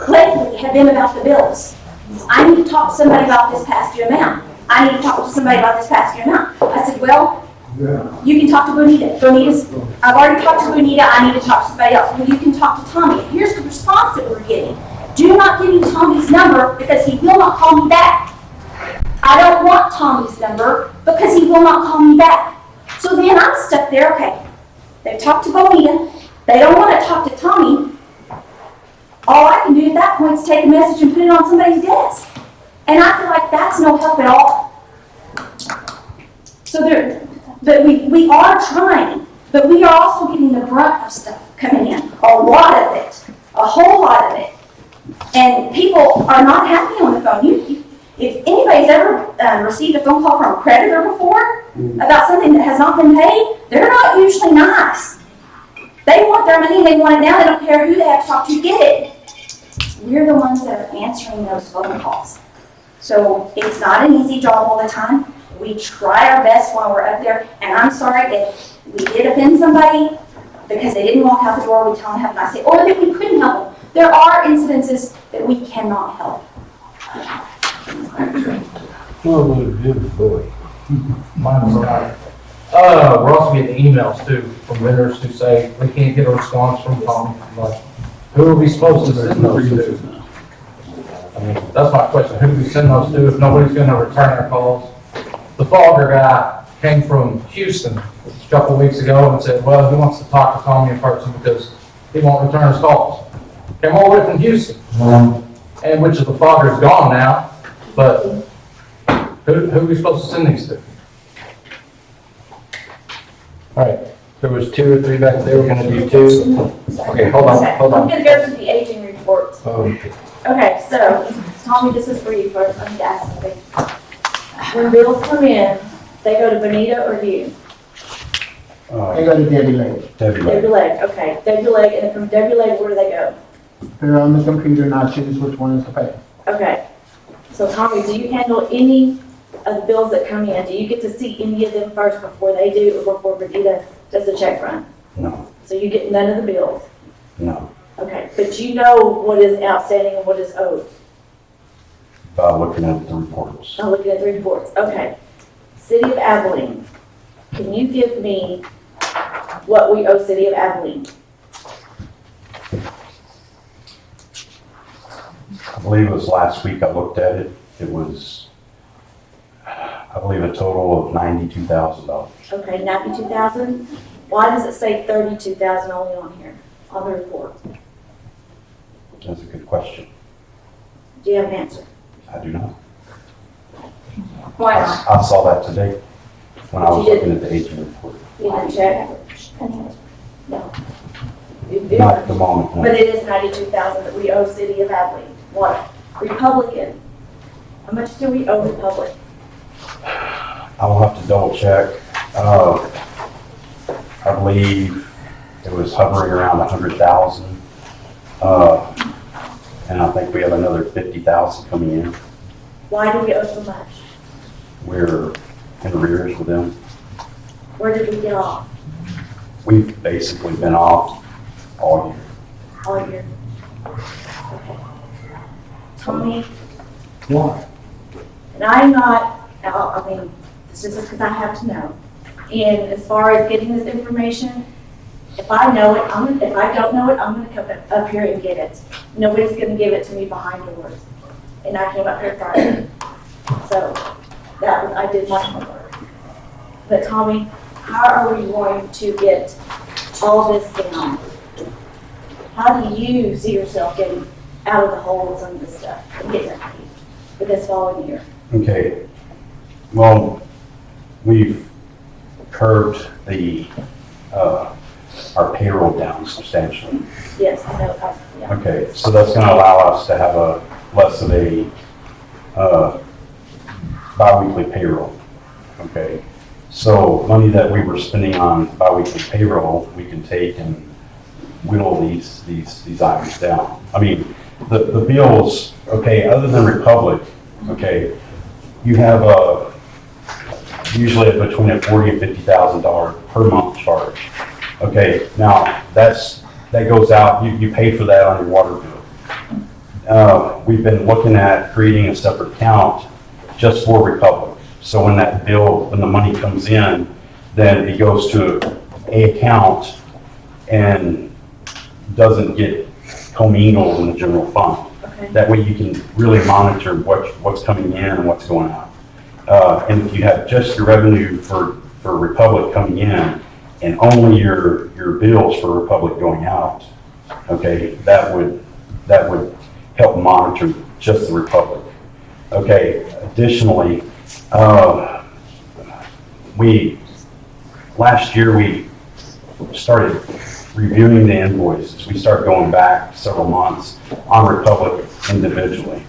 lately have been about the bills. I need to talk to somebody about this past due amount. I need to talk to somebody about this past due amount. I said, well, you can talk to Bonita. I've already talked to Bonita. I need to talk to somebody else. Well, you can talk to Tommy. Here's the response that we're getting. Do not give me Tommy's number because he will not call me back. I don't want Tommy's number because he will not call me back. So then I'm stuck there, okay. They've talked to Bonita. They don't want to talk to Tommy. All I can do at that point is take a message and put it on somebody's desk. And I feel like that's no help at all. So but we are trying, but we are also getting the brunt of stuff coming in. A lot of it. A whole lot of it. And people are not happy on the phone. If anybody's ever received a phone call from a creditor before about something that has not been paid, they're not usually nice. They want their money, they want it now, they don't care who they have to talk to get it. We're the ones that are answering those phone calls. So it's not an easy job all the time. We try our best while we're up there, and I'm sorry if we did offend somebody because they didn't walk out the door, we tell them have a nice day, or that we couldn't help them. There are incidences that we cannot help.
Mine's all right. We're also getting emails too from vendors who say we can't get a response from Tom. Like, who are we supposed to send those to? I mean, that's my question. Who do we send those to if nobody's going to return our calls? The Fogger guy came from Houston a couple of weeks ago and said, well, he wants to talk to Tommy in person because he won't return his calls. Came all the way from Houston, and which of the father's gone now, but who are we supposed to send these to?
All right, there was 2 or 3 back there, we're gonna do 2. Okay, hold on, hold
I'm
on.
gonna go to the aging reports.
Okay.
Okay, so, Tommy, this is for you first, I need to ask something. When bills come in, they go to Bonita or you?
They go to Debbie Lake.
Debbie
Debbie
Lake.
Lake, okay, Debbie Lake, and then from Debbie Lake, where do they go?
They're on the computer and I choose which one is to pay.
Okay, so Tommy, do you handle any of the bills that come in? Do you get to see any of them first before they do, or before Bonita does the check run?
No,
So you get none of the bills?
no,
Okay, but you know what is outstanding and what is owed?
by looking at the reports.
I'm looking at the reports, okay. City of Abilene, can you give me what we owe City of Abilene?
I believe it was last week I looked at it, it was, I believe a total of $92,000.
Okay, 92,000? Why does it say 32,000 only on here, on the report?
That's a good question.
Do you have an answer?
I do not.
Why not?
I saw that today when I was
You
looking at the aging report.
You didn't check? No.
Not at the moment, no.
But it is 92,000 that we owe City of Abilene. What? Republican. How much do we owe Republic?
I will have to double check. I believe it was hovering around 100,000. And I think we have another 50,000 coming in.
Why do we owe so much?
We're in arrears with them.
Where did we get off
We've basically been off all year.
all year? Okay. Tommy,
Why?
and I'm not, I mean, this is just because I have to know. And as far as getting this information, if I know it, if I don't know it, I'm gonna come up here and get it. Nobody's gonna give it to me behind doors. And I came up here Friday. So, I did my homework. But Tommy, how are we going to get all this down? How do you see yourself getting out of the hole with some of this stuff and getting it paid for this following year?
Okay. Well, we've curbed the, our payroll down substantially.
Yes, I know, yeah.
Okay, so that's gonna allow us to have a less of a, bi-weekly payroll, okay? So money that we were spending on bi-weekly payroll, we can take and whittle these items down. I mean, the bills, okay, other than Republic, okay, you have usually between a $40,000 and $50,000 per month charge. Okay, now that goes out, you pay for that on your water bill. We've been looking at creating a separate account just for Republic. So when that bill, when the money comes in, then it goes to a account and doesn't get commingled in the general fund.
Okay.
That way you can really monitor what's coming in and what's going out. And if you have just your revenue for Republic coming in and only your bills for Republic going out, okay, that would help monitor just the Republic. Okay, additionally, last year we started reviewing the invoices. We started going back several months on Republic individually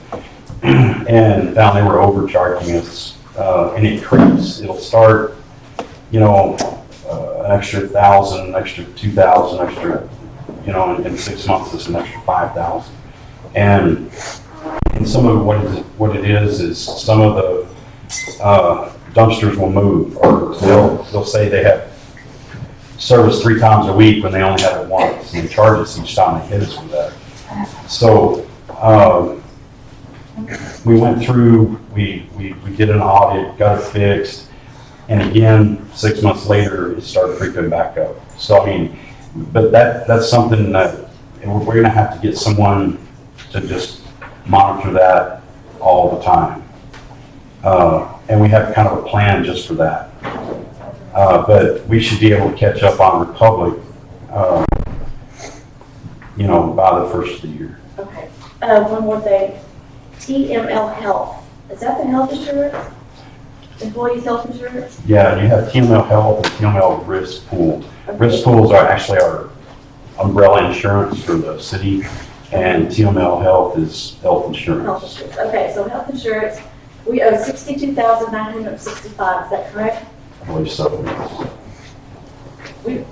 and found they were overcharging us, and it creeps. It'll start, an extra 1,000, extra 2,000, extra, in 6 months it's an extra 5,000. And some of what it is some of the dumpsters will move, or they'll say they have service 3 times a week when they only have it once, and they charge us each time they hit us with that. So we went through, we did an audit, got it fixed, and again, 6 months later, it started creeping back up. So I mean, but that's something that we're gonna have to get someone to just monitor that all the time. And we have kind of a plan just for that. But we should be able to catch up on Republic, you know, by the first of the year.
Okay, one more thing. TML Health, is that the health insurance? Employees' health insurance?
Yeah, you have TML Health and TML Risk Pool. Risk pools are actually our umbrella insurance for the city, and TML Health is health insurance.
Health insurance, okay, so health insurance, we owe $62,965, is that correct?
I believe so.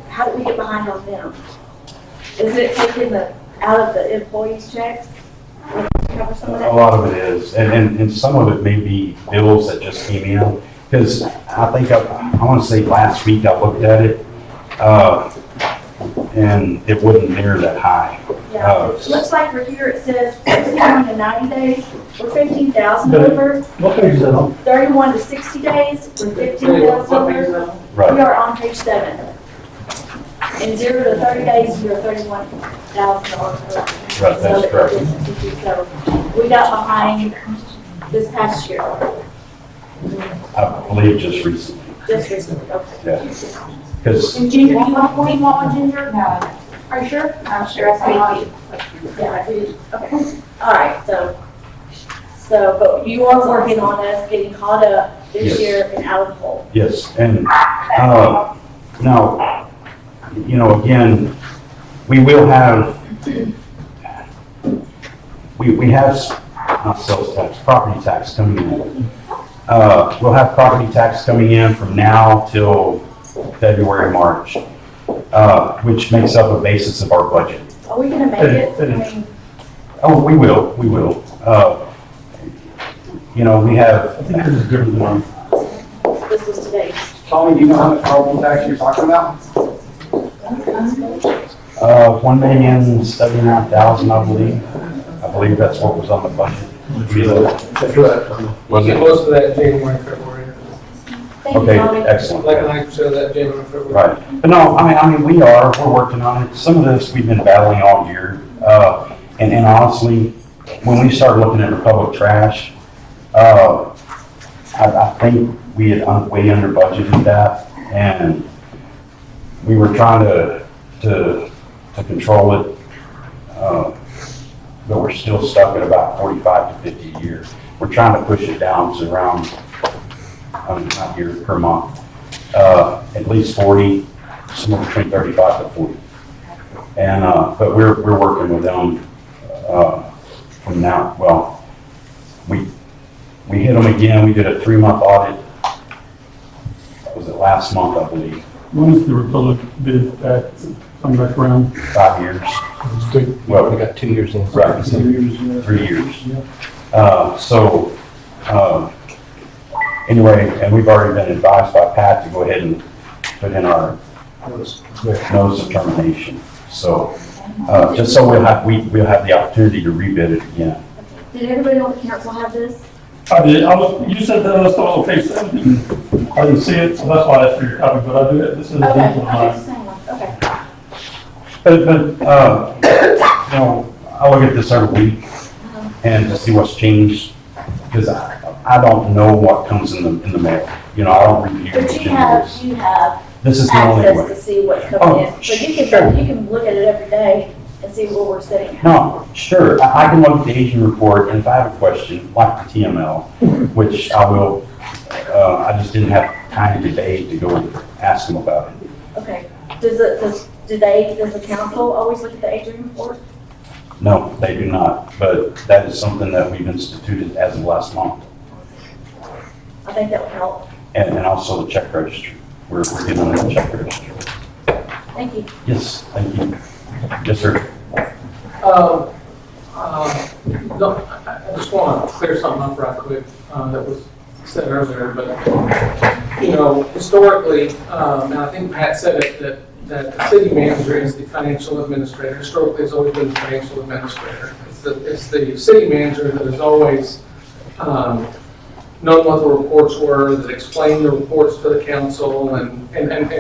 How did we get behind on them? Isn't it taken out of the employees' checks? Cover some of
A
that?
lot of it is, and some of it may be bills that just came in, because I think, I want to say last week I looked at it, and it wasn't near that high.
Yeah, it looks like for here it says 61 to 90 days, we're 15,000 over.
What page is that on?
31 to 60 days, we're 15,000 over. We
Right,
are on page 7. In 0 to 30 days, we are $31,000.
right, that's correct.
So we got behind this past year,
I believe just recently,
just recently, okay.
yeah. Because,
And Ginger, do you want one, Ginger? No. Are you sure? I'm sure. Yeah, I do. Okay. All right, so, but you are working on us getting caught up this
Yes.
year and out of the hole.
yes, and, now, you know, again, we will have, we have, not sales tax, property tax coming in. We'll have property tax coming in from now till February, March, which makes up a basis of our budget.
Are we gonna make it? I mean,
Oh, we will. You know, we have,
I think this is good one.
this was today.
Tony, do you know how much property tax you're talking about?
1,079,000, I believe. I believe that's what was on the budget.
That's right. We'll get most of that January, February.
Thank you,
Okay,
Tommy.
excellent.
Like 90% of that January, February.
Right, but no, I mean, we're working on it. Some of this we've been battling all year. And honestly, when we started looking at Republic trash, I think we had way under budgeted that, and we were trying to control it. But we're still stuck at about 45 to 50 a year. We're trying to push it down to around, not year, per month. At least 40, somewhere between 35 to 40. And, but we're working with them, from now, well, we hit them again. We did a 3-month audit. Was it last month, I believe?
When is the Republic bid back, come back around?
5 years. Well, we got
2 years in.
right, 3 years. Anyway, and we've already been advised by Pat to go ahead and put in our notice of termination. So, just so we'll have the opportunity to rebid it again.
Did everybody on the council have this?
I did, you said that was on page 7. I didn't see it, so that's why I asked for your copy, but I do it, this is a
Okay,
different
okay,
line.
it's the same one, okay.
But, you know, I look at this every week and to see what's changed, because I don't know what comes in the mail. You know, I don't review
But
the
you have
agendas. This is the only
access to
way.
see what's
Oh,
coming in. So you
sure.
can look at it every day and see where we're sitting at.
No, sure, I can look at the agent report, and if I have a question, like the TML, which I will, I just didn't have time today to go and ask them about it.
Okay, does the council always look at the agent report?
No, they do not, but that is something that we've instituted as of last month.
I think that would help.
And also the check registry. We're getting on the check registry.
Thank you.
Yes, thank you. Yes, sir.
No, I just want to clear something up right quick that was said earlier, but, you know, historically, and I think Pat said it, that the city manager is the financial administrator. Historically, it's always been the financial administrator. It's the city manager that has always known what the reports were, that explained the reports to the council, and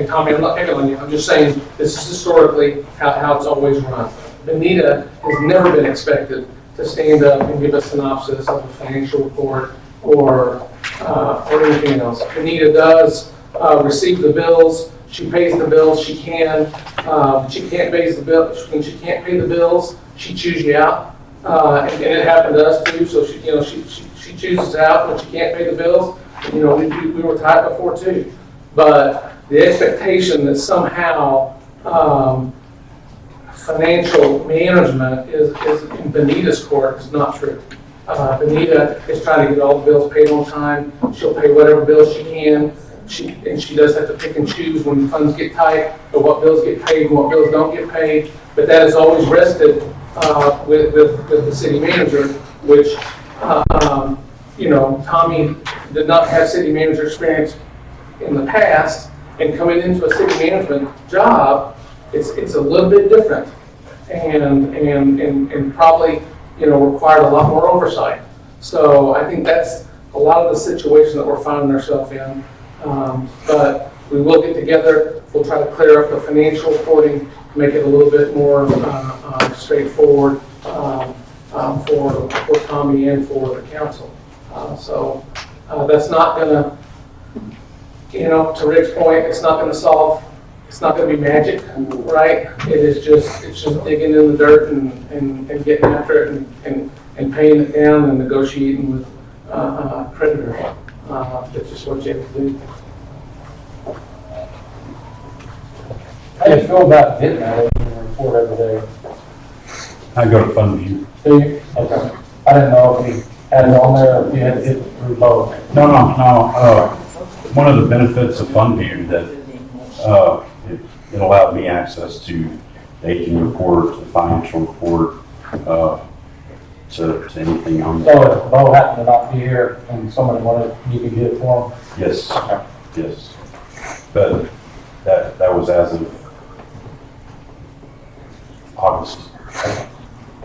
Tommy, I'm not picking on you, I'm just saying this is historically how it's always run. Benita has never been expected to stand up and give a synopsis of a financial report or anything else. Benita does receive the bills, she pays the bills, she can't pay the bill, when she can't pay the bills, she chews you out. And it happened to us too, so she, you know, she chooses out when she can't pay the bills. You know, we were tight before too. But the expectation that somehow, financial management is in Benita's court is not true. Benita is trying to get all the bills paid on time. She'll pay whatever bills she can. She does have to pick and choose when funds get tight, or what bills get paid and what bills don't get paid. But that is always rested with the city manager, which you know, Tommy did not have city manager experience in the past, and coming into a city management job, it's a little bit different, and probably, you know, required a lot more oversight. So I think that's a lot of the situation that we're finding ourselves in. But we will get together. We'll try to clear up the financial reporting, make it a little bit more straightforward for Tommy and for the council. So that's not gonna, you know, to Rick's point, it's not gonna solve, it's not gonna be magic, right? It's just digging in the dirt and getting after it and paying it down and negotiating with creditors. That's just what you have to do.
How do you feel about getting that report every day?
I go to FundView.
Do you? Okay. I didn't know if you had it on there, or if you had it through both.
No. One of the benefits of FundView that it allowed me access to the aging report, the financial report, to anything on there.
So if Bo happened to not be here and somebody wanted, you could get it for them?
Yes, yes. But that was as of August.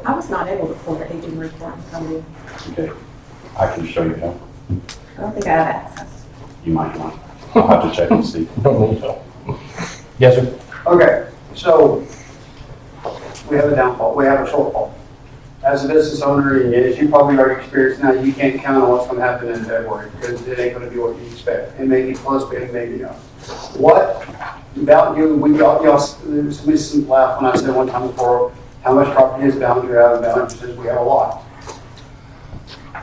I was not able to pull the aging report from you.
Okay. I can show you how.
I don't think I have access.
You might want. I'll have to check and see.
Yes, sir.
Okay, so we have a downfall, we have a shortfall. As a business owner, and as you probably already experienced now, you can't count on what's gonna happen in February, because it ain't gonna be what you expect. It may be close, but it may be not. What about you, y'all, somebody laughed when I said one time before, how much property is Ballinger have? And Ballinger says we have a lot.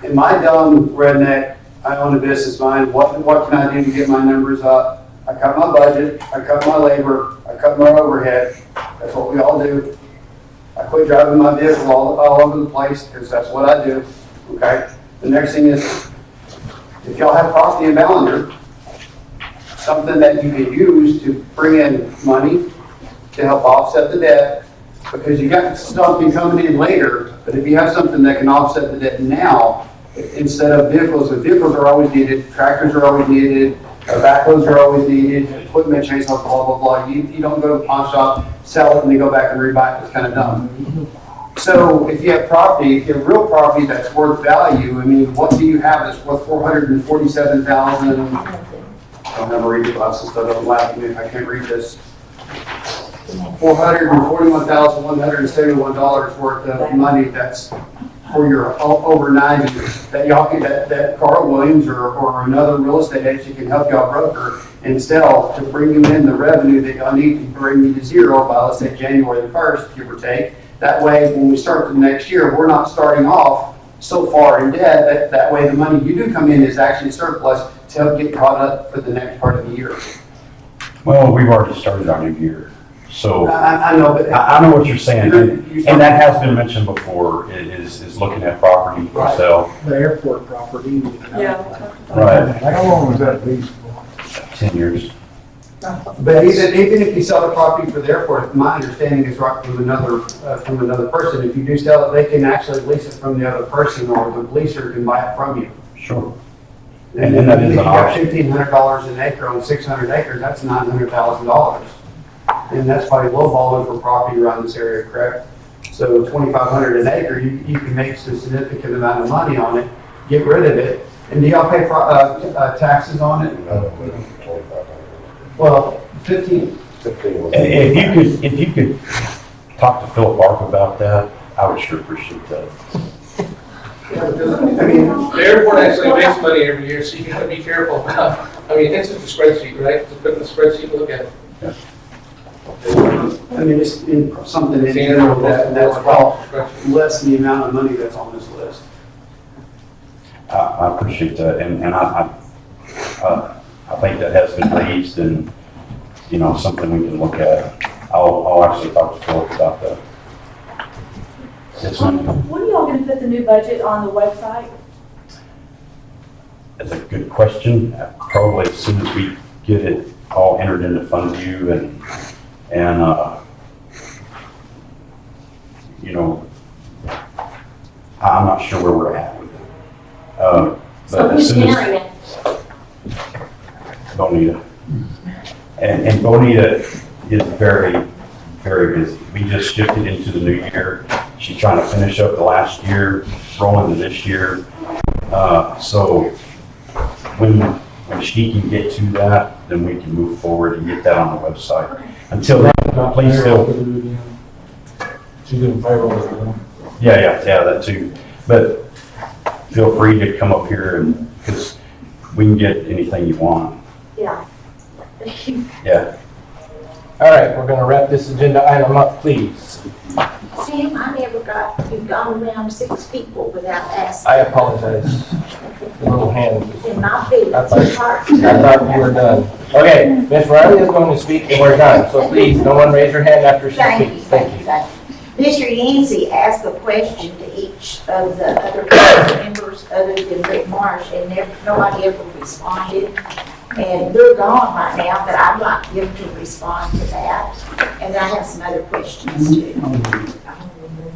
In my dumb redneck, I own a business mind, what can I do to get my numbers up? I cut my budget, I cut my labor, I cut my overhead. That's what we all do. I quit driving my vehicle all over the place, because that's what I do, okay? The next thing is, if y'all have property in Ballinger, something that you can use to bring in money to help offset the debt, because you got something coming in later, but if you have something that can offset the debt now, instead of vehicles, the vehicles are always needed, tractors are always needed, backhoes are always needed, equipment, chainsaws, blah, blah, blah. You don't go to the pawn shop, sell it, and then go back and rebuy it. It's kind of dumb. So if you have property, if you have real property that's worth value, I mean, what do you have that's worth $447,000? I don't have a reading glasses, so don't laugh at me if I can't read this. $441,171 worth of money that's for your over 90 that y'all can, that Carl Williams or another real estate agent can help y'all broker and sell to bring you in the revenue that y'all need to bring you to zero by, let's say, January the 1st, give or take. That way, when we start the next year, we're not starting off so far in debt that way the money you do come in is actually surplus to help get caught up for the next part of the year.
Well, we've already started our new year. So
I know, but
I know what you're saying, and that has been mentioned before, is looking at property for sale.
The airport property.
Yeah.
Right,
How long was that lease for?
10 years.
But even if you sell the property for the airport, my understanding is right from another person. If you do sell it, they can actually lease it from the other person, or the leaser can buy it from you.
Sure.
And
then that is
if you
an
got
option.
$1,500 an acre on 600 acres, that's $900,000. And that's probably lowballing for property around this area, correct? So $2,500 an acre, you can make a significant amount of money on it, get rid of it. And do y'all pay taxes on it? Well, 15.
If you could talk to Philip Bark about that, I would sure appreciate that.
Yeah, because, I mean,
The airport actually makes money every year, so you gotta be careful about I mean, it's just a spreadsheet, right? Just put in the spreadsheet and look at it.
I mean, it's something in here that's about less than the amount of money that's on this list.
I appreciate that, and I think that has been raised and, you know, something we can look at. I'll actually talk to Philip about that. Yes, ma'am.
When are y'all gonna put the new budget on the website?
That's a good question. Probably as soon as we get it all entered into FundView and you know, I'm not sure where we're at with it.
So
But as
who's
soon as
carrying it?
Bonita. And Bonita is very, very busy. We just shifted into the new year. She's trying to finish up the last year, roll into this year. So when she can get to that, then we can move forward and get that on the website. Until then, please feel,
She's doing payroll with them.
yeah, that too. But feel free to come up here and, because we can get anything you want.
Yeah.
Yeah.
All right, we're gonna wrap this agenda item up, please.
Sam, I never got, you've gone around 6 people without asking.
I apologize. The little hand.
In my feelings,
I thought-
it's hard.
I thought you were done. Okay, Ms. Riley is going to speak and we're done. So please, no one raise your hand after she
Thank you,
speaks.
thank you, thank you. Mr. Yancey asked a question to each of the other council members other than Rick Marsh, and nobody ever responded. And they're gone right now, but I'd like them to respond to that. And then I have some other questions too.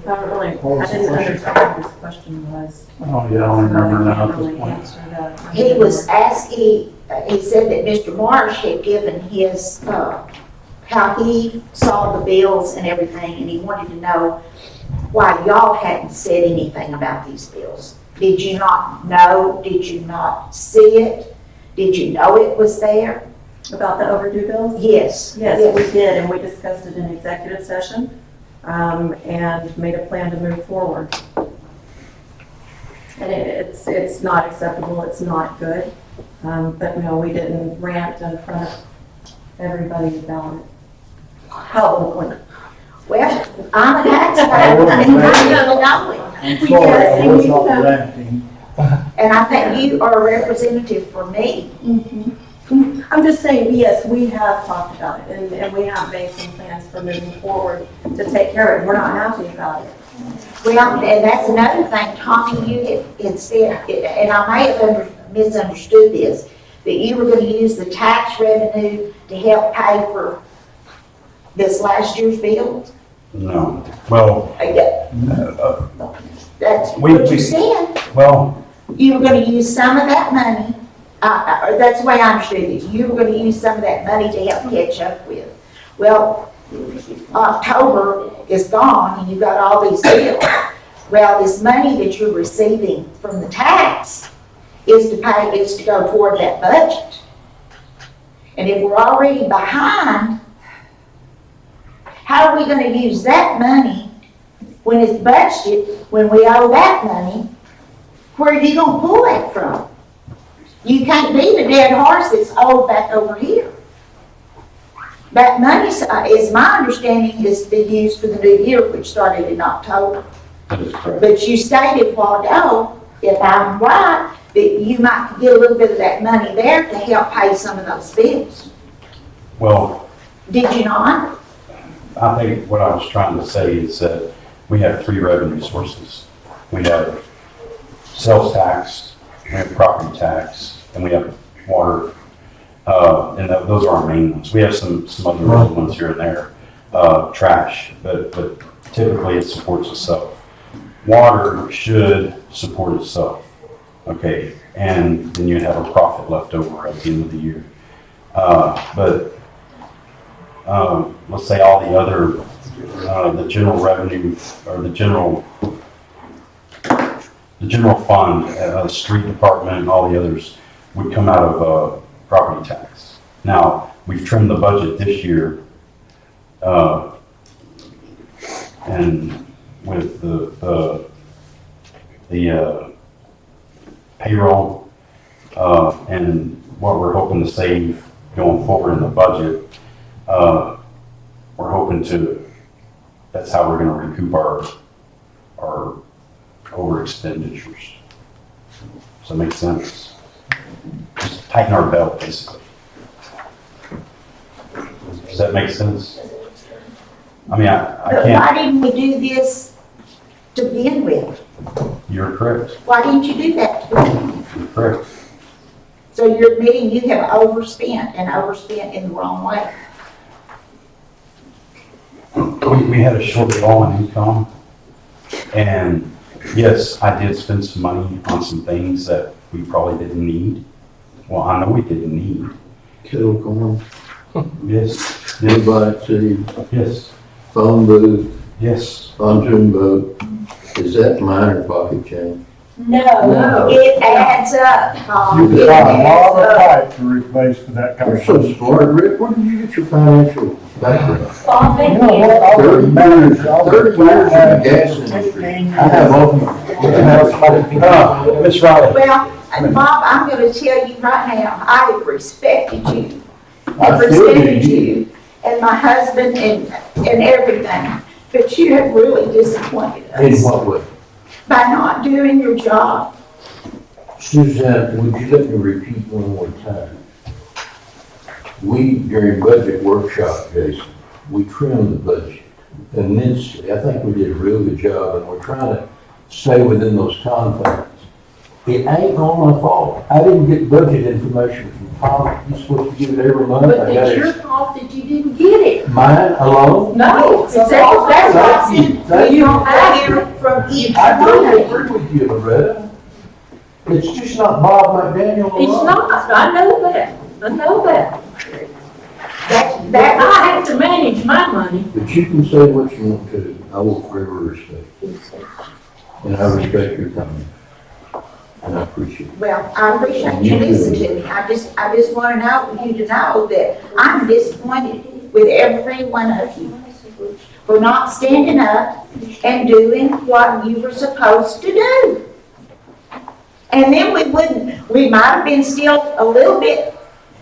I didn't understand what this question was.
Oh, yeah, I don't remember now at
Really
this point.
answer that.
He was asking, he said that Mr. Marsh had given his, how he saw the bills and everything, and he wanted to know why y'all hadn't said anything about these bills. Did you not know? Did you not see it? Did you know it was there?
About the overdue bills?
Yes.
Yes, we did, and we discussed it in executive session, and made a plan to move forward. And it's not acceptable, it's not good, but no, we didn't rant in front of everybody about it publicly.
Well, I'm a taxpayer, and I don't know it.
I'm sorry, I was not ranting.
And I think you are a representative for me.
I'm just saying, yes, we have talked about it, and we have made some plans for moving forward to take care of it. We're not happy about it.
Well, and that's another thing, Tommy, you had said, and I may have misunderstood this, that you were gonna use the tax revenue to help pay for this last year's bill?
No. Well,
That's
We-
what you
we-
said.
well,
You were gonna use some of that money, that's the way I understood it, you were gonna use some of that money to help catch up with. Well, October is gone and you've got all these bills. Well, this money that you're receiving from the tax is to go toward that budget. And if we're already behind, how are we gonna use that money when it's budgeted, when we owe that money? Where are you gonna pull that from? You can't beat a dead horse that's owed back over here. That money is my understanding is to be used for the new year, which started in October.
that is correct.
But you stated a while ago, if I'm right, that you might get a little bit of that money there to help pay some of those bills.
Well,
Did you not?
I think what I was trying to say is that we have 3 revenue sources. We have sales tax, we have property tax, and we have water. And those are our main ones. We have some other little ones here and there, trash, but typically it supports itself. Water should support itself, okay? And then you have a profit left over at the end of the year. But let's say all the other, the general revenue or the general fund, the street department and all the others would come out of property tax. Now, we've trimmed the budget this year, and with the payroll And what we're hoping to save going forward in the budget, we're hoping to, that's how we're gonna recoup our over expenditures. Does that make sense? Just tighten our belt, basically. Does that make sense? I mean, I
But
can't,
why didn't we do this to begin with?
you're correct,
Why didn't you do that to begin with?
you're correct.
So you're admitting you have overspent and overspent in the wrong way.
We had a shortfall in income, and yes, I did spend some money on some things that we probably didn't need. Well, I know we didn't need.
Kettle corn,
Yes,
Invite City,
yes,
phone booth,
yes.
pontoon boat. Is that minor pocket change?
No, it adds up, Tom.
You
It
could buy a lot of
adds
pipe to replace for that kind
You're
of
so
stuff.
smart, Rick. Where did you get your financial background?
Bob,
You
thank
know
you.
what, I was
30
manager, I was
30 years in the
manager
gas
for
industry.
15
I have
years.
all of
Ms. Riley.
Well, Bob, I'm gonna tell you right now, I have respected you.
I
I've
still do.
respected you and my husband and everything, but you have really disappointed
In
us
what way?
by not doing your job.
Suzanne, would you let me repeat one more time? We, during budget workshop, Jason, we trimmed the budget immensely. I think we did a real good job, and we're trying to stay within those confines. It ain't all my fault. I didn't get budget information from Tom. You're supposed to get it every month.
But
I got
it's your
it.
fault that you didn't get it.
Mine alone?
No,
Exactly,
exactly.
that's what I
Thank you.
said.
Thank
You
you.
don't hear from each
I
one
totally
of you.
agree with you, Loretta. It's just not Bob McDaniel alone.
It's not, I know that, I know that.
That,
But I
that
have to manage my money.
But you can say what you want to. I will forever respect you. And I respect your comment. And I appreciate it.
well, I appreciate you listening to me. I just want to know, you to know that I'm disappointed with every one of you for not standing up and doing what you were supposed to do. And then we might have been still a little bit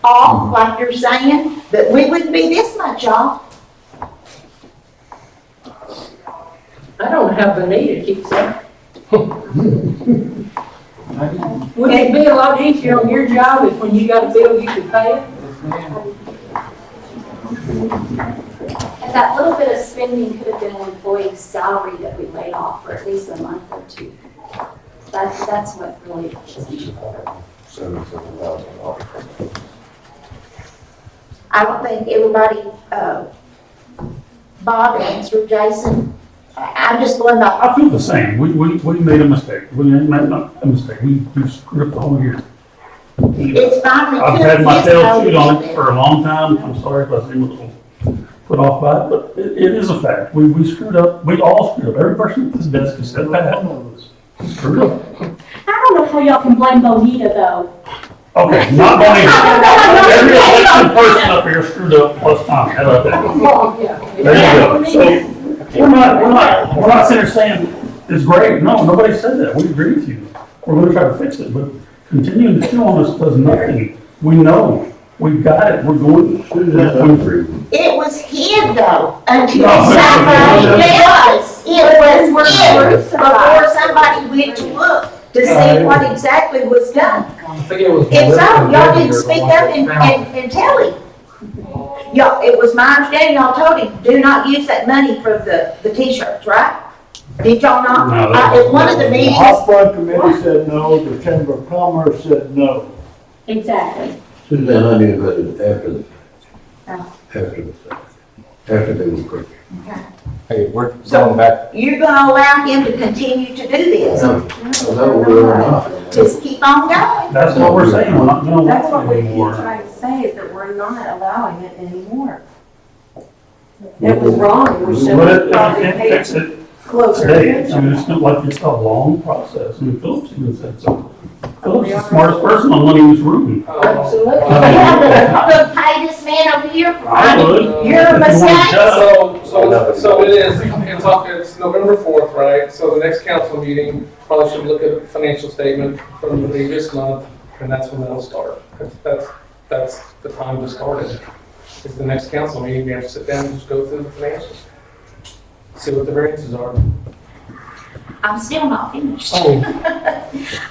off, like you're saying, but we wouldn't be this much off.
I don't have the need to keep saying. Wouldn't it be a lot easier on your job if when you got a bill, you could pay it?
And that little bit of spending could have been an employee's salary that we laid off for at least a month or two. That's what really.
I don't think everybody, Bob answered, Jason. I'm just going by,
I feel the same. We made a mistake. We made not a mistake. We screwed up the whole year.
it's finally.
I've had my
this
tail chewed on
over.
it for a long time. I'm sorry if I seem a little put off by it, but it is a fact. We screwed up. We all screwed up. Every person at this desk has said that. Screwed up.
I don't know how y'all can blame Bonita though.
Okay, not only every elected person up here screwed up plus Tom. How about that? There you go. So we're not sitting here saying it's great. No, nobody said that. We agree with you. We're going to try to fix it, but continuing to chew on this does nothing. We know. We've got it. We're going through.
It was hid though, until
No,
somebody
it's-
it was hid before somebody went to look to see what exactly was done.
I think it was.
If so, y'all
Melissa
didn't speak up and tell him. Y'all, it was my understanding, y'all told him, do not use that money for the t-shirts, right? Did y'all not?
No, that
At one of the
The
meetings,
Hot Fund Committee said no, the Chamber of Commerce said no.
Exactly.
Suzanne, I knew about it after the fact. After the fact. After they were purchased.
Hey, we're going back.
you're gonna allow him to continue to do this.
No, we're not.
Just keep on going.
That's what we're saying. We're not going to
That's what
allow
we
it
keep
anymore.
trying to say, is that we're not allowing it anymore. It was wrong, we should
But
have
if you
probably
can't
paid
fix it
closer
today, I
attention.
mean, it's not like it's a long process. I mean, Phillips even said so. Phillips is the smartest person on money in this room.
Absolutely.
You have to pay this man over here for
I would.
finding your
If you want a
mistakes.
job.
So it is, it's November 4th, right? So the next council meeting, probably should look at the financial statement from the previous month And that's when that'll start. That's the time to start it. It's the next council meeting, we have to sit down and just go through the financials. See what the variances are.
I'm still not finished.
Oh.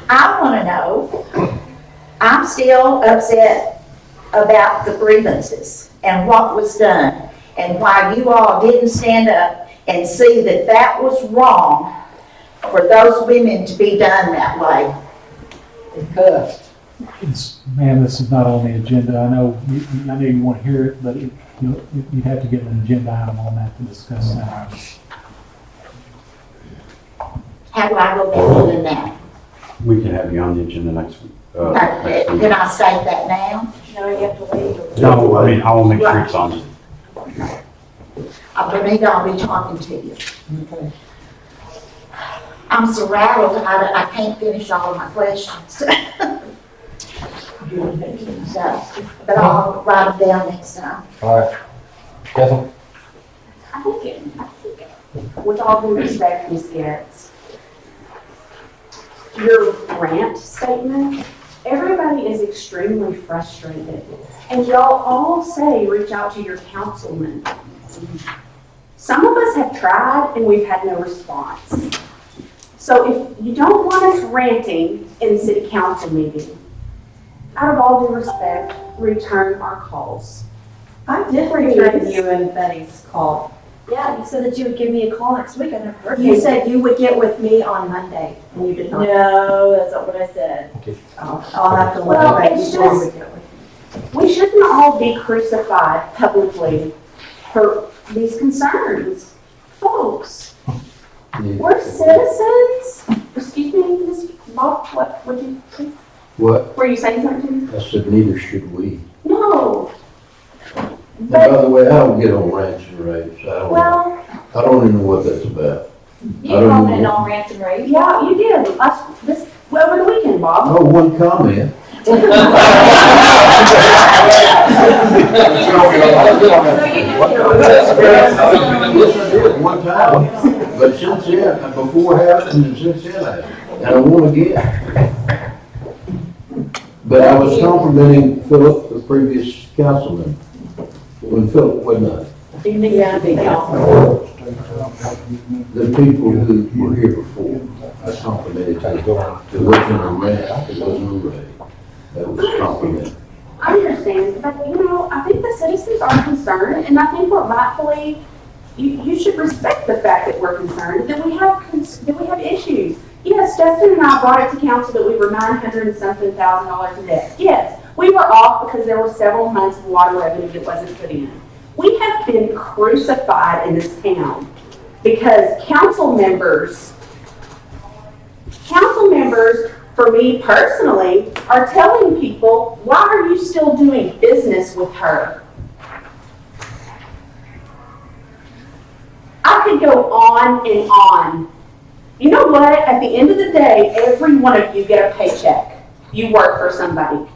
I want to know, I'm still upset about the grievances and what was done and why you all didn't stand up and see that that was wrong for those women to be done that way.
Ma'am, this is not on the agenda. I know you want to hear it, but you have to get an agenda item on that to discuss that.
How do I go about doing that?
We can have you on the agenda next week. Next week.
Can I state that now?
No, you have to wait.
No, I mean, I will make sure it's on.
I believe I'll be talking to you. I'm so rattled, I can't finish all of my questions. So, but I'll write them down next time.
All right. Justin?
I think, with all due respect, Ms. Garrett's, your rant statement, everybody is extremely frustrated. And y'all all say, reach out to your councilman. Some of us have tried and we've had no response. So if you don't want us ranting in city council meeting, out of all due respect, return our calls.
I did return you and Betty's call.
Yeah, you said that you would give me a call next week. I never heard.
You said you would get with me on Monday, and you did not.
No, that's not what I said.
I'll have to look
Well,
at
it's
you.
just- We shouldn't all be crucified publicly for these concerns. Folks, we're citizens. Excuse me, Ms. Bob, what would you say?
What?
Were you saying something to me?
I said neither should we.
No.
And by the way, I don't get on rants and raves.
Well,
I don't even know what that's about.
you
I don't
commented
know.
on rants and raves. Yeah, you did. Over the weekend, Bob.
Oh, one comment. Yes, I did, one time. But since then, before happened and since then, and I won't again. But I was complimenting Philip, the previous councilman, when Philip wasn't
Yeah,
the people who were here before. I complimented them. It wasn't a rant, it wasn't a rave. That was complimentary.
I understand, but I think the citizens are concerned, and I think we're rightfully, you should respect the fact that we're concerned, that we have issues. Yes, Justin and I brought it to council that we were $900 and something thousand in debt. Yes, we were off because there were several months of water revenue that wasn't put in. We have been crucified in this town because council members, for me personally, are telling people, why are you still doing business with her? I could go on and on. You know what? At the end of the day, every one of you get a paycheck. You work for somebody.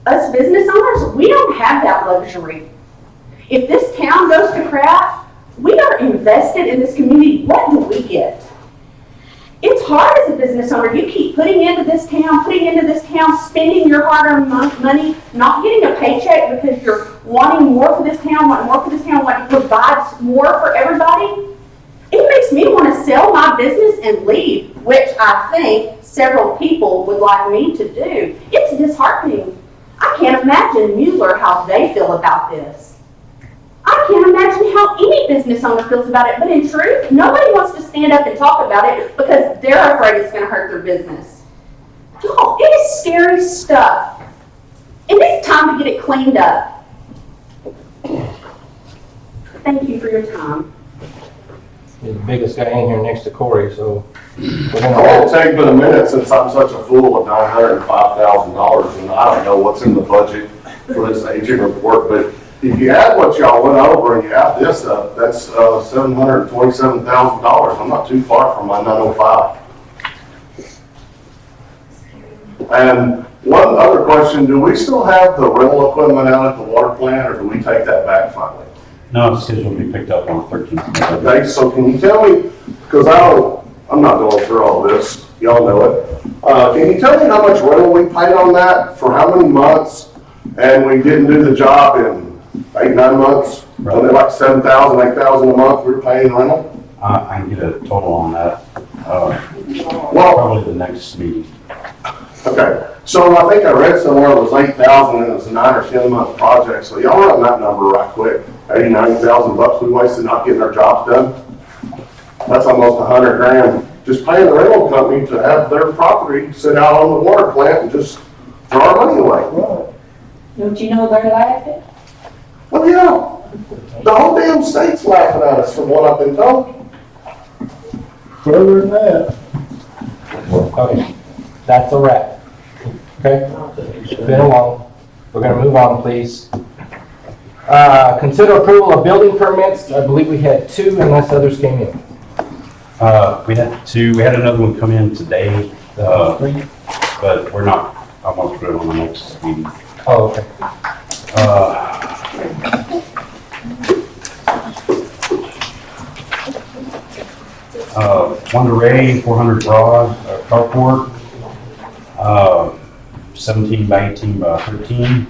Us business owners, we don't have that luxury. If this town goes to crap, we are invested in this community. What do we get? It's hard as a business owner. You keep putting into this town, spending your hard-earned money, not getting a paycheck because you're wanting more for this town, wanting to provide more for everybody. It makes me want to sell my business and leave, which I think several people would like me to do. It's disheartening. I can't imagine Mueller how they feel about this. I can't imagine how any business owner feels about it, but in truth, nobody wants to stand up and talk about it because they're afraid it's going to hurt their business. Y'all, it is scary stuff. And it's time to get it cleaned up. Thank you for your time.
You're the biggest guy in here next to Corey, so we're
It
gonna.
won't take but a minute since I'm such a fool of $905,000, and I don't know what's in the budget for this aging report, but if you add what y'all went over and you add this up, that's $727,000. I'm not too far from my 905. And one other question, do we still have the rental equipment out at the water plant, or do we take that back finally?
No, it's scheduled to be picked up on the 13th.
Okay, so can you tell me, because I'm not going through all this, y'all know it. Can you tell me how much rental we paid on that, for how many months? And we didn't do the job in 8, 9 months? Only like 7,000, 8,000 a month we were paying rental?
I can get a total on that,
Well,
probably the next meeting.
okay, so I think I read somewhere it was 8,000 and it was a 9 or 10 month project, so y'all run that number right quick. 80, 90,000 bucks we wasted not getting our jobs done. That's almost 100 grand. Just paying the rental company to have their property sit out on the water plant and just throw our money away.
Don't you know they're laughing?
Well, yeah, the whole damn state's laughing at us from what I've been told.
Further than that,
Okay, that's a wrap. Okay? It's been a while. We're gonna move on, please. Consider approval of building permits. I believe we had 2 unless others came in.
We had 2, we had another one come in today, but we're not, I'm gonna put it on the next meeting.
Oh, okay.
One array, 400 broad, carport, 17 by 18 by 13.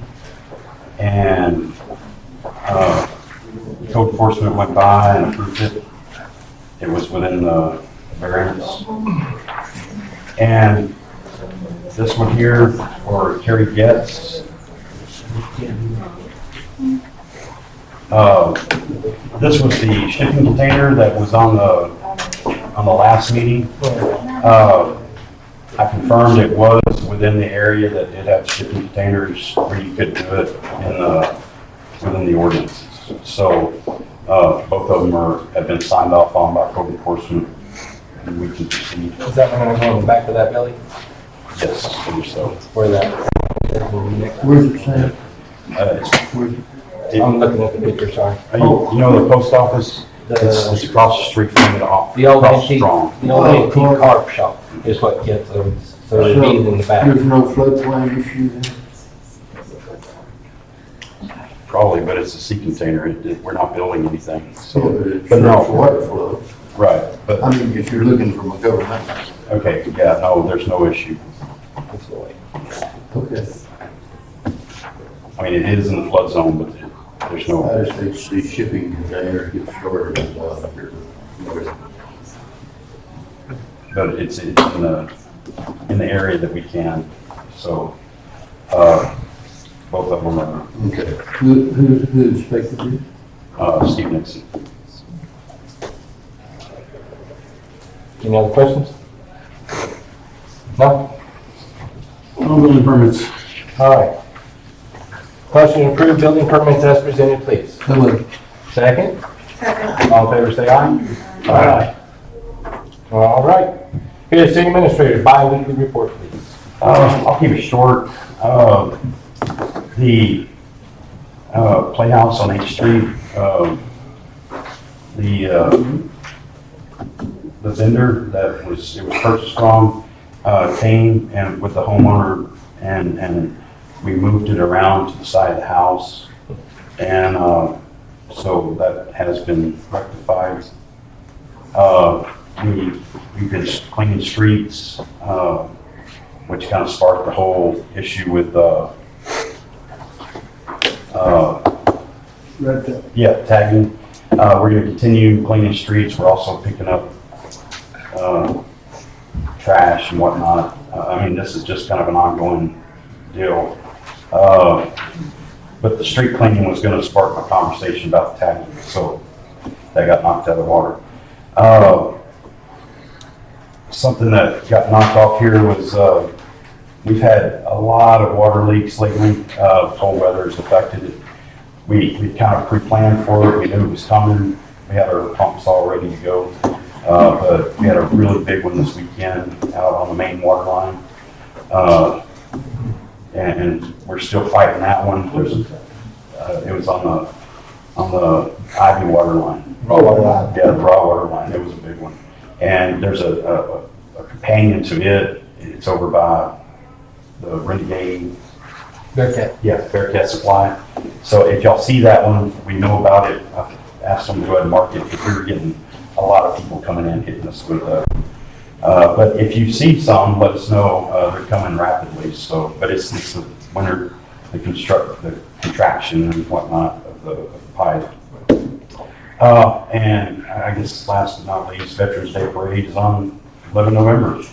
And code enforcement went by and approved it. It was within the variance. And this one here, for Terry Getz. This was the shipping container that was on the last meeting. I confirmed it was within the area that did have shipping containers where you could do it within the ordinances. So both of them have been signed off on by code enforcement, and we can proceed.
Is that one gonna go in the back of that, Billy?
Yes, I believe so.
Where that?
where's it, Sam?
I'm looking at the picture, sorry.
You know the post office? It's across the street from it,
The old
across
antique,
Strong.
the old antique carp shop is what gets them, so they're being in the back.
There's no floodplain issue then?
Probably, but it's a sea container. We're not building anything, so.
It's
But no.
water flow.
Right, but,
I mean, if you're looking from a government.
okay, yeah, no, there's no issue.
Okay.
I mean, it is in the flood zone, but there's no,
I just hate to see shipping container get shorter than here.
but it's in the area that we can, so, both of them are,
Okay. Who inspected it?
Steve Nixon.
Any other questions? No?
No building permits.
All right. Question to approve building permits as presented, please. Second? Second. All in favor, say aye. Aye. All right. Here's city administrator, bi-weekly report, please.
I'll keep it short. The Playhouse on H Street, the vendor that it was purchased from, came and with the homeowner and we moved it around to the side of the house. And so that has been rectified. We've been cleaning streets, which kind of sparked the whole issue with tagging. We're going to continue cleaning streets. We're also picking up trash and whatnot. I mean, this is just kind of an ongoing deal. But the street cleaning was going to spark a conversation about tagging, so that got knocked out of the water. Something that got knocked off here was we've had a lot of water leaks lately. Cold weather has affected it. We kind of pre-planned for it. We knew it was coming. We had our pumps all ready to go. But we had a really big one this weekend out on the main water line. And we're still fighting that one. It was on the Ivy water line. Yeah, the raw water line. It was a big one. And there's a companion to it. It's over by the Renegade.
Bearcat.
Yeah, Bearcat Supply. So if y'all see that one, we know about it. I've asked them to go ahead and mark it because we were getting a lot of people coming in hitting us with But if you see some, let us know. They're coming rapidly, so, but it's the winter, the contraction and whatnot of the pipe. And I guess last but not least, Veterans Day Parade is on 11 November.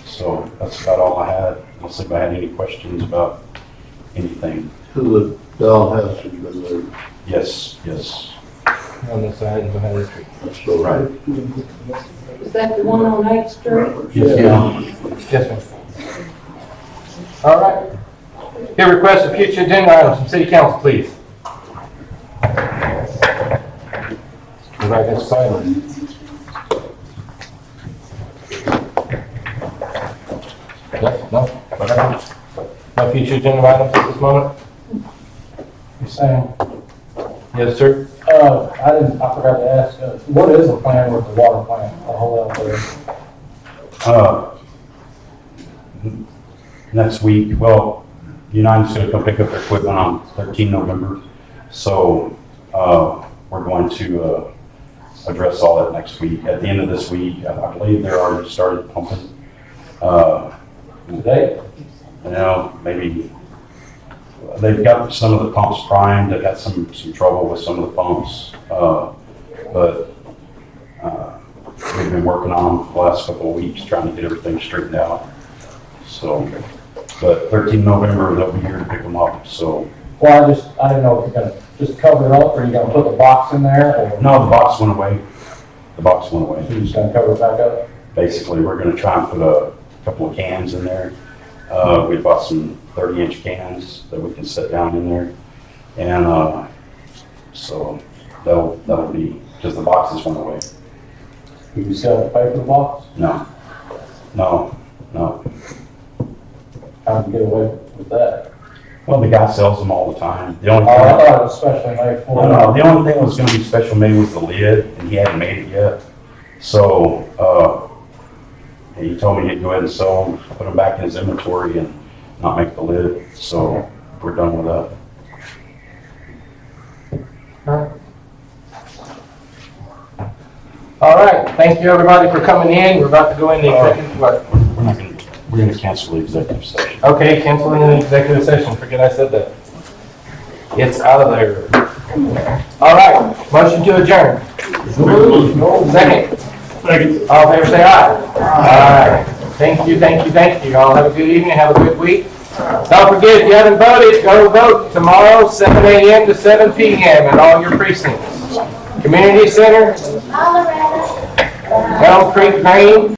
So that's about all I had. Unless anybody had any questions about anything.
So the dollhouse has been moved.
Yes, yes.
On the side behind the tree.
That's so right.
Is that the one on 8th Street?
Yes, ma'am.
Yes, ma'am. All right. Here, request of future agenda items from city council, please. Everybody gets silent. Yes, no, whatever. No future agenda items at this moment?
Sam,
Yes, sir.
I forgot to ask, what is the plan with the water plant, the whole out there?
Next week, well, United's gonna come pick up their equipment on 13 November. So, we're going to, address all that next week. At the end of this week, I believe they're already started pumping.
Today?
You know, maybe, they've got some of the pumps primed. They've had some trouble with some of the pumps. But we've been working on them the last couple of weeks, trying to get everything straightened out. So, but 13 November, they'll be here to pick them up, so.
Well, I didn't know if you're gonna just cover it up, or you're gonna put the box in there, or
No, the box went away. The box went away.
you're just gonna cover it back up?
Basically, we're gonna try and put a couple of cans in there. We bought some 30-inch cans that we can set down in there. And, so that'll be, because the boxes went away.
Do you still have to pay for the box?
No.
How do you get away with that?
Well, the guy sells them all the time. The
Oh,
only
I
thing,
thought it was specially made for it.
no, the only thing that was gonna be special made was the lid, and he hadn't made it yet. So, he told me he'd go ahead and sell them, put them back in his inventory and not make the lid. So we're done with that.
All right, thank you, everybody, for coming in. We're about to go into executive,
We're gonna cancel the executive session.
okay, canceling the executive session. Forget I said that. It's out of there. All right, motion to adjourn. Second.
Second.
All in favor, say aye. Aye. Thank you, thank you, thank you. All have a good evening, have a good week. Don't forget, if you haven't voted, go vote tomorrow, 7 a.m. to 7 p.m. at all your precincts. Community Center, Elm Creek Green,